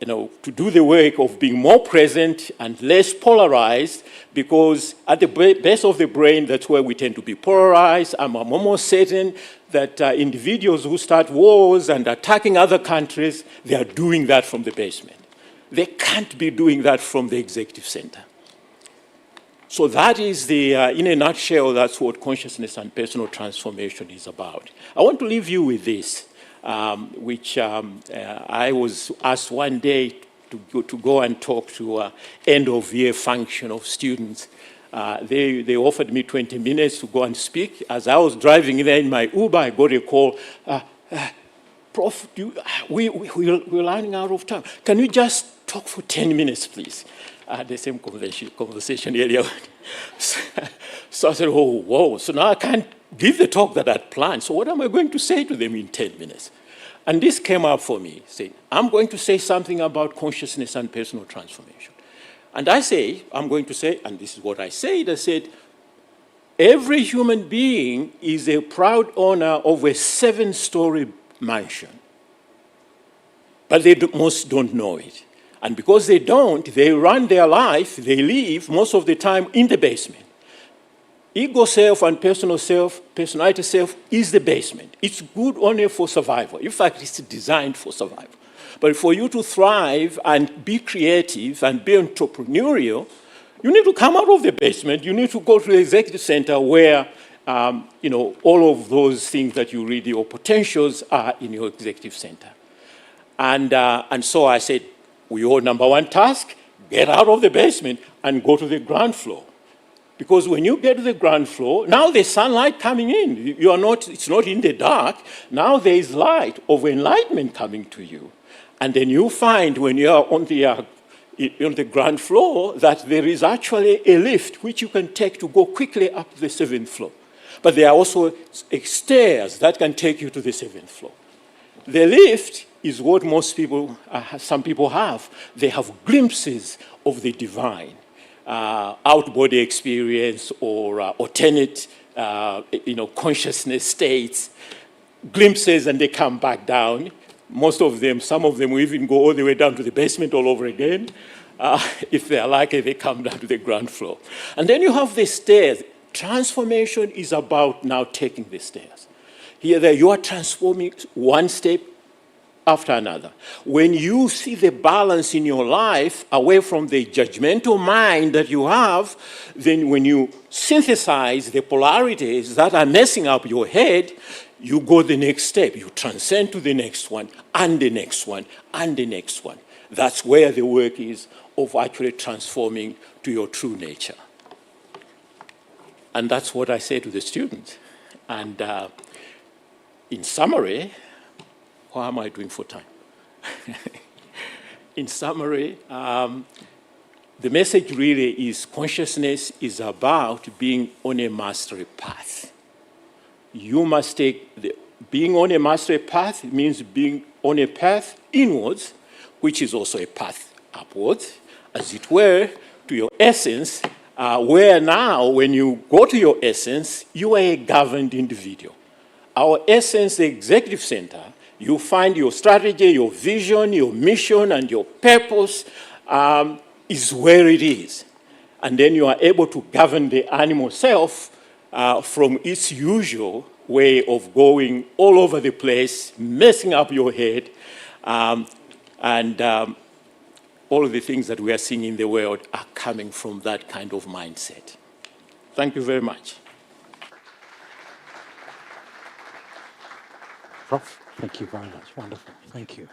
to do the work of being more present and less polarized, because at the base of the brain, that's where we tend to be polarized. I'm almost certain that individuals who start wars and attacking other countries, they are doing that from the basement. They can't be doing that from the executive center. So that is in a nutshell, that's what consciousness and personal transformation is about. I want to leave you with this, which I was asked one day to go and talk to end-of-year function of students. They offered me 20 minutes to go and speak. As I was driving there in my Uber, I got a call. Prof, we're running out of time. Can we just talk for 10 minutes, please? The same conversation earlier. So I said, oh, whoa. So now I can't give the talk that I'd planned. So what am I going to say to them in 10 minutes? And this came up for me, saying, I'm going to say something about consciousness and personal transformation. And I'm going to say, and this is what I said, every human being is a proud owner of a 7-story mansion. But most don't know it. And because they don't, they run their life, they live most of the time in the basement. Ego self and personality self is the basement. It's good only for survival. In fact, it's designed for survival. But for you to thrive and be creative and be entrepreneurial, you need to come out of the basement. You need to go to the executive center where all of those things that you read, your potentials are in your executive center. And so I said, your number one task, get out of the basement and go to the ground floor. Because when you get to the ground floor, now there's sunlight coming in. You are not, it's not in the dark. Now there is light of enlightenment coming to you. And then you find when you are on the ground floor that there is actually a lift which you can take to go quickly up to the 7th floor. But there are also stairs that can take you to the 7th floor. The lift is what most people, some people have. They have glimpses of the divine. Out-body experience or alternate, consciousness states, glimpses, and they come back down. Most of them, some of them will even go all the way down to the basement all over again. If they are lucky, they come down to the ground floor. And then you have the stairs. Transformation is about now taking the stairs. Here, you are transforming one step after another. When you see the balance in your life away from the judgmental mind that you have, then when you synthesize the polarities that are messing up your head, you go the next step. You transcend to the next one, and the next one, and the next one. That's where the work is of actually transforming to your true nature. And that's what I say to the students. And in summary, how am I doing for time? In summary, the message really is consciousness is about being on a mastery path. You must take being on a mastery path means being on a path inwards, which is also a path upwards, as it were, to your essence, where now, when you go to your essence, you are a governed individual. Our essence, the executive center, you find your strategy, your vision, your mission, and your purpose is where it is. And then you are able to govern the animal self from its usual way of going all over the place, messing up your head, and all of the things that we are seeing in the world are coming from that kind of mindset. Thank you very much. Prof, thank you very much. Wonderful. Thank you.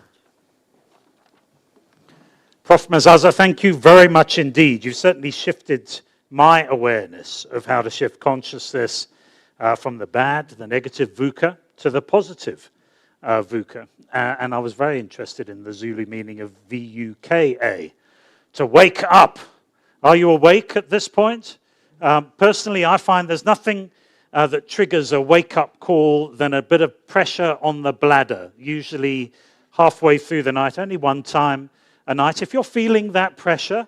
Prof. Mazaza, thank you very much indeed. You've certainly shifted my awareness of how to shift consciousness from the bad, the negative VUCA, to the positive VUCA. And I was very interested in the Zulu meaning of VUKA, to wake up. Are you awake at this point? Personally, I find there's nothing that triggers a wake-up call than a bit of pressure on the bladder, usually halfway through the night, only one time a night. If you're feeling that pressure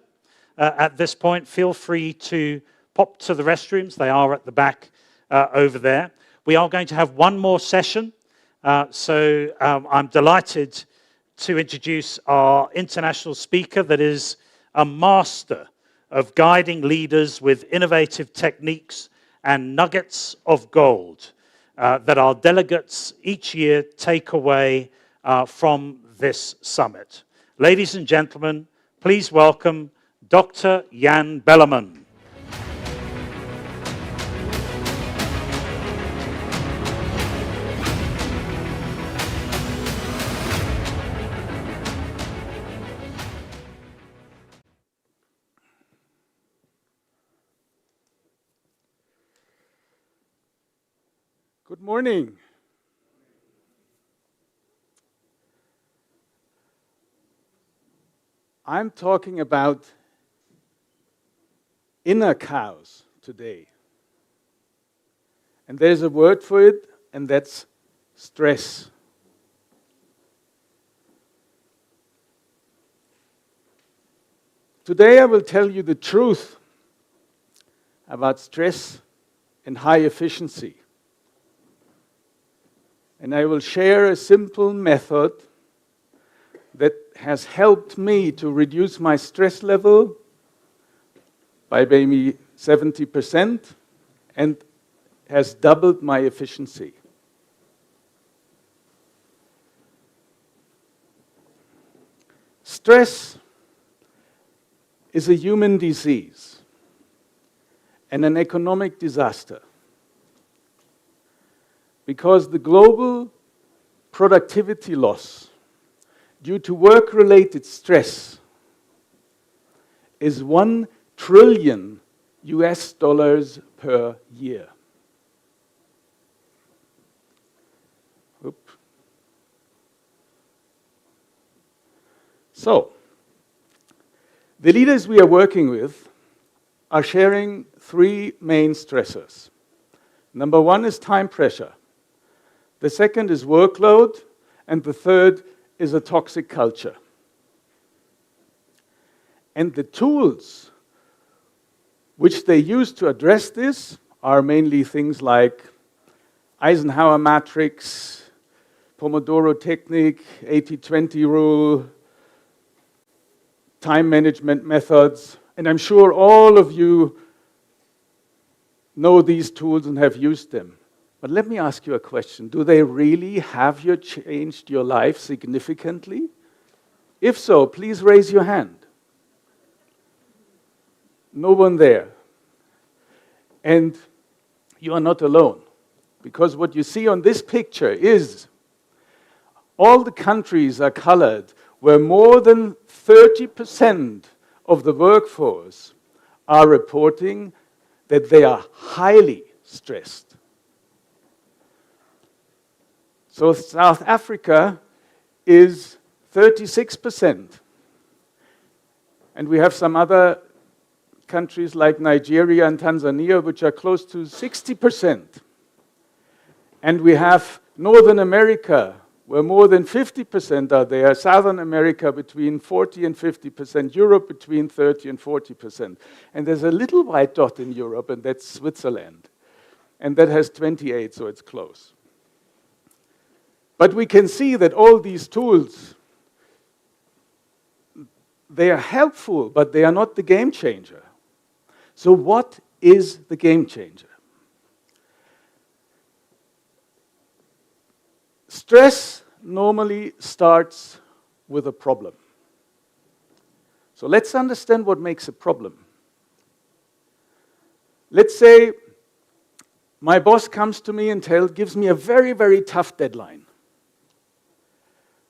at this point, feel free to pop to the restrooms. They are at the back over there. We are going to have one more session, so I'm delighted to introduce our international speaker that is a master of guiding leaders with innovative techniques and nuggets of gold that our delegates each year take away from this summit. Ladies and gentlemen, please welcome Dr. Jan Bellerman. Good morning. I'm talking about inner chaos today. And there's a word for it, and that's stress. Today I will tell you the truth about stress and high efficiency. And I will share a simple method that has helped me to reduce my stress level by maybe 70% and has doubled my efficiency. Stress is a human disease and an economic disaster, because the global productivity loss due to work-related stress is $1 trillion US dollars per year. Oop. So, the leaders we are working with are sharing three main stressors. Number one is time pressure. The second is workload. And the third is a toxic culture. And the tools which they use to address this are mainly things like Eisenhower matrix, Pomodoro technique, 80-20 rule, time management methods. And I'm sure all of you know these tools and have used them. But let me ask you a question. Do they really have changed your life significantly? If so, please raise your hand. No one there. And you are not alone. Because what you see on this picture is all the countries are colored where more than 30% of the workforce are reporting that they are highly stressed. So South Africa is 36%. And we have some other countries like Nigeria and Tanzania, which are close to 60%. And we have Northern America, where more than 50% are there, Southern America between 40 and 50%, Europe between 30 and 40%. And there's a little white dot in Europe, and that's Switzerland. And that has 28, so it's close. But we can see that all these tools, they are helpful, but they are not the game changer. So what is the game changer? Stress normally starts with a problem. So let's understand what makes a problem. Let's say my boss comes to me and gives me a very, very tough deadline.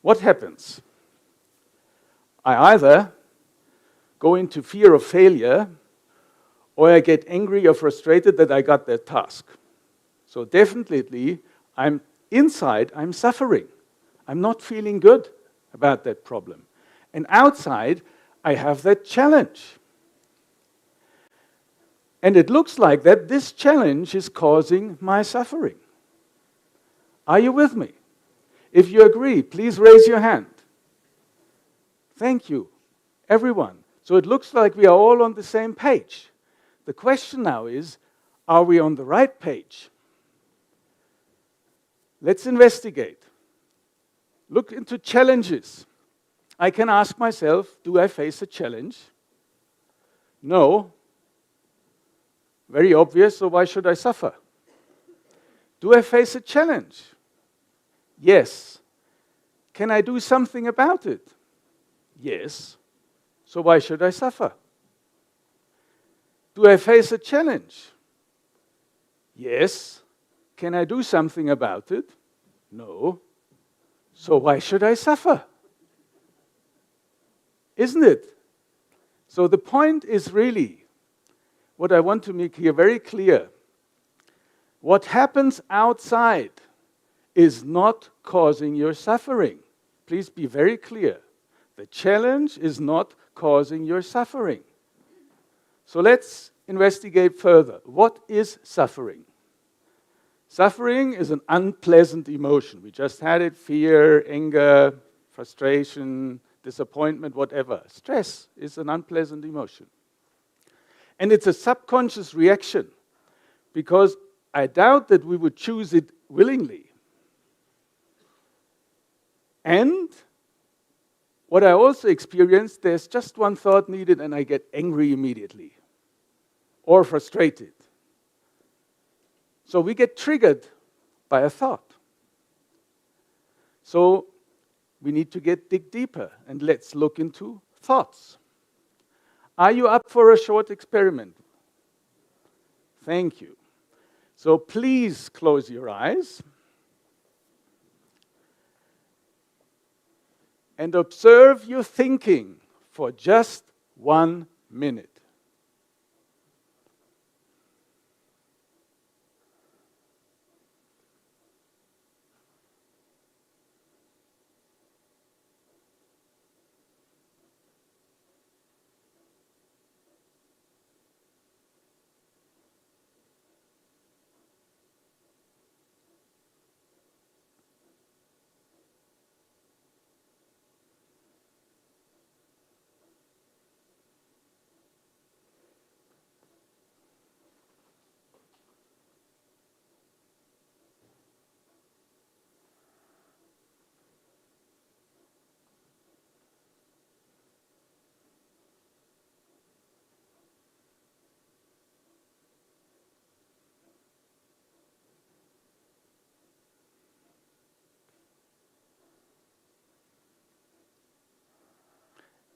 What happens? I either go into fear of failure, or I get angry or frustrated that I got that task. So definitely, inside, I'm suffering. I'm not feeling good about that problem. And outside, I have that challenge. And it looks like that this challenge is causing my suffering. Are you with me? If you agree, please raise your hand. Thank you, everyone. So it looks like we are all on the same page. The question now is, are we on the right page? Let's investigate. Look into challenges. I can ask myself, do I face a challenge? No. Very obvious, so why should I suffer? Do I face a challenge? Yes. Can I do something about it? Yes. So why should I suffer? Do I face a challenge? Yes. Can I do something about it? No. So why should I suffer? Isn't it? So the point is really, what I want to make here very clear, what happens outside is not causing your suffering. Please be very clear. The challenge is not causing your suffering. So let's investigate further. What is suffering? Suffering is an unpleasant emotion. We just had it: fear, anger, frustration, disappointment, whatever. Stress is an unpleasant emotion. And it's a subconscious reaction, because I doubt that we would choose it willingly. And what I also experienced, there's just one thought needed and I get angry immediately or frustrated. So we get triggered by a thought. So we need to dig deeper and let's look into thoughts. Are you up for a short experiment? Thank you. So please close your eyes and observe your thinking for just 1 minute.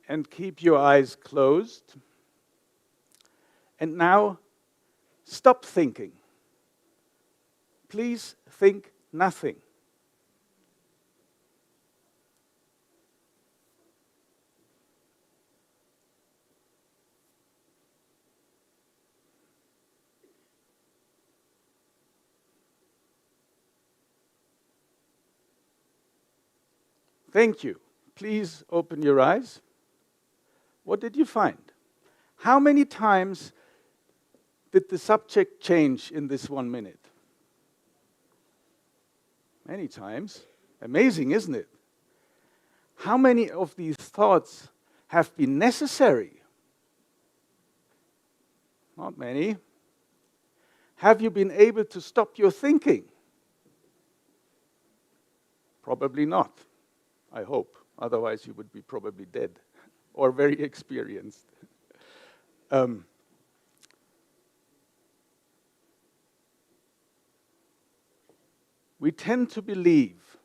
and keep your eyes closed. And now, stop thinking. Please think nothing. Thank you. Please open your eyes. What did you find? How many times did the subject change in this 1 minute? Many times. Amazing, isn't it? How many of these thoughts have been necessary? Not many. Have you been able to stop your thinking? Probably not, I hope. Otherwise, you would be probably dead or very experienced. We tend to believe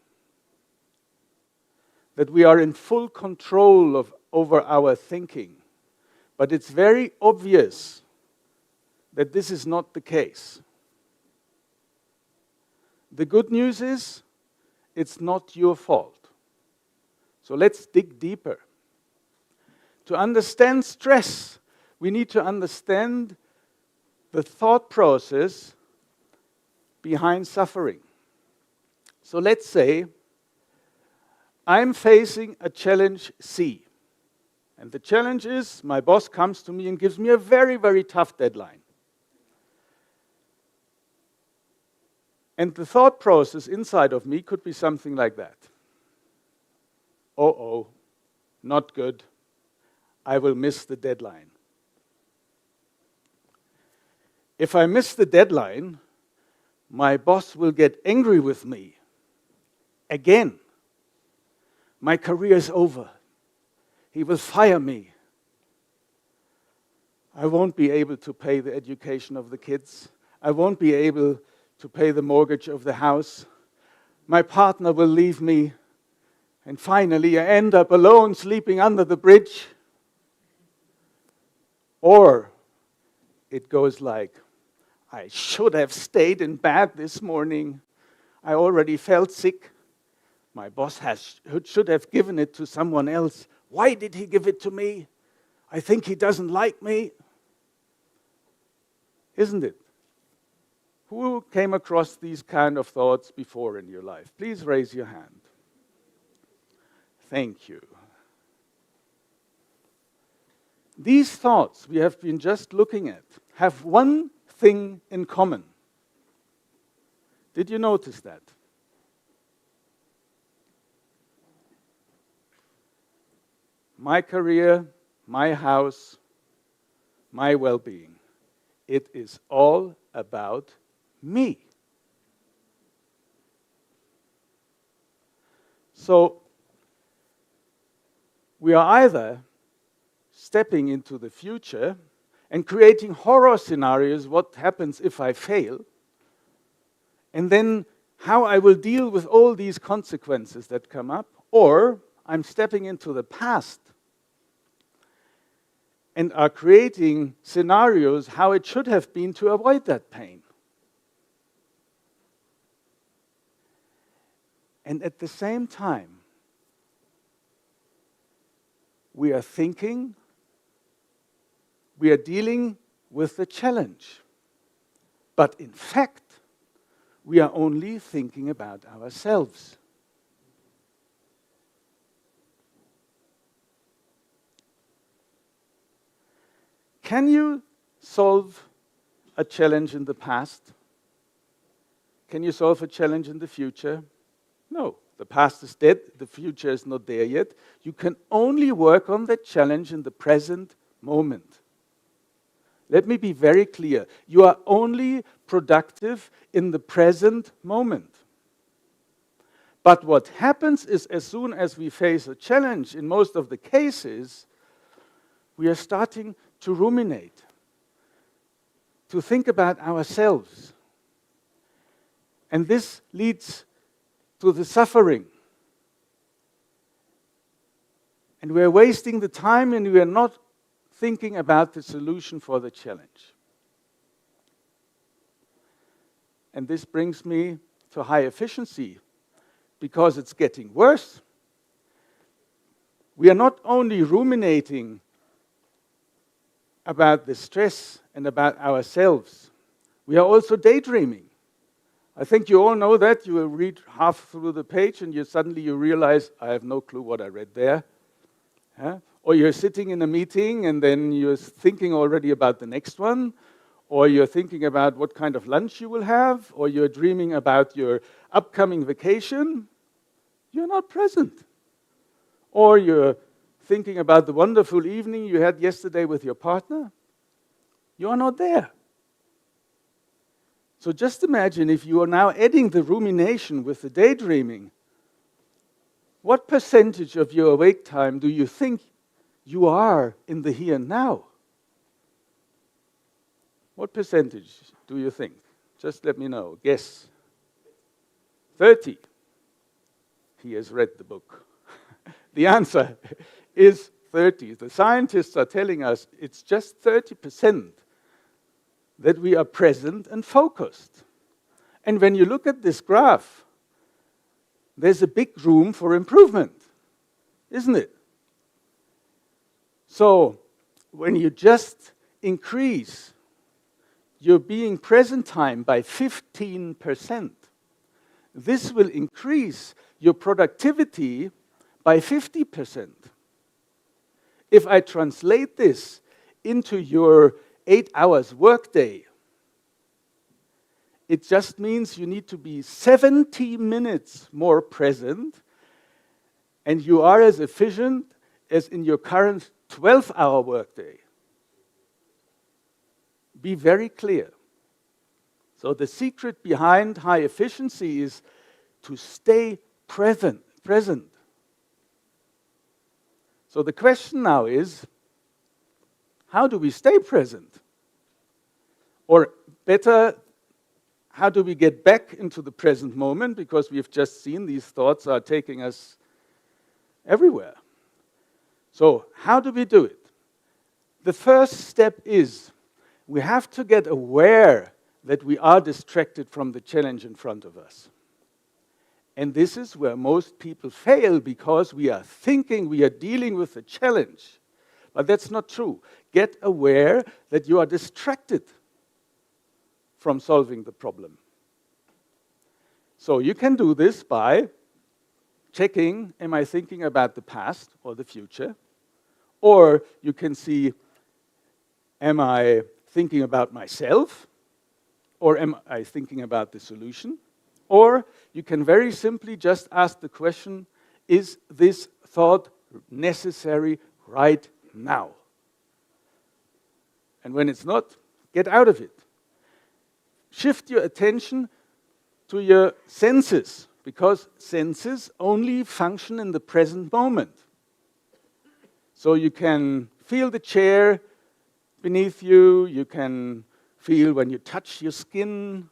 that we are in full control over our thinking, but it's very obvious that this is not the case. The good news is, it's not your fault. So let's dig deeper. To understand stress, we need to understand the thought process behind suffering. So let's say I'm facing a challenge C. And the challenge is my boss comes to me and gives me a very, very tough deadline. And the thought process inside of me could be something like that. Uh-oh, not good. I will miss the deadline. If I miss the deadline, my boss will get angry with me. Again, my career is over. He will fire me. I won't be able to pay the education of the kids. I won't be able to pay the mortgage of the house. My partner will leave me. And finally, I end up alone sleeping under the bridge. Or it goes like, I should have stayed in bed this morning. I already felt sick. My boss should have given it to someone else. Why did he give it to me? I think he doesn't like me. Isn't it? Who came across these kind of thoughts before in your life? Please raise your hand. Thank you. These thoughts we have been just looking at have one thing in common. Did you notice that? My career, my house, my well-being. It is all about me. So, we are either stepping into the future and creating horror scenarios, what happens if I fail, and then how I will deal with all these consequences that come up, or I'm stepping into the past and are creating scenarios how it should have been to avoid that pain. And at the same time, we are thinking, we are dealing with the challenge. But in fact, we are only thinking about ourselves. Can you solve a challenge in the past? Can you solve a challenge in the future? No. The past is dead, the future is not there yet. You can only work on that challenge in the present moment. Let me be very clear. You are only productive in the present moment. But what happens is, as soon as we face a challenge, in most of the cases, we are starting to ruminate, to think about ourselves. And this leads to the suffering. And we're wasting the time and we're not thinking about the solution for the challenge. And this brings me to high efficiency, because it's getting worse. We are not only ruminating about the stress and about ourselves, we are also daydreaming. I think you all know that. You will read half through the page and suddenly you realize, I have no clue what I read there. Or you're sitting in a meeting and then you're thinking already about the next one. Or you're thinking about what kind of lunch you will have. Or you're dreaming about your upcoming vacation. You're not present. Or you're thinking about the wonderful evening you had yesterday with your partner. You are not there. So just imagine if you are now adding the rumination with the daydreaming, what percentage of your awake time do you think you are in the here and now? What percentage do you think? Just let me know. Guess. 30. He has read the book. The answer is 30. The scientists are telling us it's just 30% that we are present and focused. And when you look at this graph, there's a big room for improvement, isn't it? So when you just increase your being present time by 15%, this will increase your productivity by 50%. If I translate this into your 8 hours workday, it just means you need to be 70 minutes more present, and you are as efficient as in your current 12-hour workday. Be very clear. So the secret behind high efficiency is to stay present. So the question now is, how do we stay present? Or better, how do we get back into the present moment? Because we've just seen these thoughts are taking us everywhere. So how do we do it? The first step is we have to get aware that we are distracted from the challenge in front of us. And this is where most people fail, because we are thinking we are dealing with a challenge. But that's not true. Get aware that you are distracted from solving the problem. So you can do this by checking, am I thinking about the past or the future? Or you can see, am I thinking about myself? Or am I thinking about the solution? Or you can very simply just ask the question, is this thought necessary right now? And when it's not, get out of it. Shift your attention to your senses, because senses only function in the present moment. So you can feel the chair beneath you, you can feel when you touch your skin,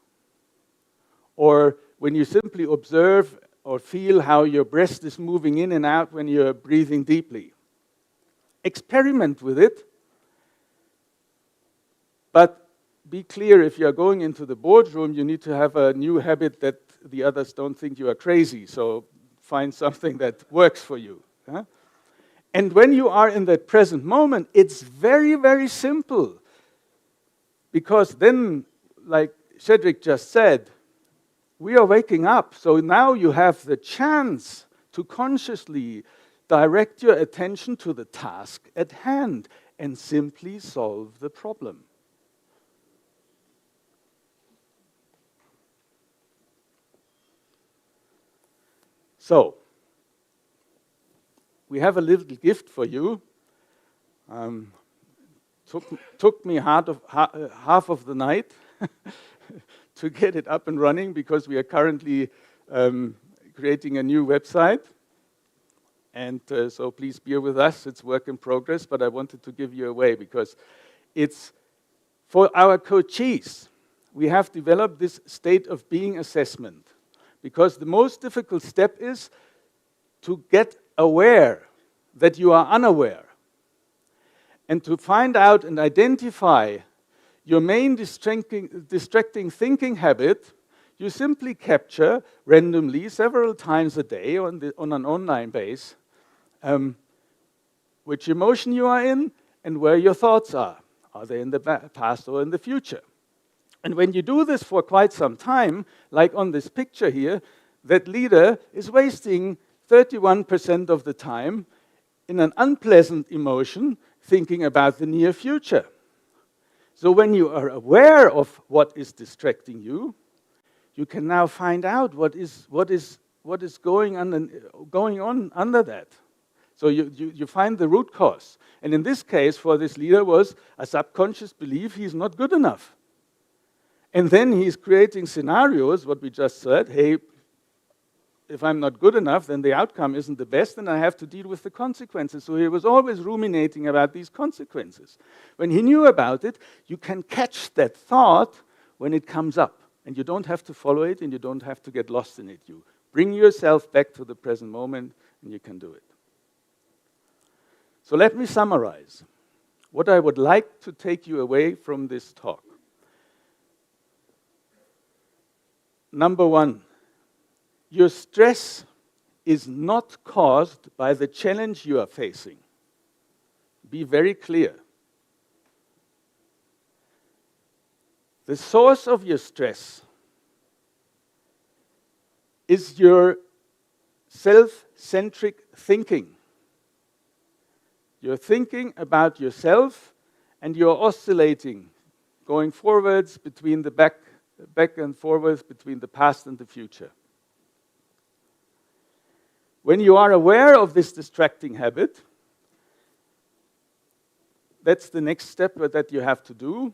or when you simply observe or feel how your breast is moving in and out when you're breathing deeply. Experiment with it, but be clear, if you're going into the boardroom, you need to have a new habit that the others don't think you are crazy, so find something that works for you. Huh? And when you are in that present moment, it's very, very simple. Because then, like Cedric just said, we are waking up, so now you have the chance to consciously direct your attention to the task at hand and simply solve the problem. So, we have a little gift for you. Took me half of the night to get it up and running, because we are currently creating a new website. And so please bear with us, it's work in progress, but I wanted to give you away because it's for our coachees. We have developed this state of being assessment, because the most difficult step is to get aware that you are unaware. And to find out and identify your main distracting thinking habit, you simply capture randomly several times a day on an online base which emotion you are in and where your thoughts are. Are they in the past or in the future? And when you do this for quite some time, like on this picture here, that leader is wasting 31% of the time in an unpleasant emotion, thinking about the near future. So when you are aware of what is distracting you, you can now find out what is going on under that. So you find the root cause. And in this case, for this leader, was a subconscious belief he's not good enough. And then he's creating scenarios, what we just said, hey, if I'm not good enough, then the outcome isn't the best, and I have to deal with the consequences. So he was always ruminating about these consequences. When he knew about it, you can catch that thought when it comes up, and you don't have to follow it, and you don't have to get lost in it. You bring yourself back to the present moment, and you can do it. So let me summarize what I would like to take you away from this talk. Number one, your stress is not caused by the challenge you are facing. Be very clear. The source of your stress is your self-centric thinking. You're thinking about yourself and you're oscillating, going forwards between the back and forwards between the past and the future. When you are aware of this distracting habit, that's the next step that you have to do.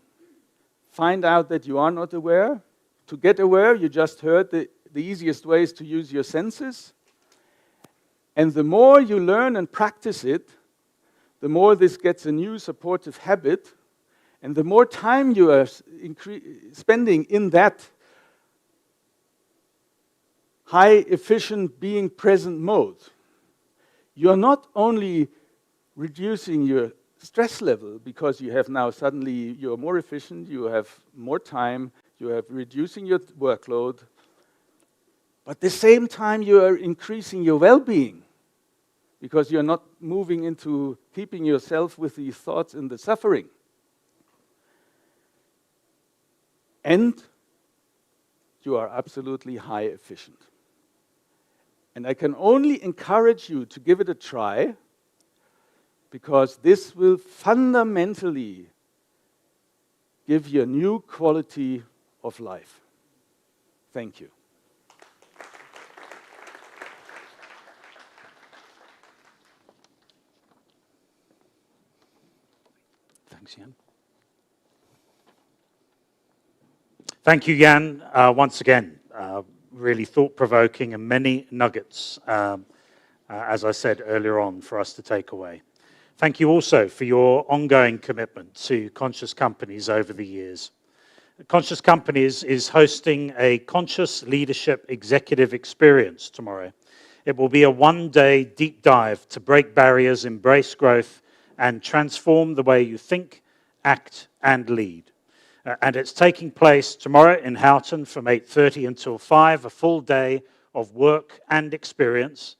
Find out that you are not aware. To get aware, you just heard the easiest way is to use your senses. And the more you learn and practice it, the more this gets a new supportive habit, and the more time you are spending in that high efficient being present mode, you're not only reducing your stress level because you have now suddenly, you're more efficient, you have more time, you are reducing your workload, but at the same time you are increasing your well-being because you're not moving into keeping yourself with these thoughts and the suffering. And you are absolutely high efficient. And I can only encourage you to give it a try because this will fundamentally give you a new quality of life. Thank you. Thanks, Jan. Thank you, Jan, once again. Really thought-provoking and many nuggets, as I said earlier on, for us to take away. Thank you also for your ongoing commitment to Conscious Companies over the years. Conscious Companies is hosting a Conscious Leadership Executive Experience tomorrow. It will be a one-day deep dive to break barriers, embrace growth, and transform the way you think, act, and lead. And it's taking place tomorrow in Houghton from 8:30 until 5, a full day of work and experience.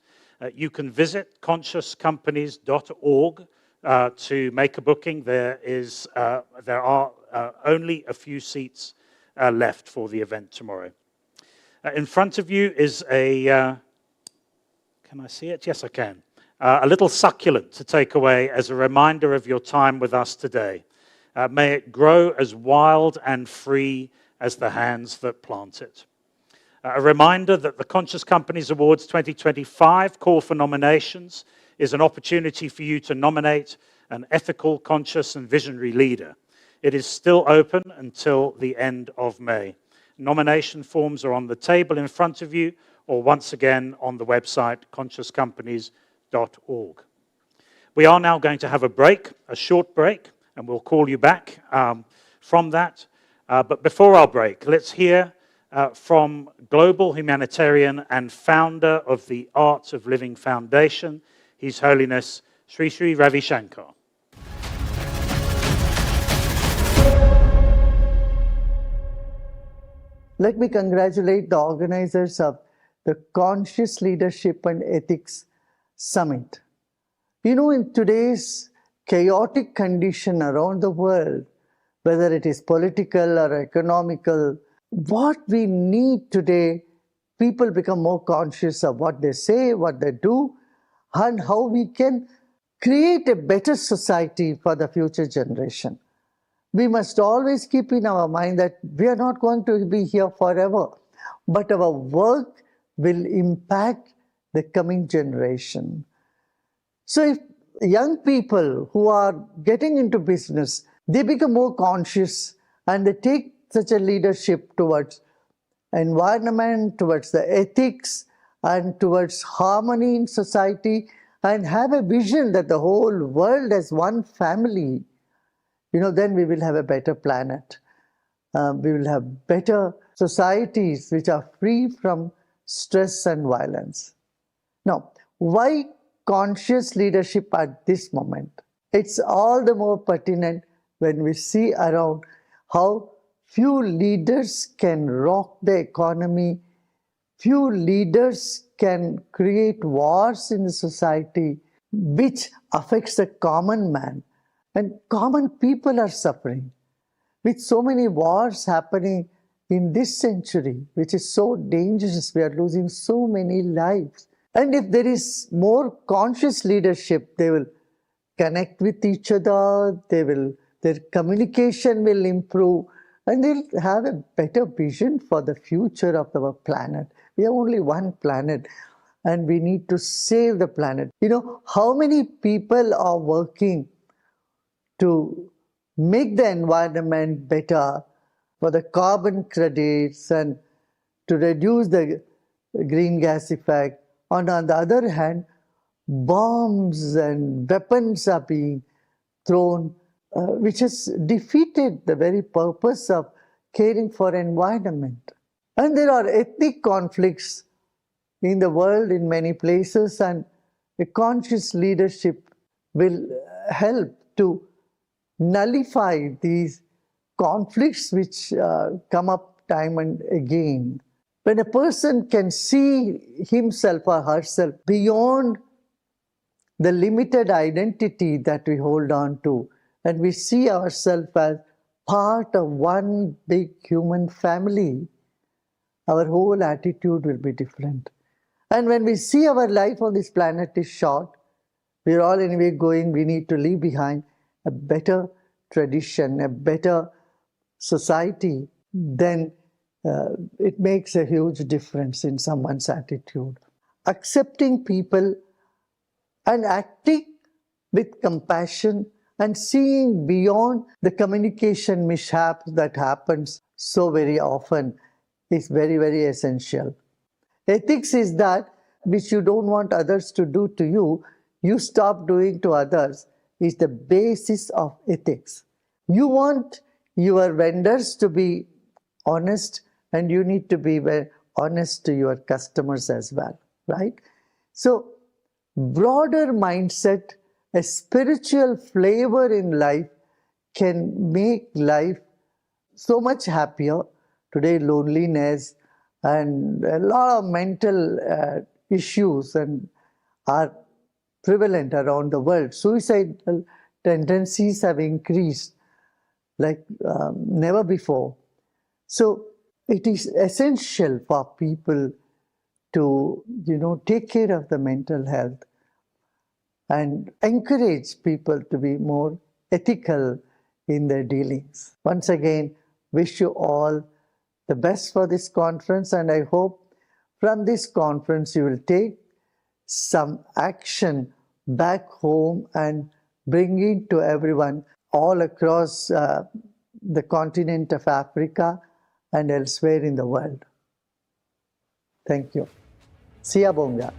You can visit consciouscompanies.org to make a booking. There are only a few seats left for the event tomorrow. In front of you is can I see it? Yes, I can. A little succulent to take away as a reminder of your time with us today. May it grow as wild and free as the hands that plant it. A reminder that the Conscious Companies Awards 2025 call for nominations is an opportunity for you to nominate an ethical, conscious, and visionary leader. It is still open until the end of May. Nomination forms are on the table in front of you, or once again on the website consciouscompanies.org. We are now going to have a break, a short break, and we'll call you back from that. But before our break, let's hear from global humanitarian and founder of the Art of Living Foundation, His Holiness Sri Sri Ravi Shankar. Let me congratulate the organizers of the Conscious Leadership and Ethics Summit. You know, in today's chaotic condition around the world, whether it is political or economical, what we need today, people become more conscious of what they say, what they do, and how we can create a better society for the future generation. We must always keep in our mind that we are not going to be here forever, but our work will impact the coming generation. So if young people who are getting into business, they become more conscious and they take such a leadership towards environment, towards the ethics, and towards harmony in society, and have a vision that the whole world as one family, then we will have a better planet. We will have better societies which are free from stress and violence. Now, why conscious leadership at this moment? It's all the more pertinent when we see around how few leaders can rock the economy, few leaders can create wars in the society which affects the common man. And common people are suffering. With so many wars happening in this century, which is so dangerous, we are losing so many lives. And if there is more conscious leadership, they will connect with each other, their communication will improve, and they'll have a better vision for the future of our planet. We have only one planet, and we need to save the planet. How many people are working to make the environment better for the carbon credits and to reduce the green gas effect? On the other hand, bombs and weapons are being thrown, which has defeated the very purpose of caring for environment. And there are ethnic conflicts in the world in many places, and a conscious leadership will help to nullify these conflicts which come up time and again. When a person can see himself or herself beyond the limited identity that we hold on to, and we see ourselves as part of one big human family, our whole attitude will be different. And when we see our life on this planet is short, we're all anyway going, we need to leave behind a better tradition, a better society, then it makes a huge difference in someone's attitude. Accepting people and acting with compassion and seeing beyond the communication mishaps that happens so very often is very, very essential. Ethics is that which you don't want others to do to you, you stop doing to others, is the basis of ethics. You want your vendors to be honest, and you need to be very honest to your customers as well, right? So, broader mindset, a spiritual flavor in life can make life so much happier. Today, loneliness and a lot of mental issues are prevalent around the world. Suicidal tendencies have increased like never before. So it is essential for people to, take care of the mental health and encourage people to be more ethical in their dealings. Once again, wish you all the best for this conference, and I hope from this conference you will take some action back home and bring it to everyone all across the continent of Africa and elsewhere in the world. Thank you. Siyabonga.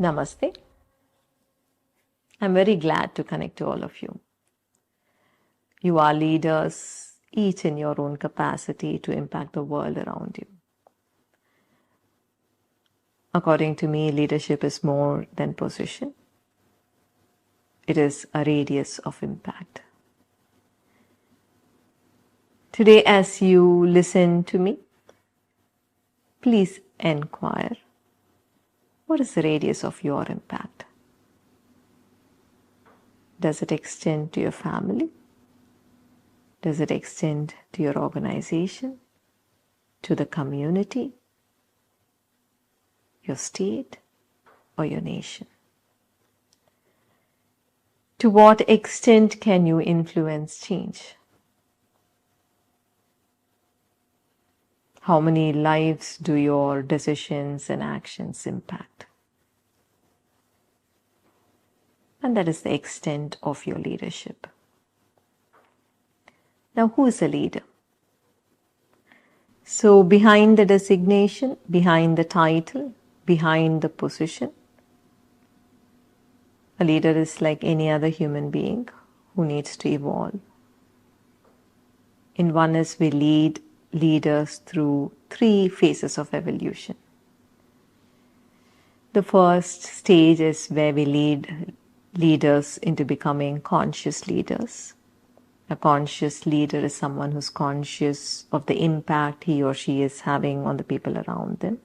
Namaste. I'm very glad to connect to all of you. You are leaders, each in your own capacity to impact the world around you. According to me, leadership is more than position. It is a radius of impact. Today, as you listen to me, please inquire, what is the radius of your impact? Does it extend to your family? Does it extend to your organization, to the community, your state, or your nation? To what extent can you influence change? How many lives do your decisions and actions impact? And that is the extent of your leadership. Now, who is a leader? So, behind the designation, behind the title, behind the position, a leader is like any other human being who needs to evolve. In oneness, we lead leaders through 3 phases of evolution. The first stage is where we lead leaders into becoming conscious leaders. A conscious leader is someone who's conscious of the impact he or she is having on the people around them.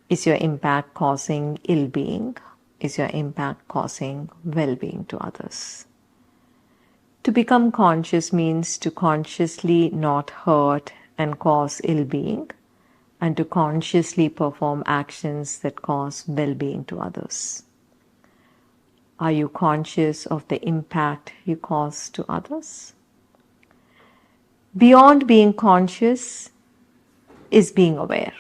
Is your impact causing ill-being? Is your impact causing well-being to others? To become conscious means to consciously not hurt and cause ill-being, and to consciously perform actions that cause well-being to others. Are you conscious of the impact you cause to others? Beyond being conscious is being aware.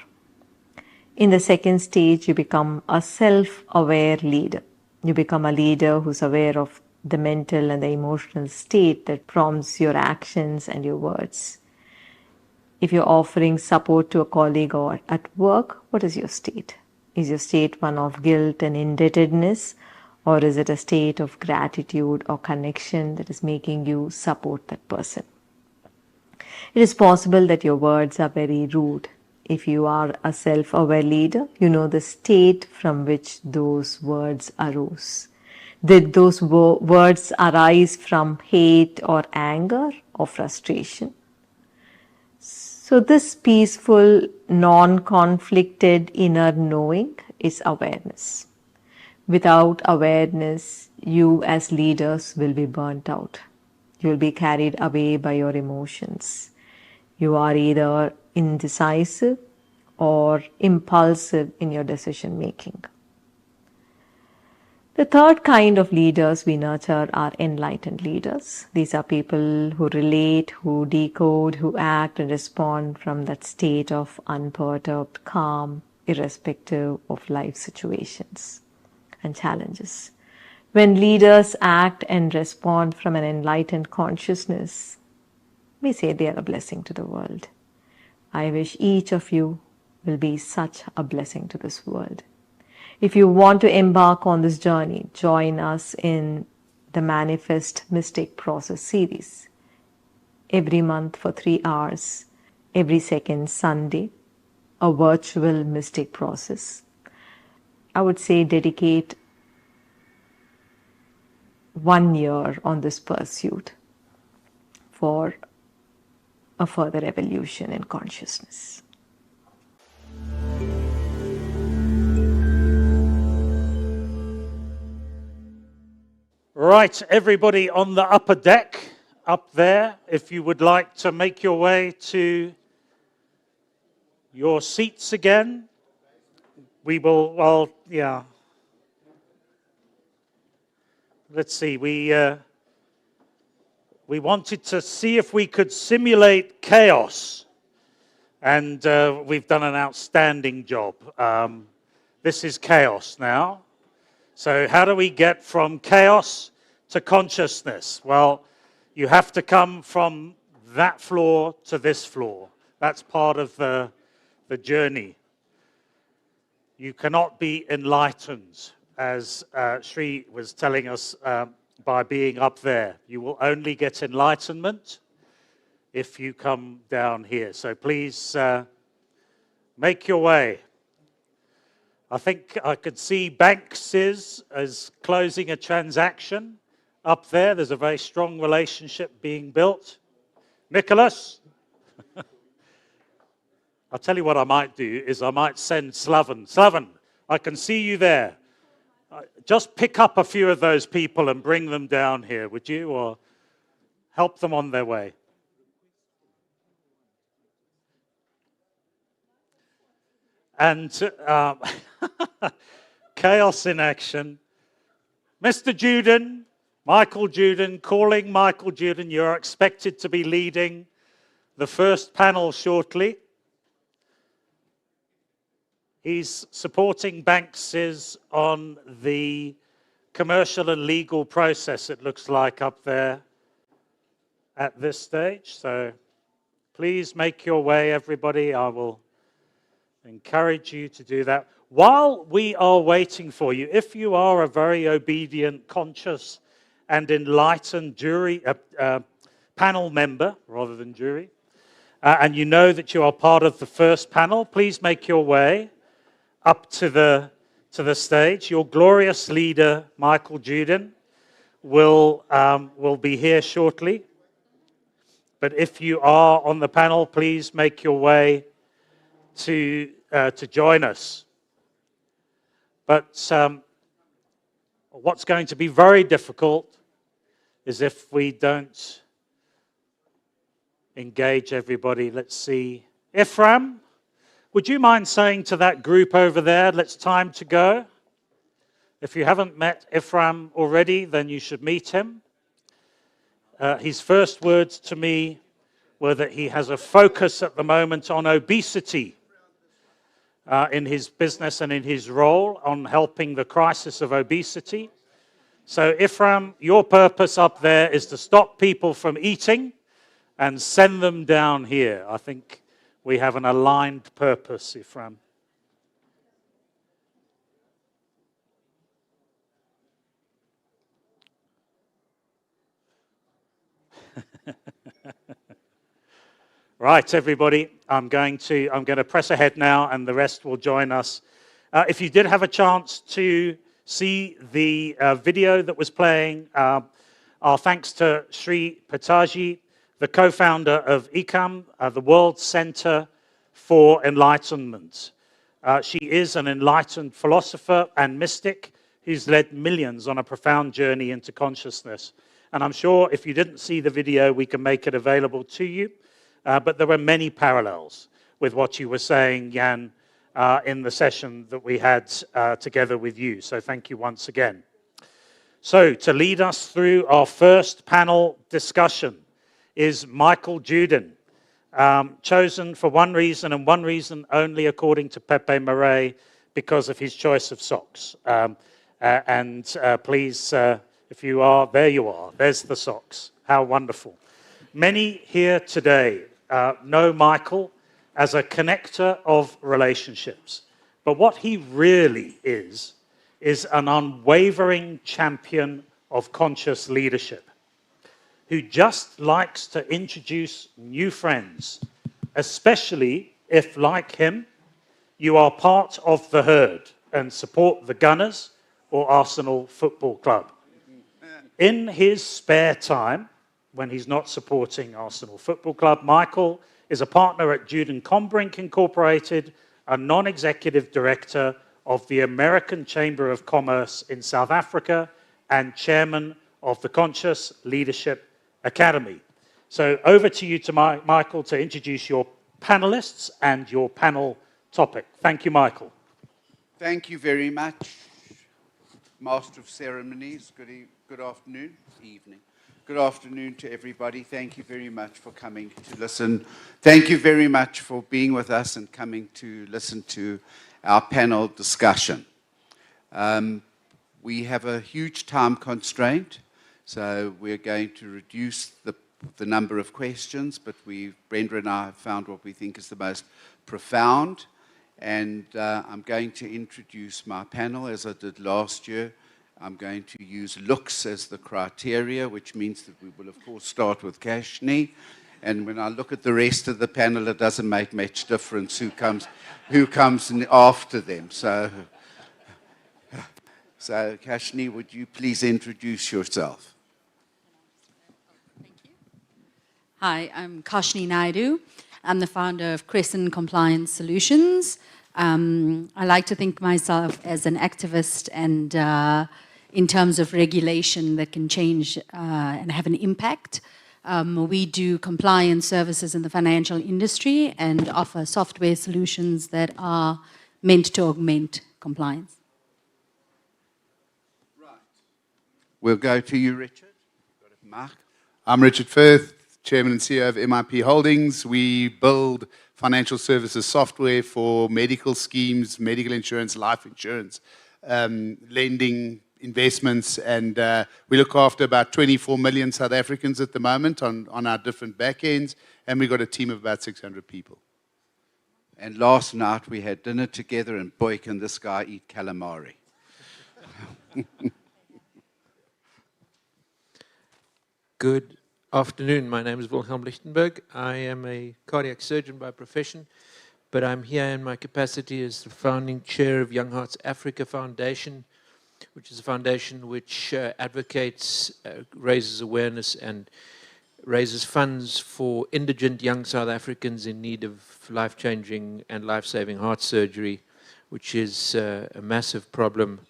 In the second stage, you become a self-aware leader. You become a leader who's aware of the mental and the emotional state that prompts your actions and your words. If you're offering support to a colleague or at work, what is your state? Is your state one of guilt and indebtedness, or is it a state of gratitude or connection that is making you support that person? It is possible that your words are very rude. If you are a self-aware leader, you know the state from which those words arose. Did those words arise from hate or anger or frustration? So this peaceful, non-conflicted inner knowing is awareness. Without awareness, you as leaders will be burnt out. You will be carried away by your emotions. You are either indecisive or impulsive in your decision making. The third kind of leaders we nurture are enlightened leaders. These are people who relate, who decode, who act and respond from that state of unperturbed calm, irrespective of life situations and challenges. When leaders act and respond from an enlightened consciousness, we say they are a blessing to the world. I wish each of you will be such a blessing to this world. If you want to embark on this journey, join us in the Manifest Mistake Process series. Every month for 3 hours, every second Sunday, a virtual mistake process. I would say dedicate 1 year on this pursuit for a further evolution in consciousness. Right, everybody on the upper deck, up there, if you would like to make your way to your seats again, we will, well, yeah. Let's see, we wanted to see if we could simulate chaos, and we've done an outstanding job. This is chaos now. So how do we get from chaos to consciousness? Well, you have to come from that floor to this floor. That's part of the journey. You cannot be enlightened, as Sri was telling us, by being up there. You will only get enlightenment if you come down here. So please make your way. I think I could see Banks as closing a transaction up there. There's a very strong relationship being built. Nicholas? I'll tell you what I might do is I might send Slaven. Slaven, I can see you there. Just pick up a few of those people and bring them down here, would you? Or help them on their way. And chaos in action. Mr. Juden, Michael Juden, calling Michael Juden. You're expected to be leading the first panel shortly. He's supporting Banks on the commercial and legal process, it looks like, up there at this stage. So please make your way, everybody. I will encourage you to do that. While we are waiting for you, if you are a very obedient, conscious, and enlightened panel member, rather than jury, and you know that you are part of the first panel, please make your way up to the stage. Your glorious leader, Michael Juden, will be here shortly. But if you are on the panel, please make your way to join us. But what's going to be very difficult is if we don't engage everybody. Let's see. Ephraim, would you mind saying to that group over there, let's time to go? If you haven't met Ephraim already, then you should meet him. His first words to me were that he has a focus at the moment on obesity in his business and in his role on helping the crisis of obesity. So Ephraim, your purpose up there is to stop people from eating and send them down here. I think we have an aligned purpose, Ephraim. Right, everybody, I'm going to press ahead now, and the rest will join us. If you did have a chance to see the video that was playing, our thanks to Sri Pataji, the co-founder of ICAM, the World Center for Enlightenment. She is an enlightened philosopher and mystic who's led millions on a profound journey into consciousness. And I'm sure if you didn't see the video, we can make it available to you. But there were many parallels with what you were saying, Jan, in the session that we had together with you. So thank you once again. So to lead us through our first panel discussion is Michael Juden, chosen for one reason and one reason only, according to Pepe Murray, because of his choice of socks. Please, if you are, there you are. There's the socks. How wonderful. Many here today know Michael as a connector of relationships. But what he really is an unwavering champion of conscious leadership, who just likes to introduce new friends, especially if, like him, you are part of the herd and support the Gunners or Arsenal Football Club. In his spare time, when he's not supporting Arsenal Football Club, Michael is a partner at Juden Combrink Incorporated, a non-executive director of the American Chamber of Commerce in South Africa, and chairman of the Conscious Leadership Academy. So over to you, Michael, to introduce your panelists and your panel topic. Thank you, Michael. Thank you very much, Master of Ceremonies. Good afternoon, evening. Good afternoon to everybody. Thank you very much for coming to listen. Thank you very much for being with us and coming to listen to our panel discussion. We have a huge time constraint, so we're going to reduce the number of questions, but Brenda and I have found what we think is the most profound And I'm going to introduce my panel as I did last year. I'm going to use looks as the criteria, which means that we will, of course, start with Kashni. And when I look at the rest of the panel, it doesn't make much difference who comes after them. So Kashni, would you please introduce yourself? Hi, I'm Kashni Naidu. I'm the founder of Crescent Compliance Solutions. I like to think myself as an activist and in terms of regulation that can change and have an impact. We do compliance services in the financial industry and offer software solutions that are meant to augment compliance. We'll go to you, Richard. Mark. I'm Richard Firth, Chairman and CEO of MIP Holdings. We build financial services software for medical schemes, medical insurance, life insurance, lending, investments, and we look after about 24 million South Africans at the moment on our different back ends, and we've got a team of about 600 people. And last night we had dinner together, and boy, can this guy eat calamari. Good afternoon. My name is Wilhelm Lichtenberg. I am a cardiac surgeon by profession, but I'm here in my capacity as the founding chair of Young Hearts Africa Foundation, which is a foundation which advocates, raises awareness, and raises funds for indigent young South Africans in need of life-changing and life-saving heart surgery, which is a massive problem,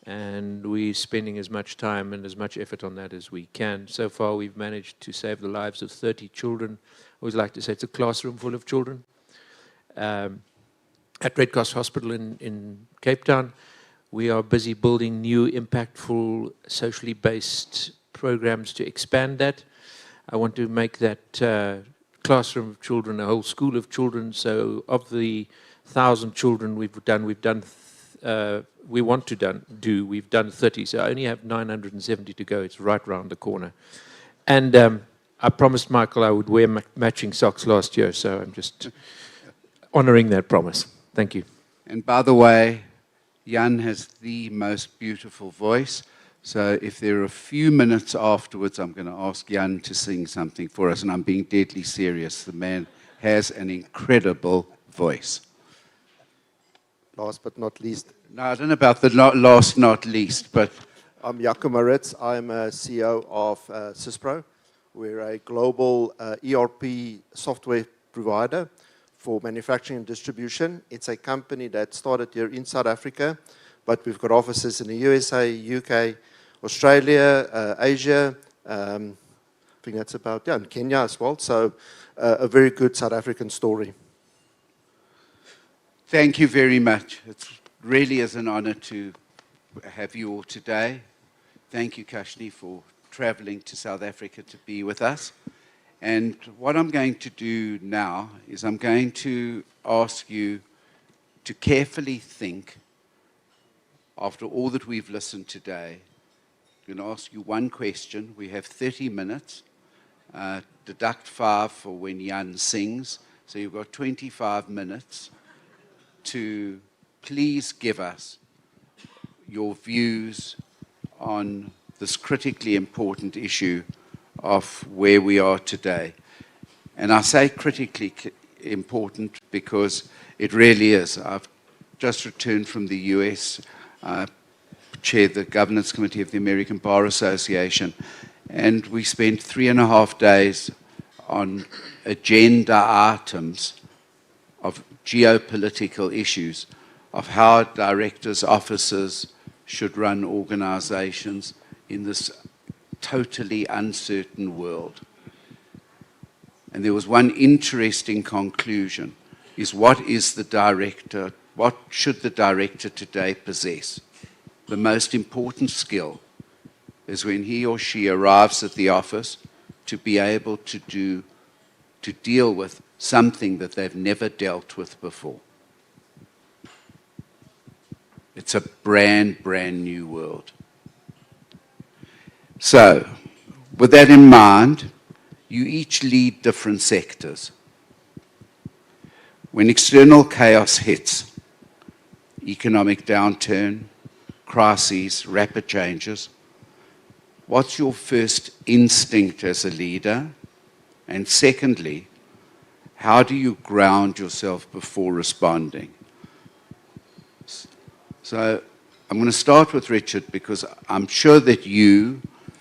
and we're spending as much time and as much effort on that as we can. So far, we've managed to save the lives of 30 children. I always like to say it's a classroom full of children. At Red Cross Hospital in Cape Town, we are busy building new, impactful, socially based programs to expand that. I want to make that classroom of children a whole school of children. So of the 1,000 children we've done 30. So I only have 970 to go. It's right around the corner. And I promised Michael I would wear matching socks last year, so I'm just honoring that promise. Thank you. And by the way, Jan has the most beautiful voice. So if there are a few minutes afterwards, I'm going to ask Jan to sing something for us. And I'm being deadly serious. The man has an incredible voice. Last but not least. No, I don't know about the last not least, but... I'm Jaco Maritz. I'm a CEO of Syspro. We're a global ERP software provider for manufacturing and distribution. It's a company that started here in South Africa, but we've got offices in the USA, UK, Australia, Asia, I think that's about, yeah, and Kenya as well. So a very good South African story. Thank you very much. It really is an honor to have you all today. Thank you, Kashni, for traveling to South Africa to be with us. And what I'm going to do now is I'm going to ask you to carefully think, after all that we've listened today. I'm going to ask you one question. We have 30 minutes. Deduct 5 for when Jan sings. So you've got 25 minutes to please give us your views on this critically important issue of where we are today. And I say critically important because it really is. I've just returned from the US, chaired the governance committee of the American Bar Association, and we spent 3.5 days on agenda items of geopolitical issues, of how directors, officers should run organizations in this totally uncertain world. And there was one interesting conclusion, is what should the director today possess? The most important skill is when he or she arrives at the office to be able to deal with something that they've never dealt with before. It's a brand new world. So, with that in mind, you each lead different sectors. When external chaos hits, economic downturn, crises, rapid changes. What's your first instinct as a leader? And secondly, how do you ground yourself before responding? So I'm going to start with Richard because I'm sure that you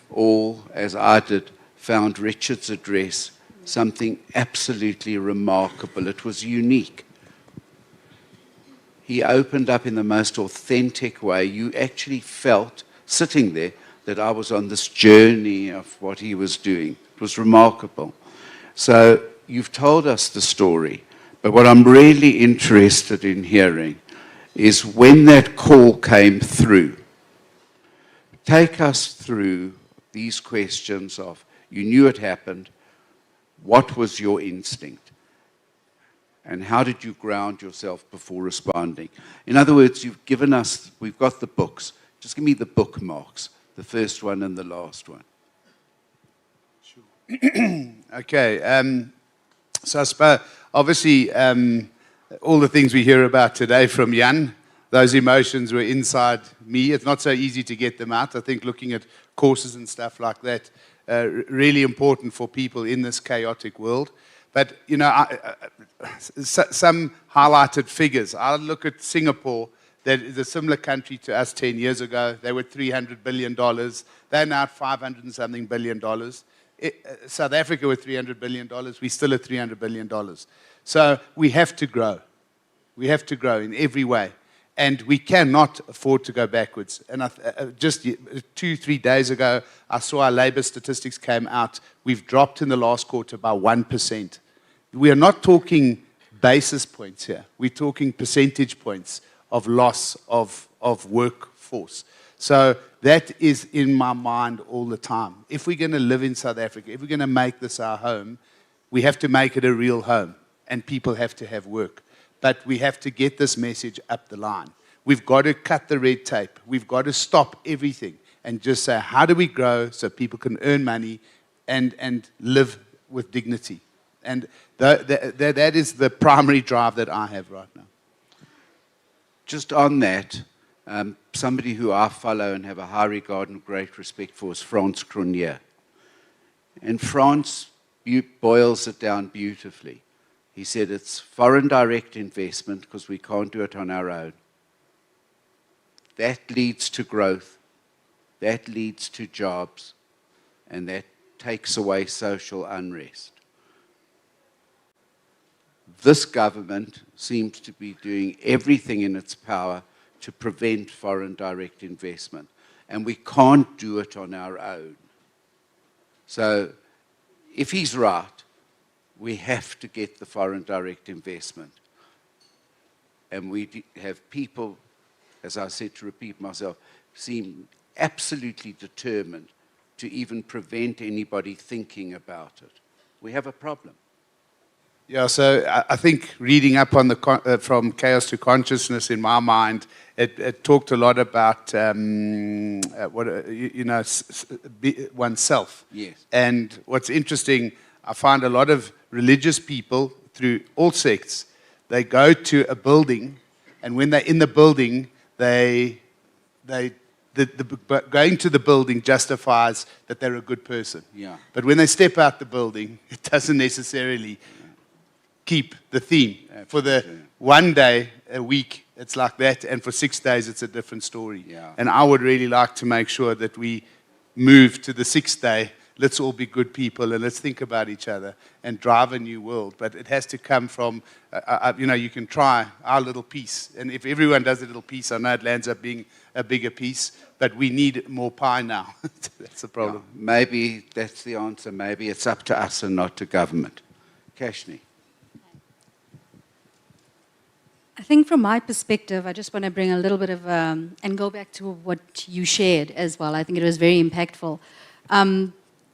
all, as I did, found Richard's address something absolutely remarkable. It was unique. He opened up in the most authentic way. You actually felt, sitting there, that I was on this journey of what he was doing. It was remarkable. So you've told us the story, but what I'm really interested in hearing is when that call came through. Take us through these questions of, you knew it happened, what was your instinct? And how did you ground yourself before responding? In other words, you've given us, we've got the books. Just give me the bookmarks, the first one and the last one. Okay. So I suppose, obviously, all the things we hear about today from Jan, those emotions were inside me. It's not so easy to get them out. I think looking at courses and stuff like that, really important for people in this chaotic world. But, you know, some highlighted figures. I look at Singapore, that is a similar country to us 10 years ago. They were $300 billion. They're now at $500 and something billion. South Africa with $300 billion. We're still at $300 billion. So we have to grow. We have to grow in every way. And we cannot afford to go backwards. And just 2-3 days ago, I saw our labor statistics came out. We've dropped in the last quarter by 1%. We are not talking basis points here. We're talking percentage points of loss of workforce. So that is in my mind all the time. If we're going to live in South Africa, if we're going to make this our home, we have to make it a real home. And people have to have work. But we have to get this message up the line. We've got to cut the red tape. We've got to stop everything and just say, how do we grow so people can earn money and live with dignity? And that is the primary drive that I have right now. Just on that, somebody who I follow and have a high regard and great respect for is Frans Cronje. And Frans boils it down beautifully. He said it's foreign direct investment because we can't do it on our own. That leads to growth, that leads to jobs, and that takes away social unrest. This government seems to be doing everything in its power to prevent foreign direct investment, and we can't do it on our own. So if he's right, we have to get the foreign direct investment. And we have people, as I said, to repeat myself, seem absolutely determined to even prevent anybody thinking about it. We have a problem. Yeah, so I think reading up on the from chaos to consciousness, in my mind, it talked a lot about oneself. Yes. And what's interesting, I find a lot of religious people through all sects, they go to a building, and when they're in the building, going to the building justifies that they're a good person. Yeah. But when they step out the building, it doesn't necessarily keep the theme. For the one day a week, it's like that, and for 6 days, it's a different story. Yeah. And I would really like to make sure that we move to the 6th day. Let's all be good people, and let's think about each other and drive a new world. But it has to come from, you can try our little piece. And if everyone does a little piece, I know it lands up being a bigger piece, but we need more pie now. That's the problem. Yeah. Maybe that's the answer. Maybe it's up to us and not to government. Kashni. I think from my perspective, I just want to bring a little bit of, and go back to what you shared as well. I think it was very impactful.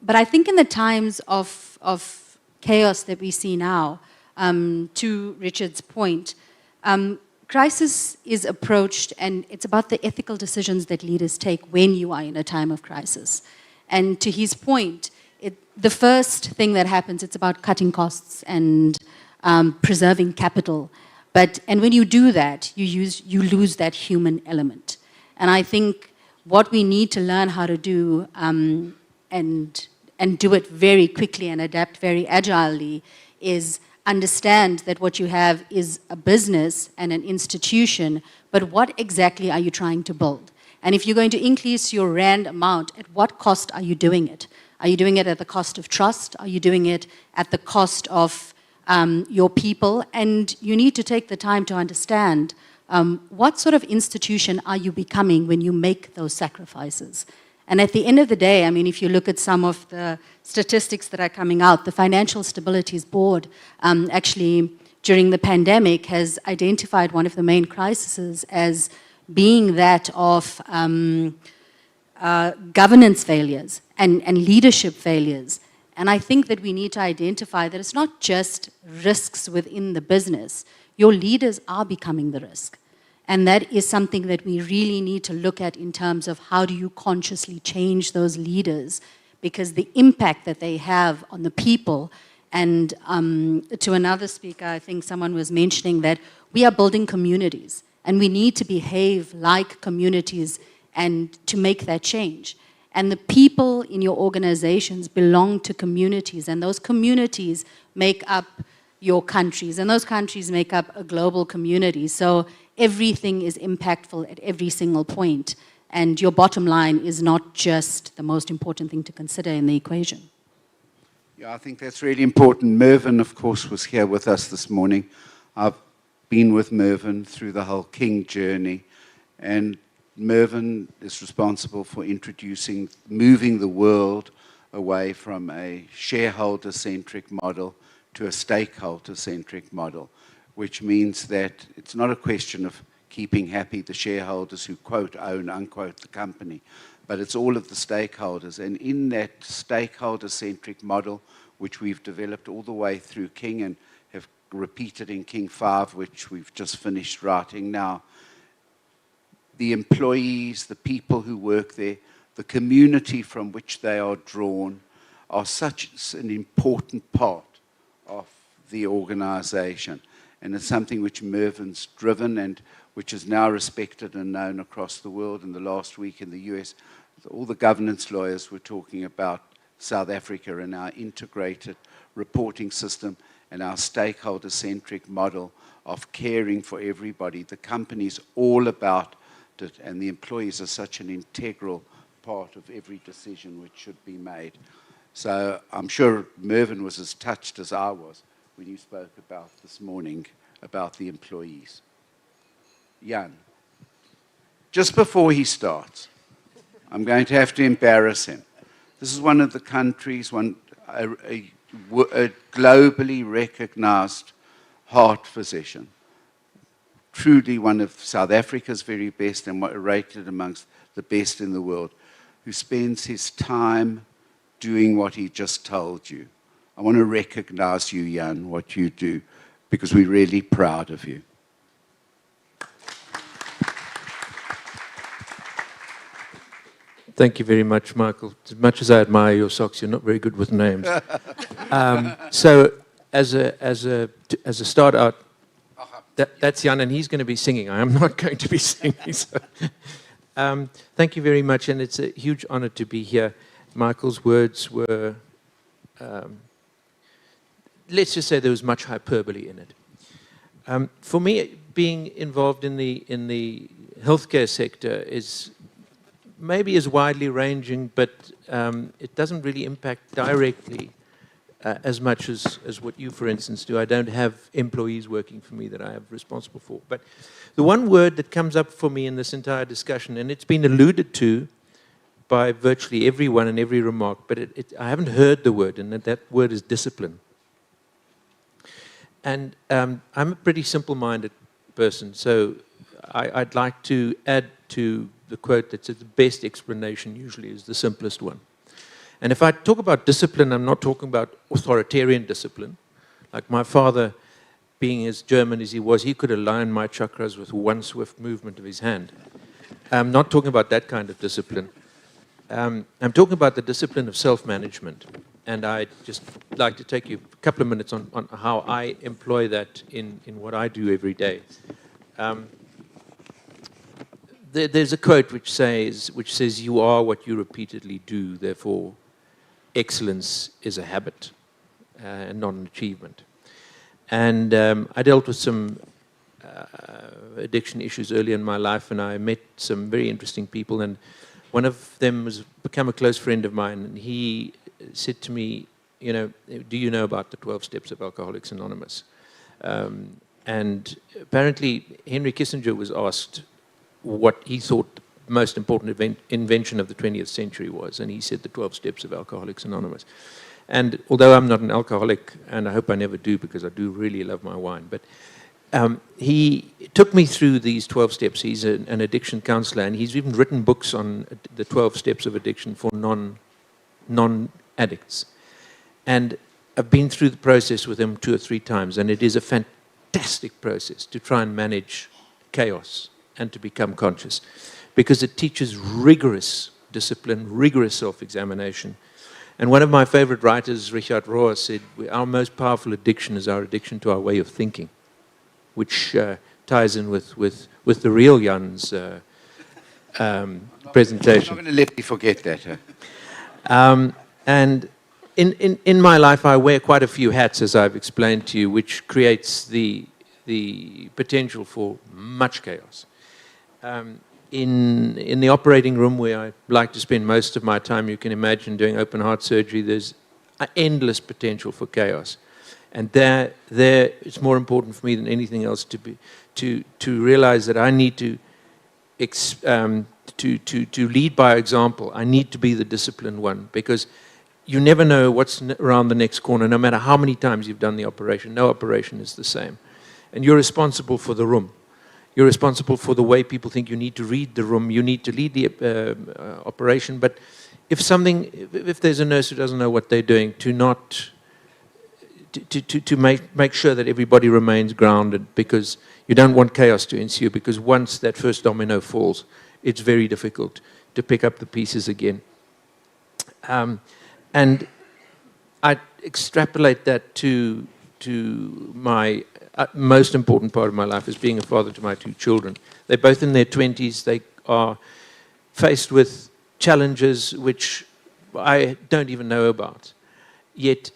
But I think in the times of chaos that we see now, to Richard's point, crisis is approached, and it's about the ethical decisions that leaders take when you are in a time of crisis. And to his point, the first thing that happens, it's about cutting costs and preserving capital. And when you do that, you lose that human element. And I think what we need to learn how to do and do it very quickly and adapt very agilely is understand that what you have is a business and an institution, but what exactly are you trying to build? And if you're going to increase your rand amount, at what cost are you doing it? Are you doing it at the cost of trust? Are you doing it at the cost of your people? And you need to take the time to understand what sort of institution are you becoming when you make those sacrifices? And at the end of the day, I mean, if you look at some of the statistics that are coming out, the Financial Stabilities Board actually, during the pandemic, has identified one of the main crises as being that of governance failures and leadership failures. And I think that we need to identify that it's not just risks within the business. Your leaders are becoming the risk. And that is something that we really need to look at in terms of how do you consciously change those leaders, because the impact that they have on the people. And to another speaker, I think someone was mentioning that we are building communities and we need to behave like communities and to make that change. And the people in your organizations belong to communities, and those communities make up your countries, and those countries make up a global community. So everything is impactful at every single point, and your bottom line is not just the most important thing to consider in the equation. Yeah, I think that's really important. Mervyn, of course, was here with us this morning. I've been with Mervyn through the whole King journey, and Mervyn is responsible for moving the world away from a shareholder-centric model to a stakeholder-centric model, which means that it's not a question of keeping happy the shareholders who, quote, own, unquote, the company, but it's all of the stakeholders. And in that stakeholder-centric model, which we've developed all the way through King and have repeated in King 5, which we've just finished writing now, the employees, the people who work there, the community from which they are drawn are such an important part of the organization. And it's something which Mervyn's driven and which is now respected and known across the world. In the last week in the US, all the governance lawyers were talking about South Africa and our integrated reporting system and our stakeholder-centric model of caring for everybody. The company's all about it, and the employees are such an integral part of every decision which should be made. So I'm sure Mervyn was as touched as I was when you spoke about this morning about the employees. Jan, just before he starts, I'm going to have to embarrass him. This is one of the countries, a globally recognized heart physician, truly one of South Africa's very best and rated amongst the best in the world, who spends his time doing what he just told you. I want to recognize you, Jan, what you do, because we're really proud of you. Thank you very much, Michael. As much as I admire your socks, you're not very good with names. So as a start out, that's Jan, and he's going to be singing. I am not going to be singing. So. Thank you very much, and it's a huge honor to be here. Michael's words were, let's just say there was much hyperbole in it. For me, being involved in the healthcare sector is maybe is widely ranging, but it doesn't really impact directly as much as what you, for instance, do. I don't have employees working for me that I am responsible for. But the one word that comes up for me in this entire discussion, and it's been alluded to by virtually everyone in every remark, but I haven't heard the word, and that word is discipline. And I'm a pretty simple-minded person, so I'd like to add to the quote that says the best explanation usually is the simplest one. And if I talk about discipline, I'm not talking about authoritarian discipline. Like my father, being as German as he was, he could align my chakras with one swift movement of his hand. I'm not talking about that kind of discipline. I'm talking about the discipline of self-management. and I'd just like to take you a couple of minutes on how I employ that in what I do every day. There's a quote which says, "You are what you repeatedly do, therefore excellence is a habit and not an achievement." And I dealt with some addiction issues early in my life, and I met some very interesting people, and one of them has become a close friend of mine, and he said to me, "Do you know about the 12 steps of Alcoholics Anonymous?" And apparently Henry Kissinger was asked what he thought the most important invention of the 20th century was, and he said the 12 steps of Alcoholics Anonymous. And although I'm not an alcoholic, and I hope I never do because I do really love my wine, but he took me through these 12 steps. He's an addiction counselor, and he's even written books on the 12 steps of addiction for non-addicts. And I've been through the process with him 2 or 3 times, and it is a fantastic process to try and manage chaos and to become conscious, because it teaches rigorous discipline, rigorous self-examination. And one of my favorite writers, Richard Rohr, said, "Our most powerful addiction is our addiction to our way of thinking," which ties in with the real Jan's presentation. I'm not going to let you forget that. And in my life, I wear quite a few hats, as I've explained to you, which creates the potential for much chaos. In the operating room, where I like to spend most of my time, you can imagine doing open heart surgery, there's an endless potential for chaos. And there it's more important for me than anything else to realize that I need to lead by example. I need to be the disciplined one, because you never know what's around the next corner, no matter how many times you've done the operation. No operation is the same. And you're responsible for the room. You're responsible for the way people think. You need to read the room. You need to lead the operation. But if there's a nurse who doesn't know what they're doing, to make sure that everybody remains grounded, because you don't want chaos to ensue, because once that first domino falls, it's very difficult to pick up the pieces again. And I extrapolate that to my most important part of my life, as being a father to my 2 children. They're both in their 20s. They are faced with challenges which I don't even know about. Yet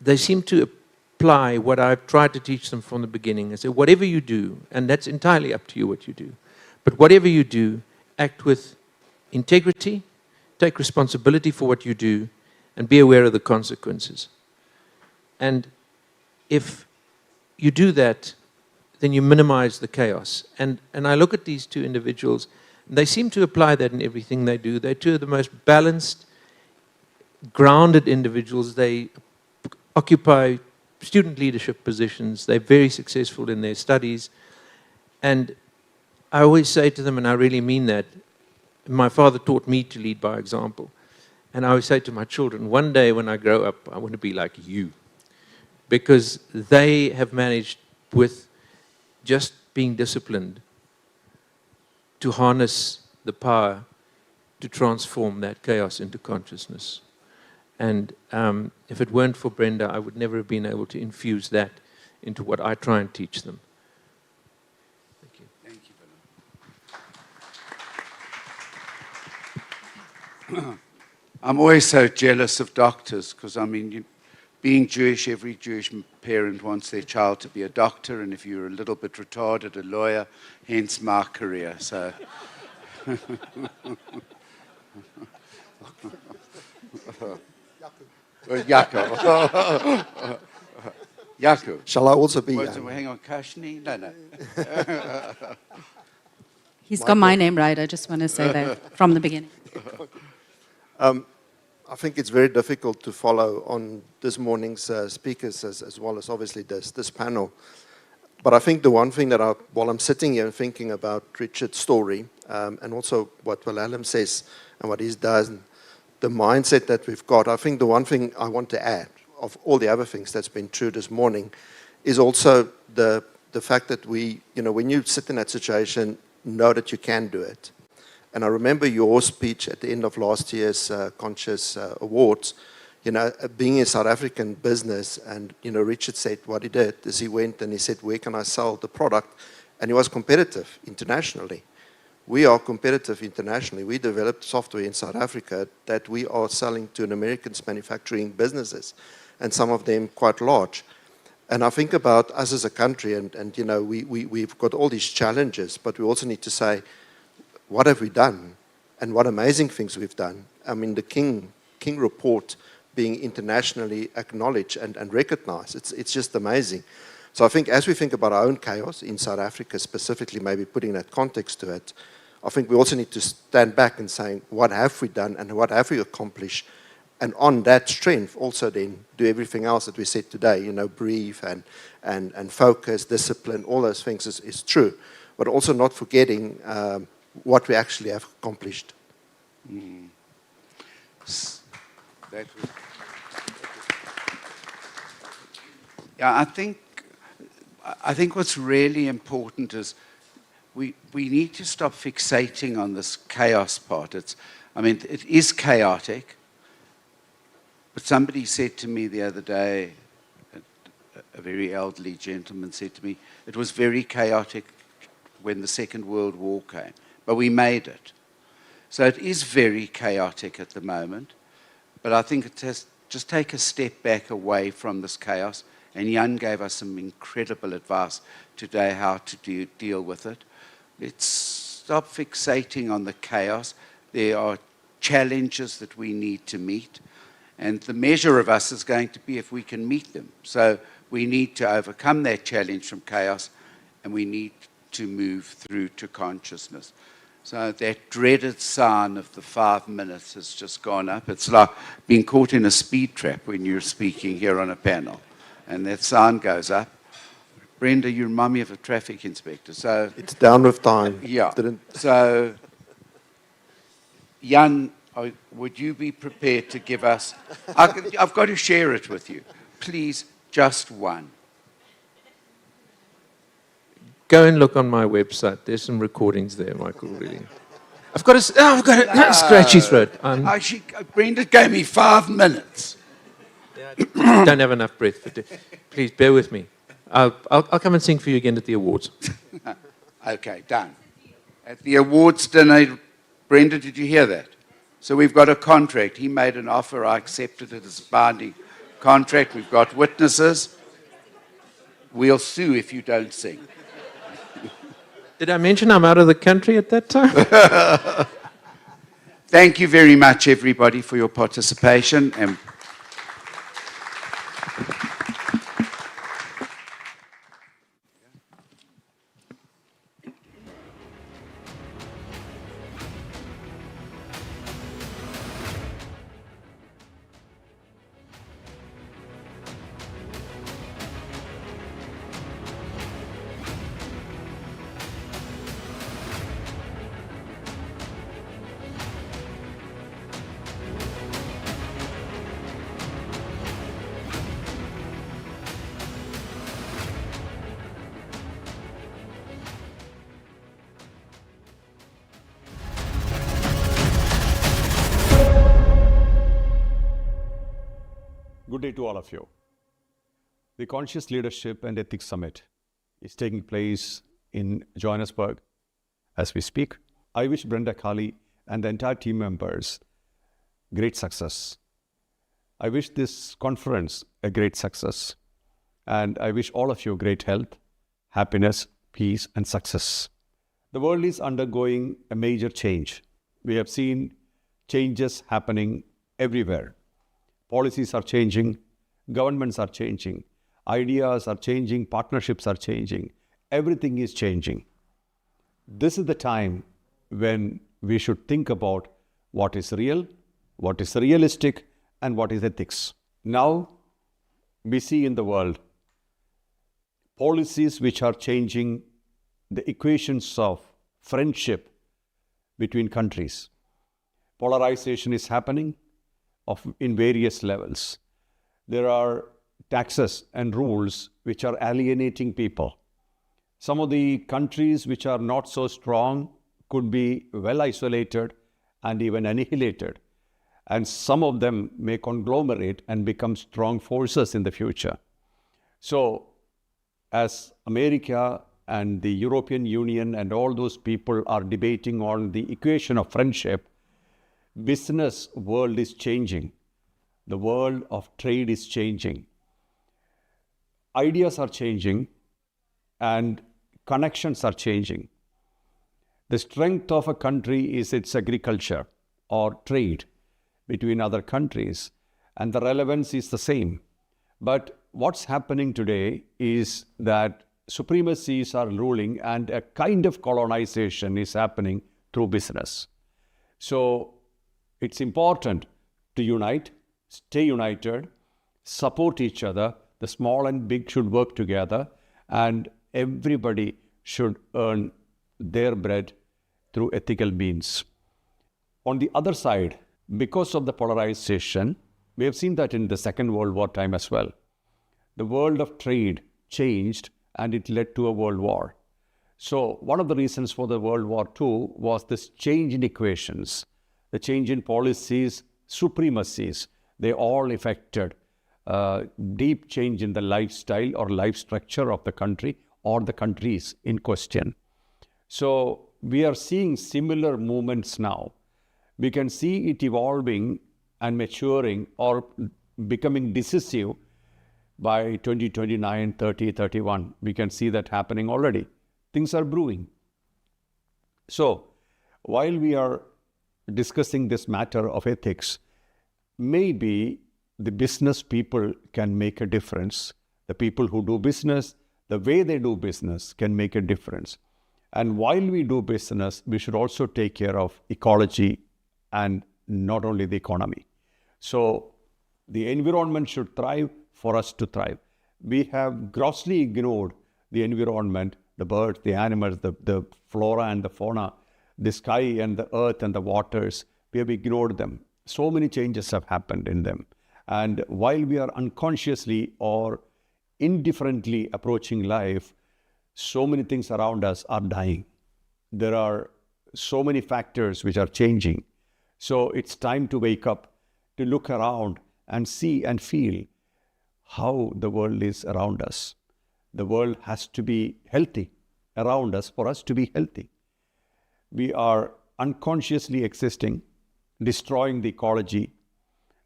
they seem to apply what I've tried to teach them from the beginning. I say, whatever you do, and that's entirely up to you what you do, but whatever you do, act with integrity, take responsibility for what you do, and be aware of the consequences. And if you do that, then you minimize the chaos. And I look at these 2 individuals, and they seem to apply that in everything they do. They're 2 of the most balanced, grounded individuals. They occupy student leadership positions. They're very successful in their studies. And I always say to them, and I really mean that, my father taught me to lead by example. And I always say to my children, one day when I grow up, I want to be like you. Because they have managed, with just being disciplined, to harness the power to transform that chaos into consciousness. And if it weren't for Brenda, I would never have been able to infuse that into what I try and teach them. Thank you. Thank you, I'm always so jealous of doctors, because, I mean, being Jewish, every Jewish parent wants their child to be a doctor, and if you're a little bit retarded, a lawyer, hence my career. So. Yaku. Shall I also be? Hang on, Kashni? No. He's got my name right. I just want to say that from the beginning. I think it's very difficult to follow on this morning's speakers as well as obviously this panel. But I think the one thing that while I'm sitting here and thinking about Richard's story, and also what Wilhelm says and what he's done, the mindset that we've got, I think the one thing I want to add of all the other things that's been true this morning is also the fact that when you sit in that situation, know that you can do it. And I remember your speech at the end of last year's Conscious Awards. being in South African business, and, Richard said what he did is he went and he said, where can I sell the product? And he was competitive internationally. We are competitive internationally. We developed software in South Africa that we are selling to Americans manufacturing businesses, and some of them quite large. And I think about us as a country, and we've got all these challenges, but we also need to say, what have we done? And what amazing things we've done. I mean, the King report being internationally acknowledged and recognized, it's just amazing. So I think as we think about our own chaos in South Africa specifically, maybe putting that context to it, I think we also need to stand back and say, what have we done and what have we accomplished? And on that strength, also then do everything else that we said today, breathe and focus, discipline, all those things is true. But also not forgetting what we actually have accomplished. Mm. Yeah, I think what's really important is we need to stop fixating on this chaos part. It is chaotic. But somebody said to me the other day, a very elderly gentleman said to me, it was very chaotic when the Second World War came, but we made it. So it is very chaotic at the moment, but I think it has just take a step back away from this chaos, and Jan gave us some incredible advice today how to deal with it. Let's stop fixating on the chaos. There are challenges that we need to meet, and the measure of us is going to be if we can meet them. So we need to overcome that challenge from chaos, and we need to move through to consciousness. So that dreaded sign of the 5 minutes has just gone up. It's like being caught in a speed trap when you're speaking here on a panel, and that sign goes up. Brenda, you remind me of a traffic inspector. So it's down with time. Yeah. So, Jan, would you be prepared to give us? I've got to share it with you. Please, just one. Go and look on my website. There's some recordings there, Michael, really. I've got a scratchy throat. Brenda gave me 5 minutes. Don't have enough breath. But please, bear with me. I'll come and sing for you again at the awards. Okay, done. At the awards dinner, Brenda, did you hear that? So we've got a contract. He made an offer. I accepted it as a binding contract. We've got witnesses. We'll sue if you don't sing. Did I mention I'm out of the country at that time? Thank you very much, everybody, for your participation. And Good day to all of you. The Conscious Leadership and Ethics Summit is taking place in Johannesburg as we speak. I wish Brenda Kali and the entire team members great success. I wish this conference a great success, and I wish all of you great health, happiness, peace, and success. The world is undergoing a major change. We have seen changes happening everywhere. Policies are changing, governments are changing, ideas are changing, partnerships are changing. Everything is changing. This is the time when we should think about what is real, what is realistic, and what is ethics. Now, we see in the world policies which are changing the equations of friendship between countries. Polarization is happening in various levels. There are taxes and rules which are alienating people. Some of the countries which are not so strong could be well isolated and even annihilated. and some of them may conglomerate and become strong forces in the future. So, as America and the European Union and all those people are debating on the equation of friendship, business world is changing. The world of trade is changing. Ideas are changing and connections are changing. The strength of a country is its agriculture or trade between other countries, and the relevance is the same. But what's happening today is that supremacies are ruling and a kind of colonization is happening through business. So it's important to unite, stay united, support each other. The small and big should work together, and everybody should earn their bread through ethical means. On the other side, because of the polarization, we have seen that in the Second World War time as well. The world of trade changed and it led to a world war. So one of the reasons for the World War II was this change in equations, the change in policies, supremacies. They all affected deep change in the lifestyle or life structure of the country or the countries in question. So we are seeing similar movements now. We can see it evolving and maturing or becoming decisive by 2029, 30, 31. We can see that happening already. Things are brewing. So while we are discussing this matter of ethics, maybe the business people can make a difference. The people who do business, the way they do business can make a difference. And while we do business, we should also take care of ecology and not only the economy. So the environment should thrive for us to thrive. We have grossly ignored the environment, the birds, the animals, the flora and the fauna, the sky and the earth and the waters. We have ignored them. So many changes have happened in them. And while we are unconsciously or indifferently approaching life, so many things around us are dying. There are so many factors which are changing. So it's time to wake up, to look around and see and feel how the world is around us. The world has to be healthy around us for us to be healthy. We are unconsciously existing, destroying the ecology,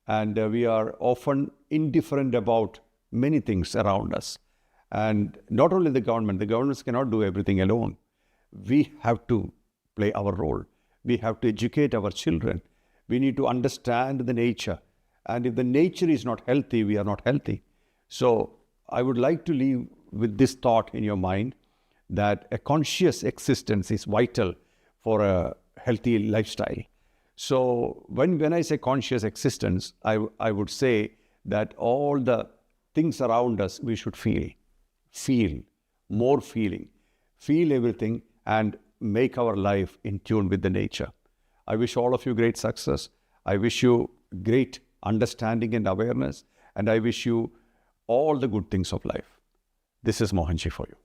and we are often indifferent about many things around us. And not only the governments cannot do everything alone. We have to play our role. We have to educate our children. We need to understand the nature. And if the nature is not healthy, we are not healthy. So I would like to leave with this thought in your mind that a conscious existence is vital for a healthy lifestyle. So when I say conscious existence, I would say that all the things around us we should feel, more feeling, feel everything and make our life in tune with the nature. I wish all of you great success. I wish you great understanding and awareness, and I wish you all the good things of life. This is Mohanji for you.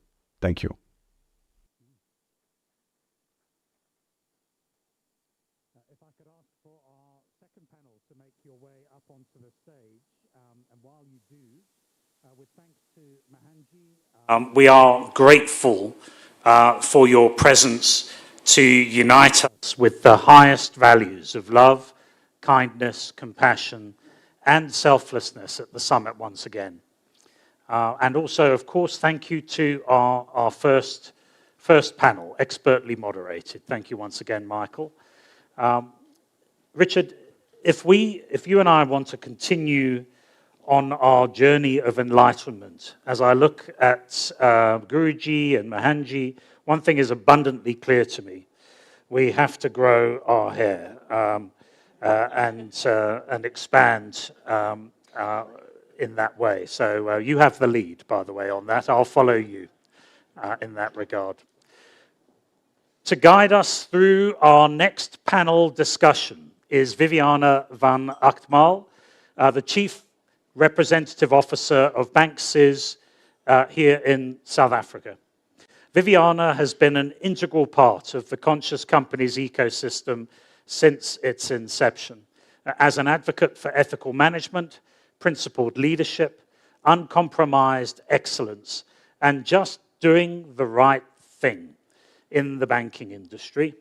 Thank you. If I could ask for our second panel to make your way up onto the stage, and while you do, with thanks to Mohanji. We are grateful for your presence to unite us with the highest values of love, kindness, compassion, and selflessness at the summit once again. And also, of course, thank you to our first panel, expertly moderated. Thank you once again, Michael. Richard, if you and I want to continue on our journey of enlightenment, as I look at Guruji and Mohanji, one thing is abundantly clear to me. We have to grow our hair and expand in that way. So you have the lead, by the way, on that. I'll follow you in that regard. To guide us through our next panel discussion is Viviana van Achtmal, the Chief Representative Officer of Banksys here in South Africa. Viviana has been an integral part of the Conscious Companies ecosystem since its inception. as an advocate for ethical management, principled leadership, uncompromised excellence, and just doing the right thing in the banking industry.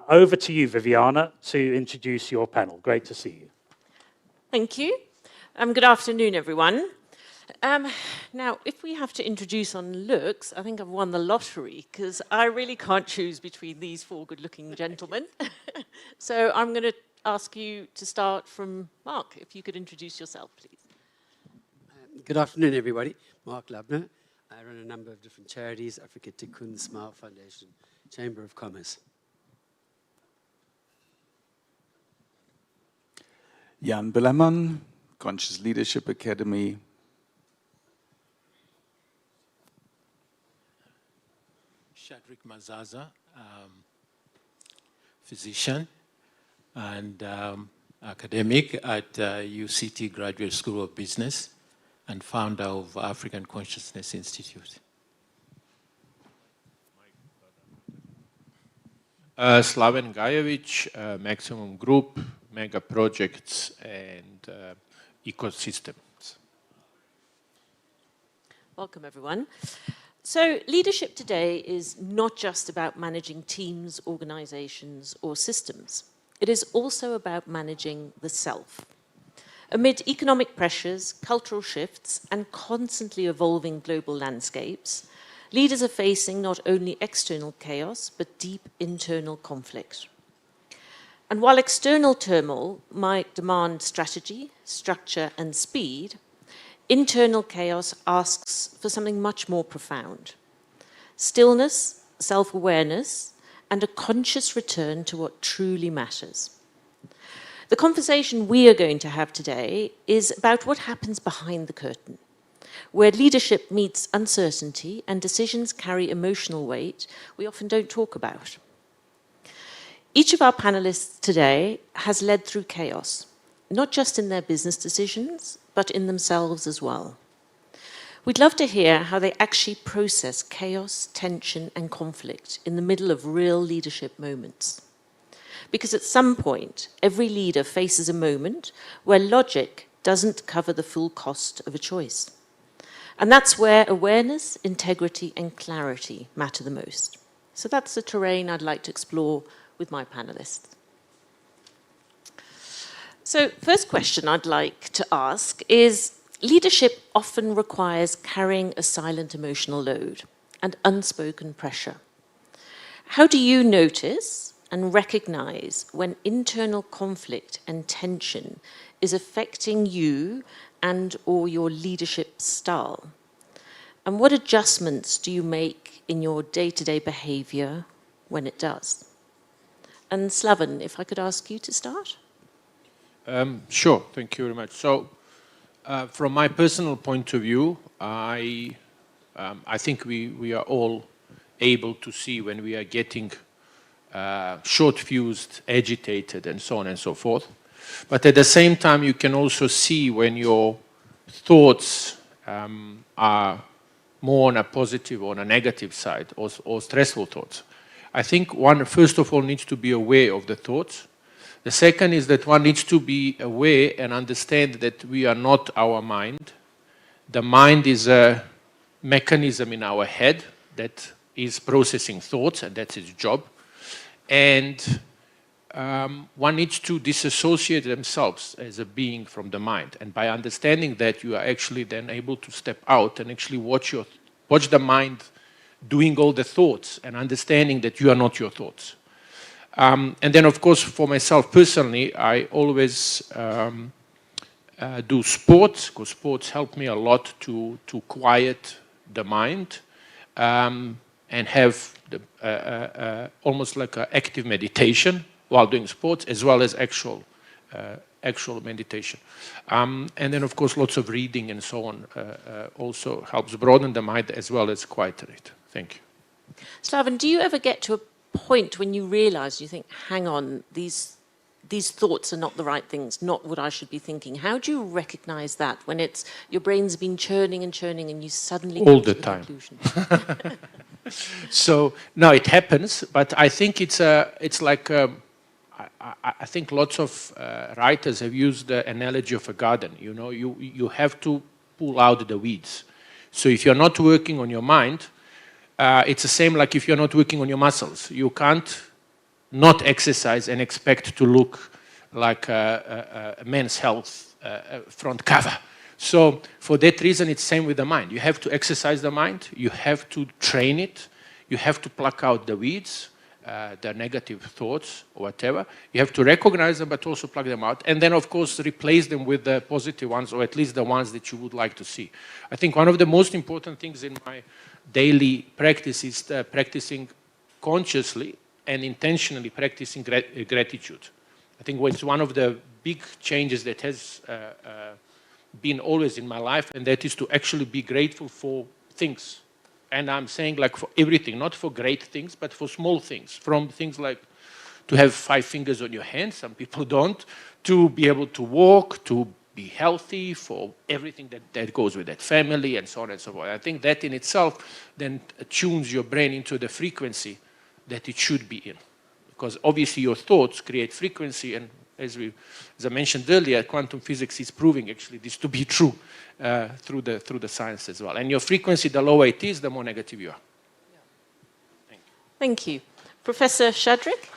Over to you, Viviana, to introduce your panel. Great to see you. Thank you. Good afternoon, everyone. Now, if we have to introduce on looks, I think I've won the lottery, because I really can't choose between these four good-looking gentlemen. So I'm going to ask you to start from Mark, if you could introduce yourself, please. Good afternoon, everybody. Mark Labner. I run a number of different charities, Africa Tikkun, Smile Foundation, Chamber of Commerce. Jan Billerman, Conscious Leadership Academy. Shadrick Mazaza, physician and academic at UCT Graduate School of Business and founder of African Consciousness Institute. Slaven Gajevic, Maximum Group, Mega Projects and Ecosystems. Welcome, everyone. So leadership today is not just about managing teams, organizations, or systems. It is also about managing the self. Amid economic pressures, cultural shifts, and constantly evolving global landscapes, leaders are facing not only external chaos, but deep internal conflict. And while external turmoil might demand strategy, structure, and speed, internal chaos asks for something much more profound: stillness, self-awareness, and a conscious return to what truly matters. The conversation we are going to have today is about what happens behind the curtain, where leadership meets uncertainty and decisions carry emotional weight we often don't talk about. Each of our panelists today has led through chaos, not just in their business decisions, but in themselves as well. We'd love to hear how they actually process chaos, tension, and conflict in the middle of real leadership moments. Because at some point, every leader faces a moment where logic doesn't cover the full cost of a choice. And that's where awareness, integrity, and clarity matter the most. So that's the terrain I'd like to explore with my panelists. So first question I'd like to ask is, leadership often requires carrying a silent emotional load and unspoken pressure. How do you notice and recognize when internal conflict and tension is affecting you and or your leadership style? And what adjustments do you make in your day-to-day behavior when it does? And Slaven, if I could ask you to start. Sure, thank you very much. So, from my personal point of view, I think we are all able to see when we are getting short-fused, agitated, and so on and so forth. But at the same time, you can also see when your thoughts are more on a positive or on a negative side, or stressful thoughts. I think one, first of all, needs to be aware of the thoughts. The second is that one needs to be aware and understand that we are not our mind. The mind is a mechanism in our head that is processing thoughts, and that's its job. And one needs to disassociate themselves as a being from the mind. And by understanding that, you are actually then able to step out and actually watch the mind doing all the thoughts and understanding that you are not your thoughts. And then, of course, for myself personally, I always do sports, because sports help me a lot to quiet the mind and have almost like an active meditation while doing sports, as well as actual meditation. And then, of course, lots of reading and so on also helps broaden the mind as well as quieten it. Thank you. Slaven, do you ever get to a point when you realize, you think, hang on, these thoughts are not the right things, not what I should be thinking? How do you recognize that when it's your brain's been churning and churning and you suddenly all come the to time conclusion? So no, it happens, but I think it's like I think lots of writers have used the analogy of a garden. You know, you have to pull out the weeds. So if you're not working on your mind, it's the same like if you're not working on your muscles. You can't not exercise and expect to look like a Men's Health front cover. So for that reason, it's the same with the mind. You have to exercise the mind. You have to train it. You have to pluck out the weeds, the negative thoughts or whatever. You have to recognize them, but also pluck them out. And then, of course, replace them with the positive ones, or at least the ones that you would like to see. I think one of the most important things in my daily practice is practicing consciously and intentionally practicing gratitude. I think it's one of the big changes that has been always in my life, and that is to actually be grateful for things. And I'm saying like for everything, not for great things, but for small things, from things like to have 5 fingers on your hand, some people don't, to be able to walk, to be healthy, for everything that goes with that, family and so on and so forth. I think that in itself then tunes your brain into the frequency that it should be in. Because obviously your thoughts create frequency, and as I mentioned earlier, quantum physics is proving actually this to be true through the science as well. And your frequency, the lower it is, the more negative you are. Thank you. Professor Shadrick?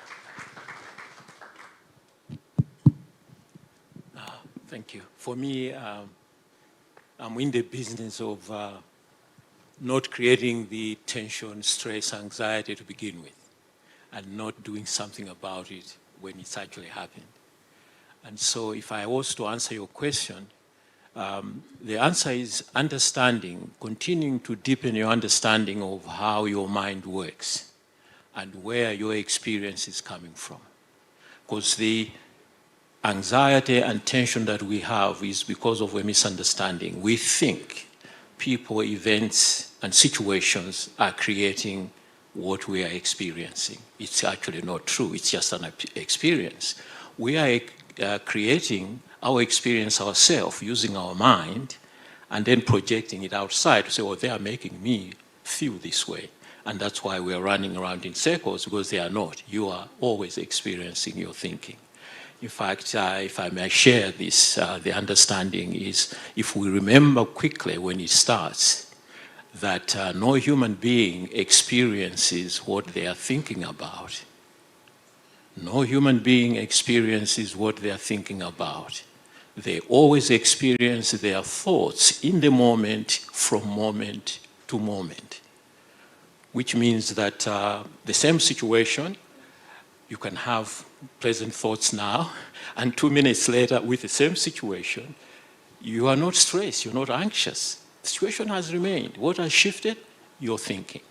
Thank you. For me, I'm in the business of not creating the tension, stress, anxiety to begin with, and not doing something about it when it's actually happened. And so if I was to answer your question, the answer is understanding, continuing to deepen your understanding of how your mind works and where your experience is coming from. Because the anxiety and tension that we have is because of a misunderstanding. We think people, events, and situations are creating what we are experiencing. It's actually not true. It's just an experience. We are creating our experience ourselves using our mind and then projecting it outside to say, oh, they are making me feel this way. And that's why we are running around in circles, because they are not. You are always experiencing your thinking. In fact, if I may share this, the understanding is if we remember quickly when it starts, that no human being experiences what they are thinking about. No human being experiences what they are thinking about. They always experience their thoughts in the moment, from moment to moment. Which means that the same situation, you can have pleasant thoughts now, and 2 minutes later with the same situation, you are not stressed, you're not anxious. The situation has remained. What has shifted? Your thinking.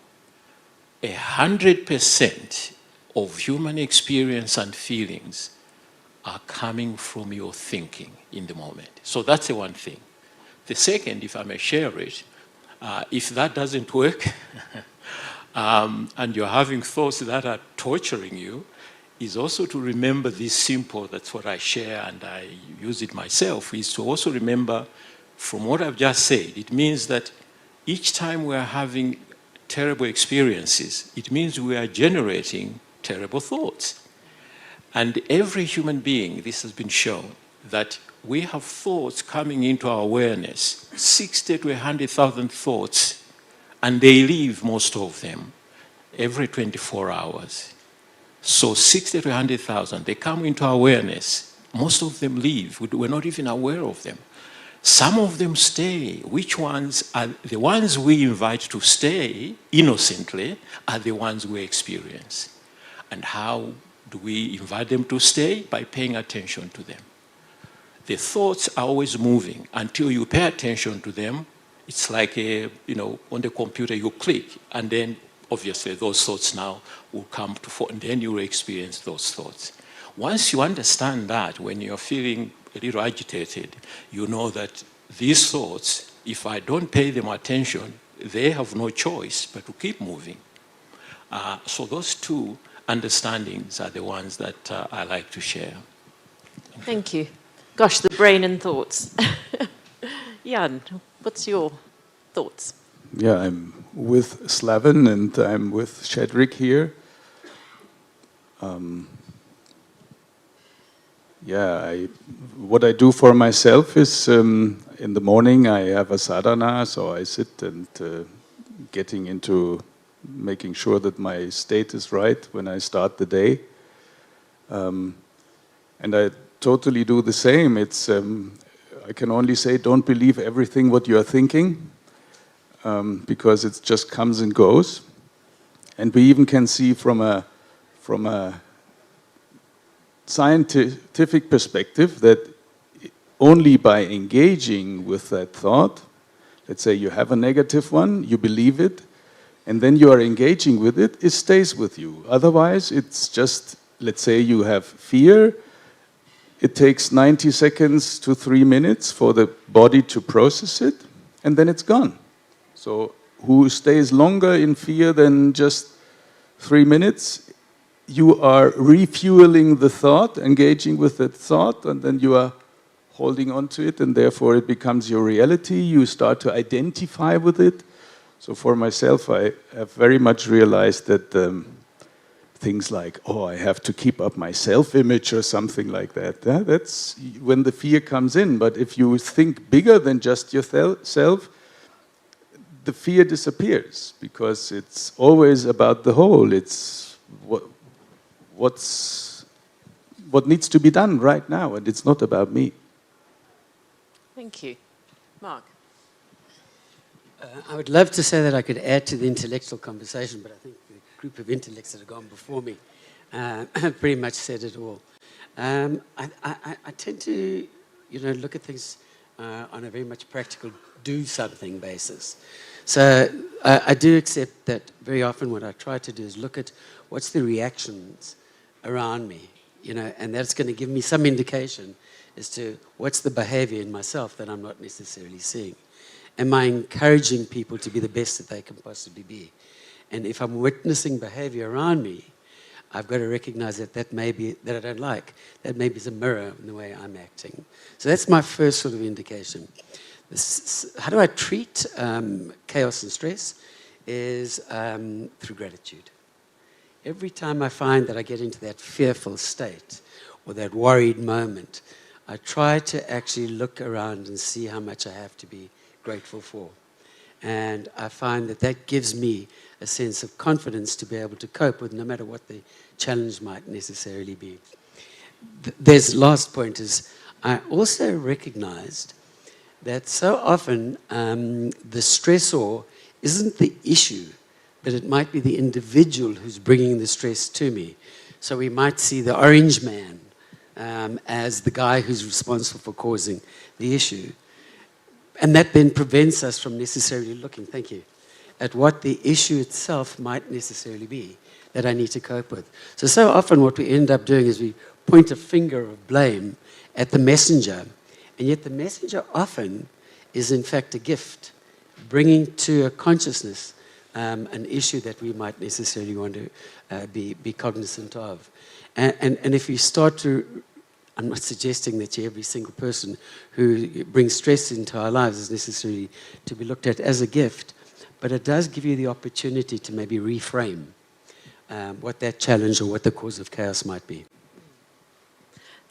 100% of human experience and feelings are coming from your thinking in the moment. So that's the one thing. The second, if I may share it, if that doesn't work, and you're having thoughts that are torturing you, is also to remember this simple, that's what I share and I use it myself, is to also remember from what I've just said, it means that each time we are having terrible experiences, it means we are generating terrible thoughts. And every human being, this has been shown, that we have thoughts coming into our awareness, 60 to 100,000 thoughts, and they leave, most of them, every 24 hours. So 60 to 100,000, they come into our awareness. Most of them leave. We're not even aware of them. Some of them stay. Which ones are the ones we invite to stay innocently are the ones we experience. And how do we invite them to stay? By paying attention to them. The thoughts are always moving. Until you pay attention to them, it's like on the computer you click, and then obviously those thoughts now will come to form, and then you will experience those thoughts. Once you understand that, when you're feeling a little agitated, you know that these thoughts, if I don't pay them attention, they have no choice but to keep moving. So those two understandings are the ones that I like to share. Thank you. Gosh, the brain and thoughts. Jan, what's your thoughts? Yeah, I'm with Slaven and I'm with Shadrick here. what I do for myself is in the morning I have a sadhana, so I sit and getting into making sure that my state is right when I start the day. And I totally do the same. It's I can only say don't believe everything what you are thinking, because it just comes and goes. And we even can see from a scientific perspective that only by engaging with that thought, let's say you have a negative one, you believe it, and then you are engaging with it, it stays with you. Otherwise, it's just, let's say you have fear, it takes 90 seconds to 3 minutes for the body to process it, and then it's gone. So who stays longer in fear than just 3 minutes? You are refueling the thought, engaging with that thought, and then you are holding on to it, and therefore it becomes your reality. You start to identify with it. So for myself, I have very much realized that things like, oh, I have to keep up my self-image or something like that. That's when the fear comes in. But if you think bigger than just yourself, the fear disappears, because it's always about the whole. It's what needs to be done right now, and it's not about me. Thank you. Mark? I would love to say that I could add to the intellectual conversation, but I think the group of intellects that have gone before me have pretty much said it all. I tend to, look at things on a very much practical do-something basis. So I do accept that very often what I try to do is look at what's the reactions around me, and that's going to give me some indication as to what's the behavior in myself that I'm not necessarily seeing. Am I encouraging people to be the best that they can possibly be? And if I'm witnessing behavior around me, I've got to recognize that may be, that I don't like. That maybe is a mirror in the way I'm acting. So that's my first sort of indication. How do I treat chaos and stress? Is through gratitude. Every time I find that I get into that fearful state or that worried moment, I try to actually look around and see how much I have to be grateful for. And I find that gives me a sense of confidence to be able to cope with no matter what the challenge might necessarily be. There's last point is I also recognized that so often the stressor isn't the issue, but it might be the individual who's bringing the stress to me. So we might see the orange man as the guy who's responsible for causing the issue. And that then prevents us from necessarily looking, thank you, at what the issue itself might necessarily be that I need to cope with. So often what we end up doing is we point a finger of blame at the messenger, and yet the messenger often is in fact a gift, bringing to a consciousness an issue that we might necessarily want to be cognizant of. And if you start to, I'm not suggesting that every single person who brings stress into our lives is necessarily to be looked at as a gift, but it does give you the opportunity to maybe reframe what that challenge or what the cause of chaos might be.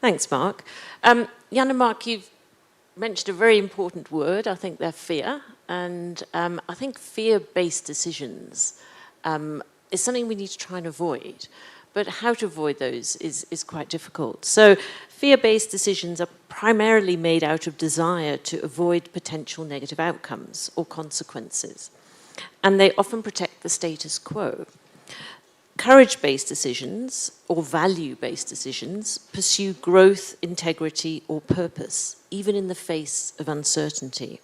Thanks, Mark. Jan and Mark, you've mentioned a very important word. I think they're fear. And I think fear-based decisions is something we need to try and avoid. But how to avoid those is quite difficult. So fear-based decisions are primarily made out of desire to avoid potential negative outcomes or consequences. And they often protect the status quo. Courage-based decisions or value-based decisions pursue growth, integrity, or purpose, even in the face of uncertainty.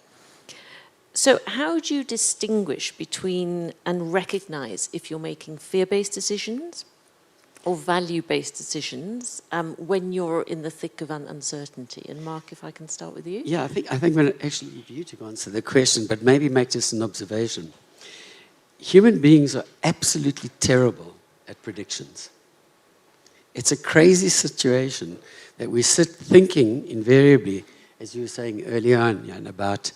So how do you distinguish between and recognize if you're making fear-based decisions or value-based decisions when you're in the thick of uncertainty? And Mark, if I can start with you. Yeah, I think I'm going to actually leave you to answer the question, but maybe make just an observation. Human beings are absolutely terrible at predictions. It's a crazy situation that we sit thinking invariably, as you were saying earlier on, Jan, about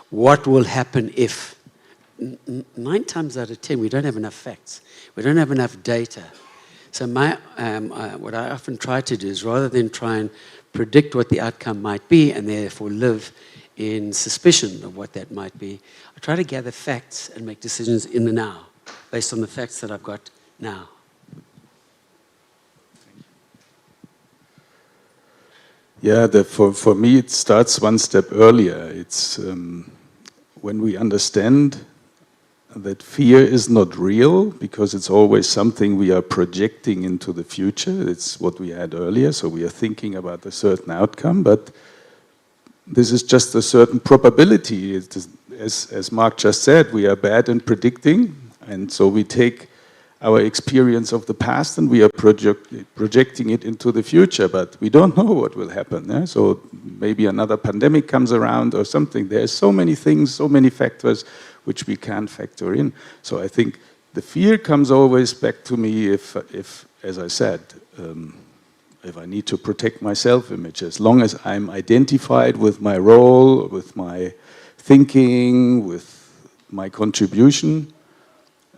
what will happen if. 9 times out of 10, we don't have enough facts. We don't have enough data. So what I often try to do is, rather than try and predict what the outcome might be and therefore live in suspicion of what that might be, I try to gather facts and make decisions in the now, based on the facts that I've got now. Yeah, for me it starts one step earlier. It's when we understand that fear is not real, because it's always something we are projecting into the future. It's what we had earlier, so we are thinking about a certain outcome, but this is just a certain probability. As Mark just said, we are bad in predicting, and so we take our experience of the past and we are projecting it into the future, but we don't know what will happen. Eh? So maybe another pandemic comes around or something. There's so many things, so many factors which we can't factor in. So I think the fear comes always back to me if as I said, if I need to protect my self-image. As long as I'm identified with my role, with my thinking, with my contribution,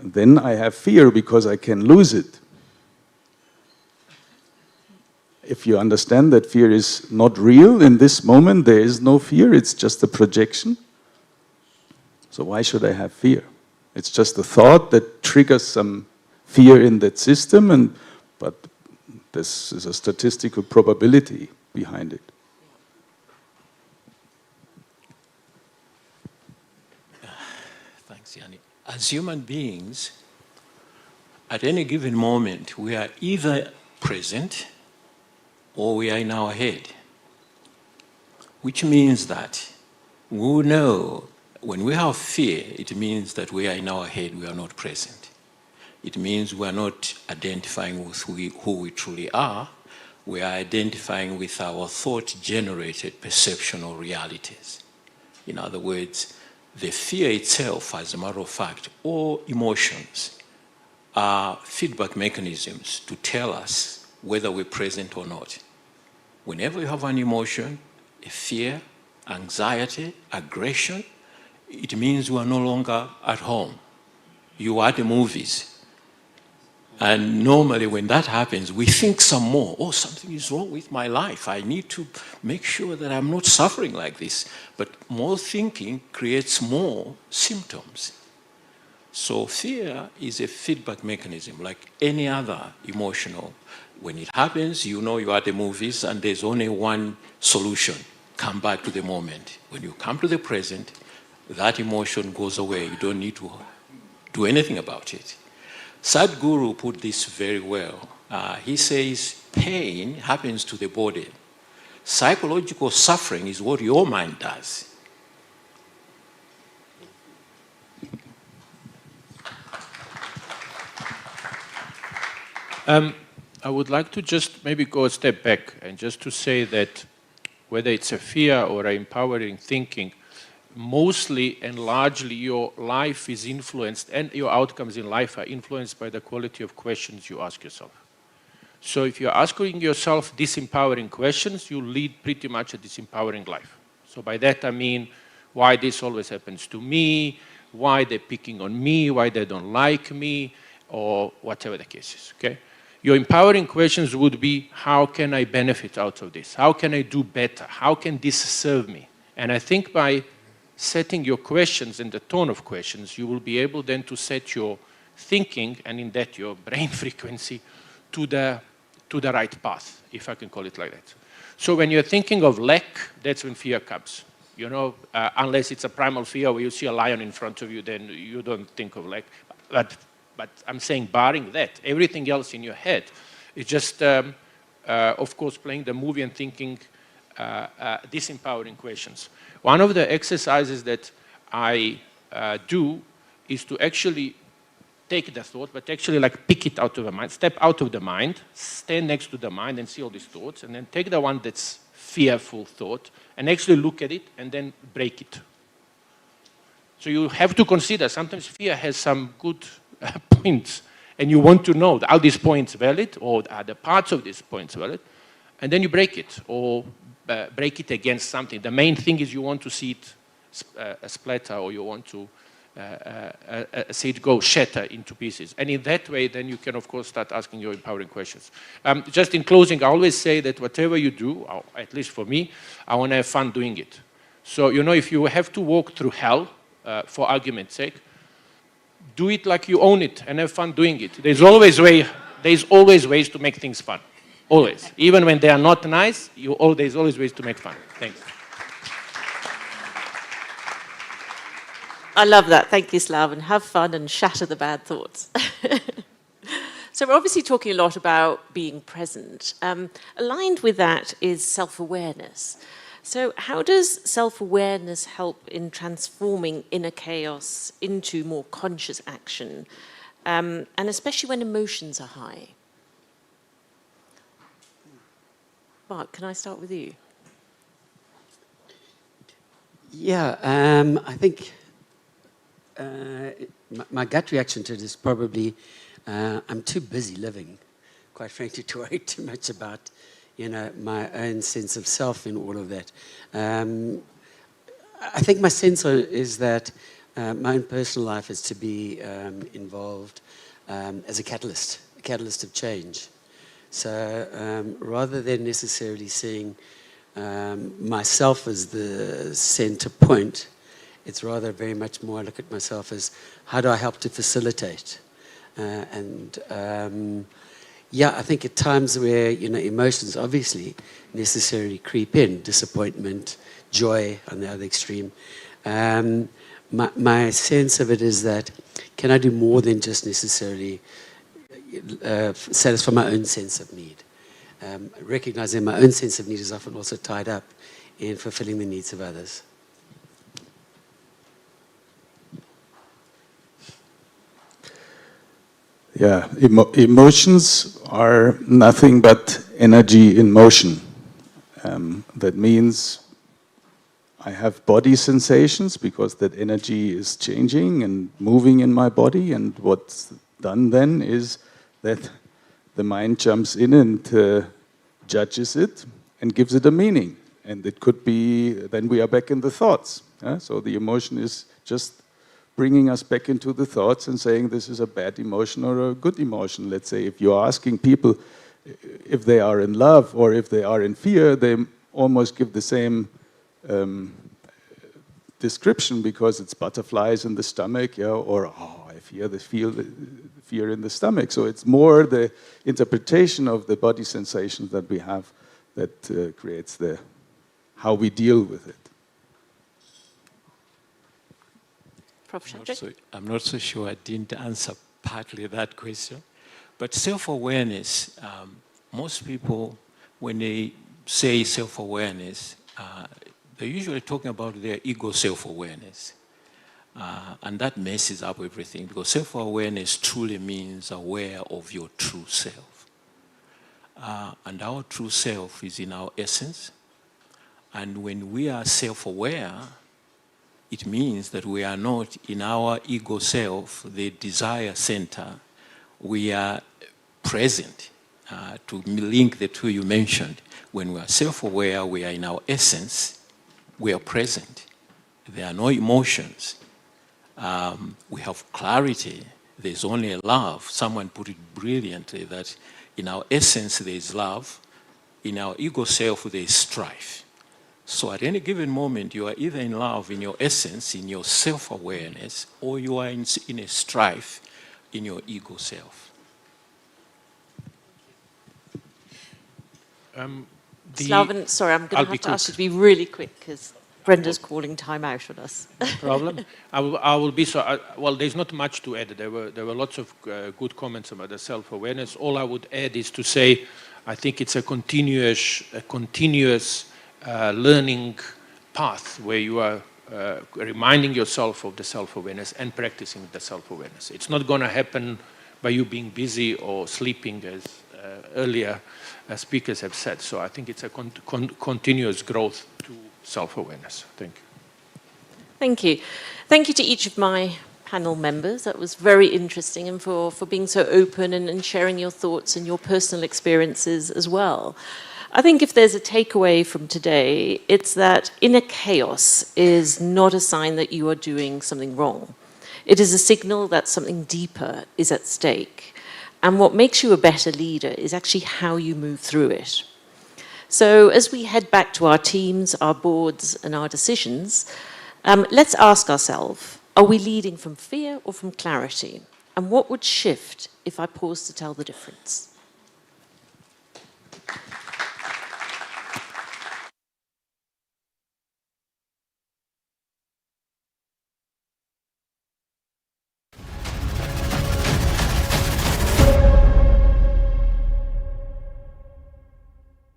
then I have fear because I can lose it. If you understand that fear is not real in this moment, there is no fear, it's just a projection. So why should I have fear? It's just a thought that triggers some fear in that system, but this is a statistical probability behind it. Thanks, Yanni. As human beings, at any given moment, we are either present or we are in our head, which means that we know when we have fear, it means that we are in our head, we are not present. It means we are not identifying with who we truly are. We are identifying with our thought-generated perceptual realities. In other words, the fear itself, as a matter of fact, all emotions are feedback mechanisms to tell us whether we're present or not. Whenever you have an emotion, a fear, anxiety, aggression, it means you are no longer at home. You are at the movies. And normally when that happens, we think some more. Oh, something is wrong with my life. I need to make sure that I'm not suffering like this. But more thinking creates more symptoms. So fear is a feedback mechanism like any other emotional. When it happens, you know you are at the movies and there's only one solution. Come back to the moment. When you come to the present, that emotion goes away. You don't need to do anything about it. Sadhguru put this very well. He says, pain happens to the body. Psychological suffering is what your mind does. I would like to just maybe go a step back and just to say that whether it's a fear or an empowering thinking, mostly and largely your life is influenced and your outcomes in life are influenced by the quality of questions you ask yourself. So if you're asking yourself disempowering questions, you lead pretty much a disempowering life. So by that I mean, why this always happens to me, why they're picking on me, why they don't like me, or whatever the case is, okay? Your empowering questions would be, how can I benefit out of this? How can I do better? How can this serve me? And I think by setting your questions and the tone of questions, you will be able then to set your thinking, and in that your brain frequency, to the right path, if I can call it like that. So when you're thinking of lack, that's when fear comes. You know, unless it's a primal fear where you see a lion in front of you, then you don't think of lack. But I'm saying barring that, everything else in your head is just, of course, playing the movie and thinking disempowering questions. One of the exercises that I do is to actually take the thought, but actually like pick it out of the mind, step out of the mind, stand next to the mind and see all these thoughts, and then take the one that's fearful thought and actually look at it and then break it. So you have to consider, sometimes fear has some good points, and you want to know, are these points valid, or are the parts of these points valid? And then you break it, or break it against something. The main thing is you want to see it splatter, or you want to see it go shatter into pieces. And in that way, then you can, of course, start asking your empowering questions. Just in closing, I always say that whatever you do, or at least for me, I want to have fun doing it. So, you know, if you have to walk through hell, for argument's sake, do it like you own it and have fun doing it. There's always ways to make things fun. Always. Even when they are not nice, there's always ways to make fun. Thanks. I love that. Thank you, Slav. And have fun and shatter the bad thoughts. So we're obviously talking a lot about being present. Aligned with that is self-awareness. So how does self-awareness help in transforming inner chaos into more conscious action, and especially when emotions are high? Mark, can I start with you? Yeah, I think my gut reaction to it is probably I'm too busy living, quite frankly, to worry too much about, you know, my own sense of self in all of that. I think my sense is that my own personal life is to be involved as a catalyst of change. So rather than necessarily seeing myself as the center point, it's rather very much more I look at myself as how do I help to facilitate? Yeah, I think at times where, you know, emotions obviously necessarily creep in, disappointment, joy on the other extreme. My sense of it is that can I do more than just necessarily satisfy my own sense of need? Recognizing my own sense of need is often also tied up in fulfilling the needs of others. Yeah, emotions are nothing but energy in motion. That means I have body sensations because that energy is changing and moving in my body, and what's done then is that the mind jumps in and judges it and gives it a meaning. And it could be, then we are back in the thoughts. So the emotion is just bringing us back into the thoughts and saying this is a bad emotion or a good emotion. Let's say if you're asking people if they are in love or if they are in fear, they almost give the same description because it's butterflies in the stomach, yeah, or oh, I feel the fear in the stomach. So it's more the interpretation of the body sensations that we have that creates how we deal with it. I'm not so sure I didn't answer partly that question. But self-awareness, most people, when they say self-awareness, they're usually talking about their ego self-awareness. And that messes up everything because self-awareness truly means aware of your true self. And our true self is in our essence. And when we are self-aware, it means that we are not in our ego self, the desire center. We are present. To link the two you mentioned, when we are self-aware, we are in our essence, we are present. There are no emotions. We have clarity. There's only love. Someone put it brilliantly that in our essence there is love. In our ego self there is strife. So at any given moment, you are either in love in your essence, in your self-awareness, or you are in a strife in your ego self. Slaven, sorry, I'm going to have to ask you to be really quick because Brenda's calling time out on us. No problem. I will be so. Well, there's not much to add. There were lots of good comments about the self-awareness. All I would add is to say, I think it's a continuous learning path where you are reminding yourself of the self-awareness and practicing the self-awareness. It's not going to happen by you being busy or sleeping, as earlier speakers have said. So I think it's a continuous growth to self-awareness. Thank you. Thank you. Thank you to each of my panel members. That was very interesting, and for being so open and sharing your thoughts and your personal experiences as well. I think if there's a takeaway from today, it's that inner chaos is not a sign that you are doing something wrong. It is a signal that something deeper is at stake. And what makes you a better leader is actually how you move through it. So as we head back to our teams, our boards, and our decisions, let's ask ourselves, are we leading from fear or from clarity? And what would shift if I paused to tell the difference?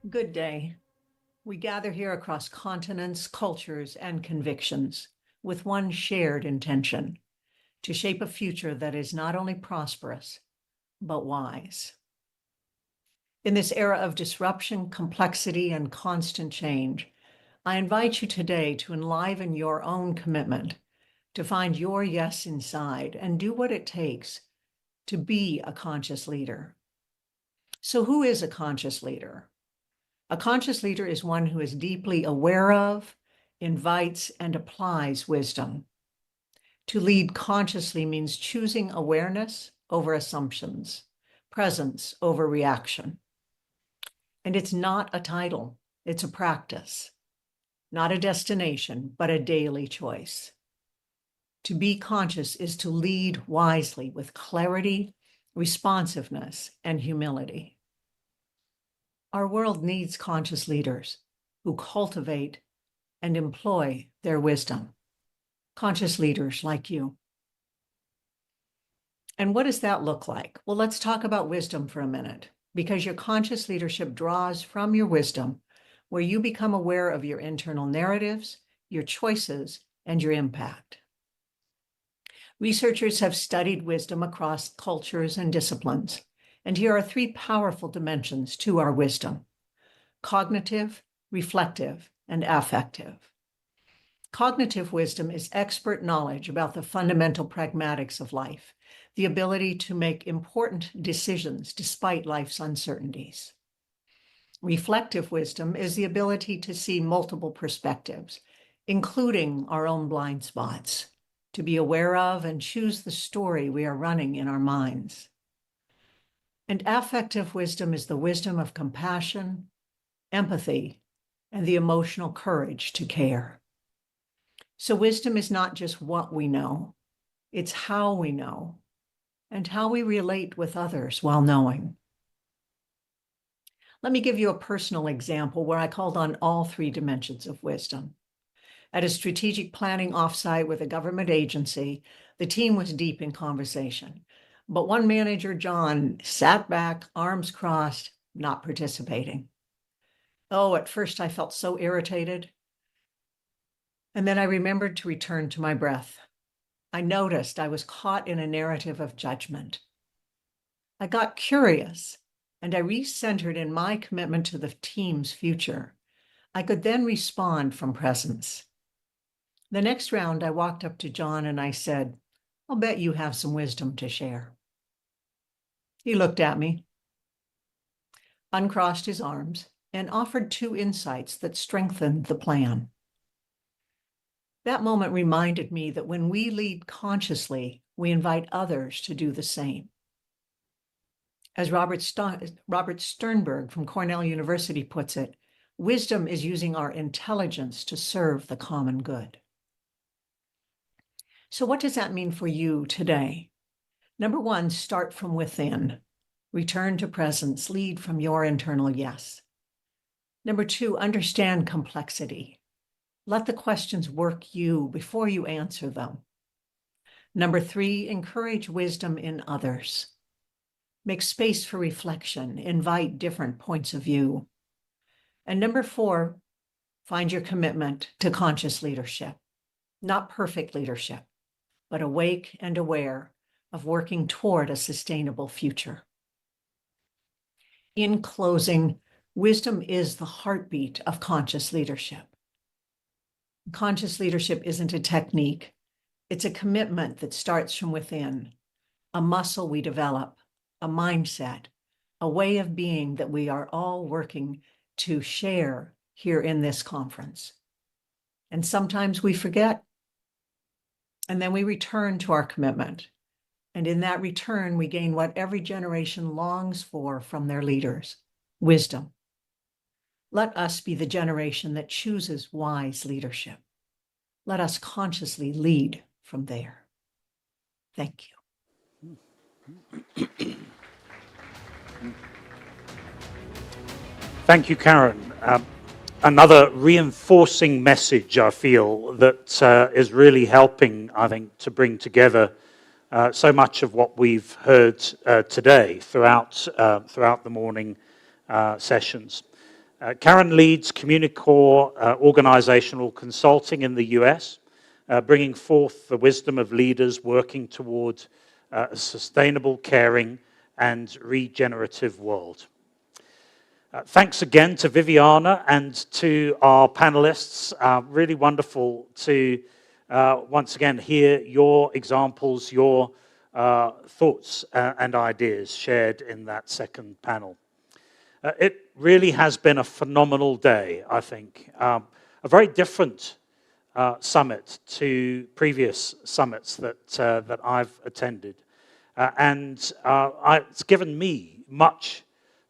Good day. We gather here across continents, cultures, and convictions with one shared intention: to shape a future that is not only prosperous, but wise. In this era of disruption, complexity, and constant change, I invite you today to enliven your own commitment, to find your yes inside, and do what it takes to be a conscious leader. So who is a conscious leader? A conscious leader is one who is deeply aware of, invites, and applies wisdom. To lead consciously means choosing awareness over assumptions, presence over reaction. And it's not a title, it's a practice, not a destination, but a daily choice. To be conscious is to lead wisely with clarity, responsiveness, and humility. Our world needs conscious leaders who cultivate and employ their wisdom. Conscious leaders like you. And what does that look like? Well, let's talk about wisdom for a minute, because your conscious leadership draws from your wisdom, where you become aware of your internal narratives, your choices, and your impact. Researchers have studied wisdom across cultures and disciplines, and here are three powerful dimensions to our wisdom: cognitive, reflective, and affective. Cognitive wisdom is expert knowledge about the fundamental pragmatics of life, the ability to make important decisions despite life's uncertainties. Reflective wisdom is the ability to see multiple perspectives, including our own blind spots, to be aware of and choose the story we are running in our minds. And affective wisdom is the wisdom of compassion, empathy, and the emotional courage to care. So wisdom is not just what we know, it's how we know and how we relate with others while knowing. Let me give you a personal example where I called on all three dimensions of wisdom. At a strategic planning offsite with a government agency, the team was deep in conversation. But one manager, John, sat back, arms crossed, not participating. Oh, at first I felt so irritated. And then I remembered to return to my breath. I noticed I was caught in a narrative of judgment. I got curious, and I recentered in my commitment to the team's future. I could then respond from presence. The next round, I walked up to John and I said, "I'll bet you have some wisdom to share." He looked at me, uncrossed his arms, and offered two insights that strengthened the plan. That moment reminded me that when we lead consciously, we invite others to do the same. As Robert Sternberg from Cornell University puts it, wisdom is using our intelligence to serve the common good. So what does that mean for you today? Number one, start from within. Return to presence, lead from your internal yes. Number two, understand complexity. Let the questions work you before you answer them. Number three, encourage wisdom in others. Make space for reflection, invite different points of view. And number four, find your commitment to conscious leadership. Not perfect leadership, but awake and aware of working toward a sustainable future. In closing, wisdom is the heartbeat of conscious leadership. Conscious leadership isn't a technique. It's a commitment that starts from within, a muscle we develop, a mindset, a way of being that we are all working to share here in this conference. And sometimes we forget. And then we return to our commitment. And in that return, we gain what every generation longs for from their leaders: wisdom. Let us be the generation that chooses wise leadership. Let us consciously lead from there. Thank you. Thank you, Karen. Another reinforcing message, I feel, that is really helping, I think, to bring together so much of what we've heard today throughout the morning sessions. Karen leads Communicore organizational consulting in the US, bringing forth the wisdom of leaders working towards a sustainable, caring, and regenerative world. Thanks again to Viviana and to our panelists. Really wonderful to once again hear your examples, your thoughts and ideas shared in that second panel. It really has been a phenomenal day, I think. A very different summit to previous summits that I've attended. It's given me much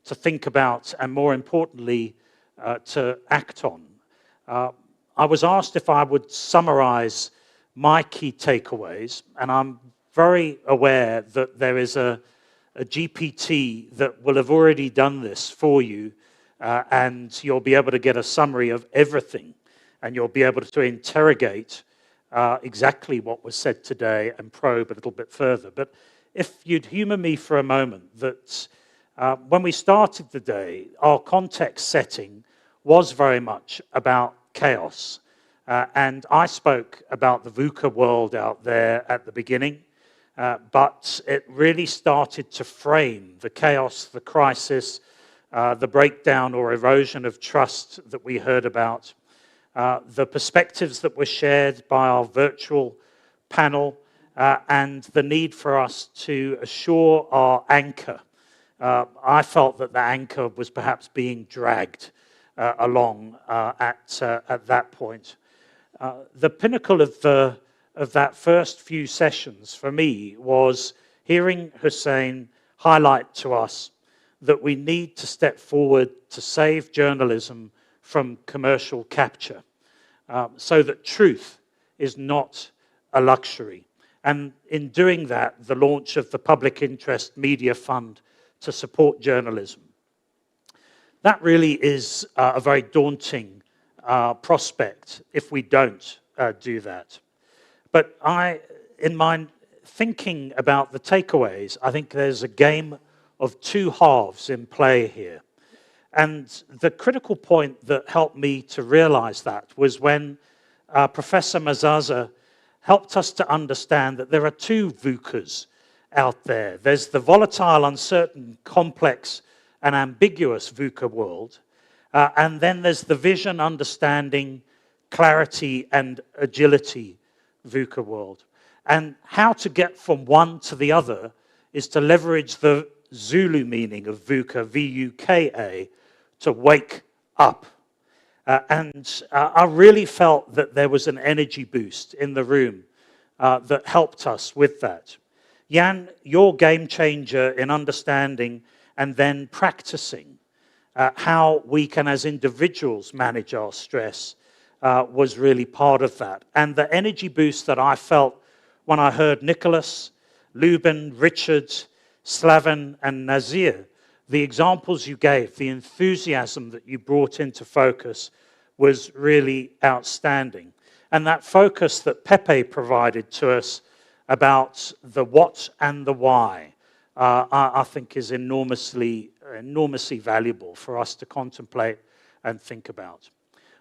to think about and, more importantly, to act on. I was asked if I would summarize my key takeaways, and I'm very aware that there is a GPT that will have already done this for you, and you'll be able to get a summary of everything, and you'll be able to interrogate exactly what was said today and probe a little bit further. But if you'd humor me for a moment, that when we started the day, our context setting was very much about chaos. And I spoke about the VUCA world out there at the beginning, but it really started to frame the chaos, the crisis, the breakdown or erosion of trust that we heard about, the perspectives that were shared by our virtual panel, and the need for us to assure our anchor. I felt that the anchor was perhaps being dragged along at that point. The pinnacle of that first few sessions for me was hearing Hussein highlight to us that we need to step forward to save journalism from commercial capture, so that truth is not a luxury. And in doing that, the launch of the Public Interest Media Fund to support journalism. That really is a very daunting prospect if we don't do that. But in my thinking about the takeaways, I think there's a game of two halves in play here. And the critical point that helped me to realize that was when Professor Mazaza helped us to understand that there are two VUCAs out there. There's the volatile, uncertain, complex, and ambiguous VUCA world, and then there's the vision, understanding, clarity, and agility VUCA world. And how to get from one to the other is to leverage the Zulu meaning of VUCA, V-U-K-A, to wake up. I really felt that there was an energy boost in the room that helped us with that. Jan, your game changer in understanding and then practicing how we can, as individuals, manage our stress was really part of that. And the energy boost that I felt when I heard Nicholas, Lubin, Richard, Slaven, and Nazir, the examples you gave, the enthusiasm that you brought into focus was really outstanding. And that focus that Pepe provided to us about the what and the why, I think is enormously valuable for us to contemplate and think about.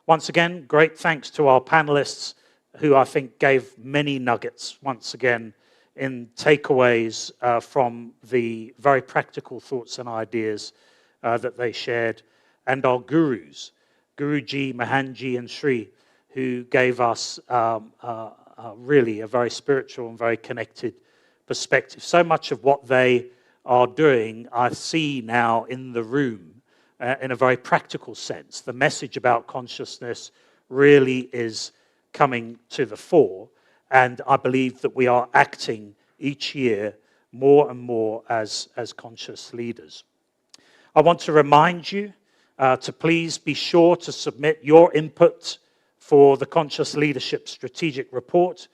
Once again, great thanks to our panelists who I think gave many nuggets once again in takeaways from the very practical thoughts and ideas that they shared, and our gurus, Guruji, Mahanji, and Sri, who gave us really a very spiritual and very connected perspective. So much of what they are doing, I see now in the room in a very practical sense. The message about consciousness really is coming to the fore, and I believe that we are acting each year more and more as conscious leaders. I want to remind you to please be sure to submit your input for the Conscious Leadership Strategic Report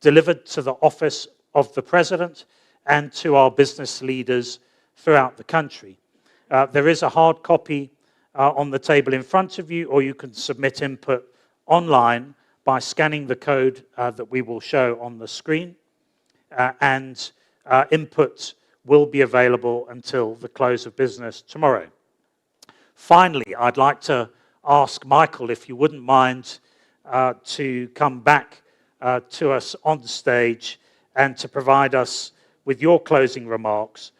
delivered to the Office of the President and to our business leaders throughout the country. There is a hard copy on the table in front of you, or you can submit input online by scanning the code that we will show on the screen, and input will be available until the close of business tomorrow. Finally, I'd like to ask Michael, if you wouldn't mind, to come back to us on stage and to provide us with your closing remarks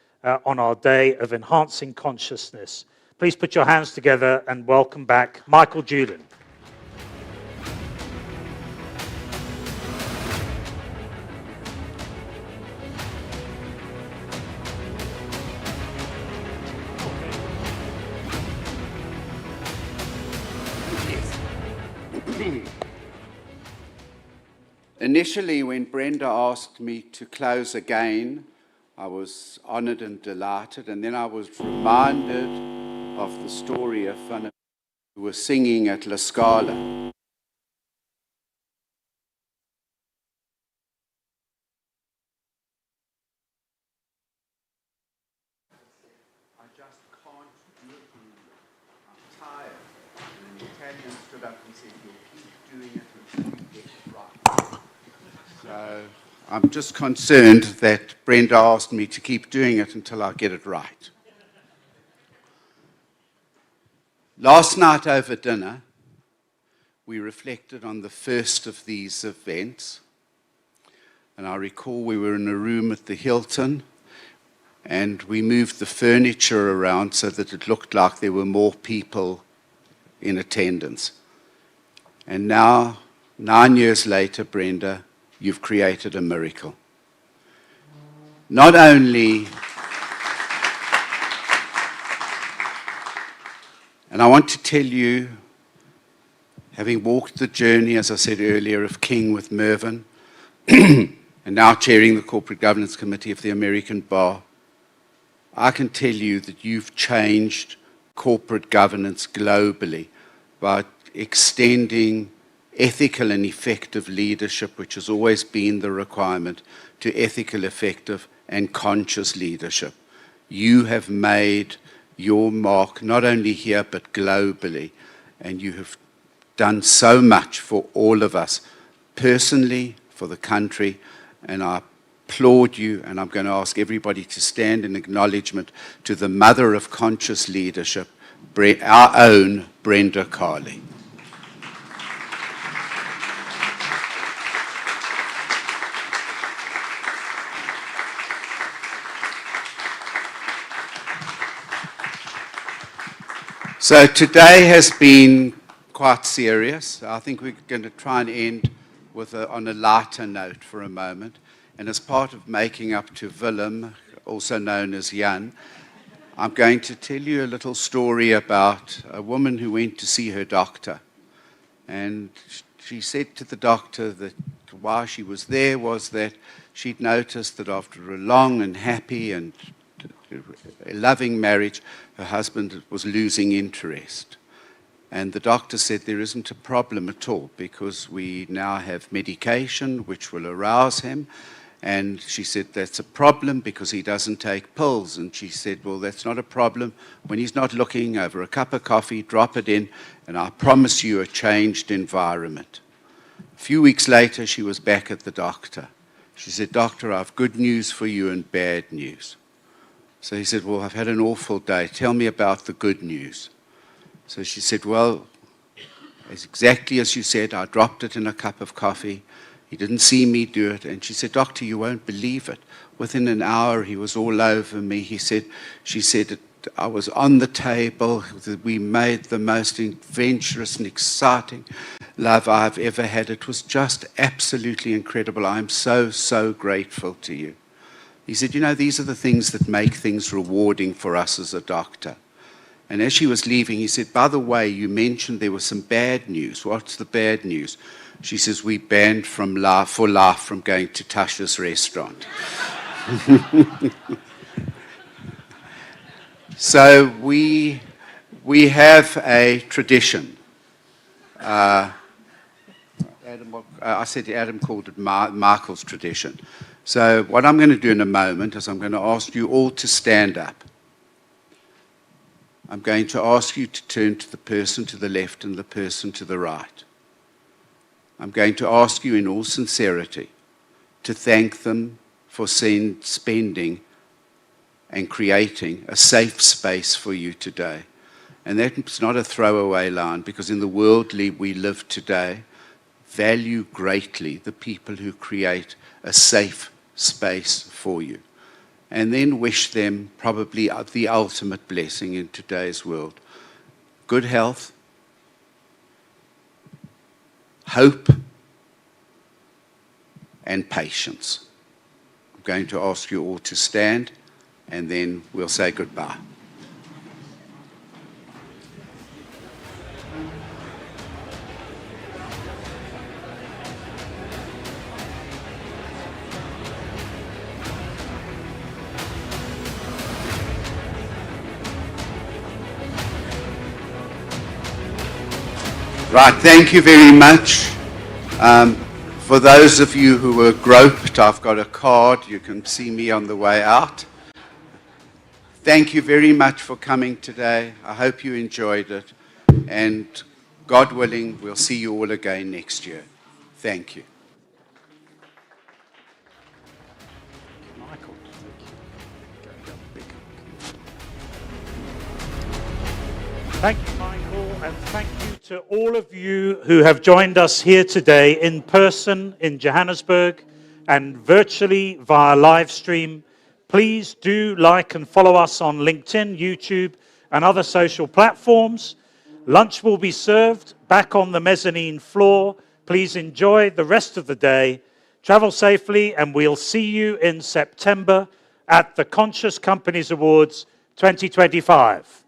on our day of enhancing consciousness. Please put your hands together and welcome back Michael Julian. Initially, when Brenda asked me to close again, I was honored and delighted, and then I was reminded of the story of Van who was singing at La Scala. I just can't do it. I'm tired. And the Italian stood up and said, "You'll keep doing it until you get it right." So I'm just concerned that Brenda asked me to keep doing it until I get it right. Last night over dinner, we reflected on the first of these events. And I recall we were in a room at the Hilton, and we moved the furniture around so that it looked like there were more people in attendance. And now, 9 years later, Brenda, you've created a miracle. Not only, and I want to tell you, having walked the journey, as I said earlier, of King with Mervyn, and now chairing the Corporate Governance Committee of the American Bar, I can tell you that you've changed corporate governance globally by extending ethical and effective leadership, which has always been the requirement, to ethical, effective, and conscious leadership. You have made your mark not only here but globally, and you have done so much for all of us, personally, for the country, and I applaud you, and I'm going to ask everybody to stand in acknowledgement to the mother of conscious leadership, our own Brenda Carley. So today has been quite serious. I think we're going to try and end on a lighter note for a moment. And as part of making up to Willem, also known as Jan, I'm going to tell you a little story about a woman who went to see her doctor. And she said to the doctor that why she was there was that she'd noticed that after a long and happy and a loving marriage, her husband was losing interest. And the doctor said there isn't a problem at all because we now have medication which will arouse him. And she said that's a problem because he doesn't take pills. And she said, well, that's not a problem. When he's not looking, over a cup of coffee, drop it in, and I promise you a changed environment. A few weeks later, she was back at the doctor. She said, doctor, I have good news for you and bad news. So he said, well, I've had an awful day. Tell me about the good news. So she said, well, it's exactly as you said. I dropped it in a cup of coffee. He didn't see me do it. And she said, doctor, you won't believe it. Within an hour, he was all over me. She said, I was on the table. We made the most adventurous and exciting love I've ever had. It was just absolutely incredible. I'm so, so grateful to you. He said, you know, these are the things that make things rewarding for us as a doctor. And as she was leaving, he said, by the way, you mentioned there was some bad news. What's the bad news? She says, we banned for life from going to Tasha's restaurant. So we have a tradition. I said Adam called it Michael's tradition. So what I'm going to do in a moment is I'm going to ask you all to stand up. I'm going to ask you to turn to the person to the left and the person to the right. I'm going to ask you in all sincerity to thank them for spending and creating a safe space for you today. And that's not a throwaway line, because in the world we live today, value greatly the people who create a safe space for you. And then wish them probably the ultimate blessing in today's world. Good health, hope, and patience. I'm going to ask you all to stand, and then we'll say goodbye. Right, thank you very much. For those of you who were groped, I've got a card. You can see me on the way out. Thank you very much for coming today. I hope you enjoyed it. And God willing, we'll see you all again next year. Thank you. Thank you, Michael, and thank you to all of you who have joined us here today in person in Johannesburg and virtually via live stream. Please do like and follow us on LinkedIn, YouTube, and other social platforms. Lunch will be served back on the mezzanine floor. Please enjoy the rest of the day. Travel safely, and we'll see you in September at the Conscious Companies Awards 2025.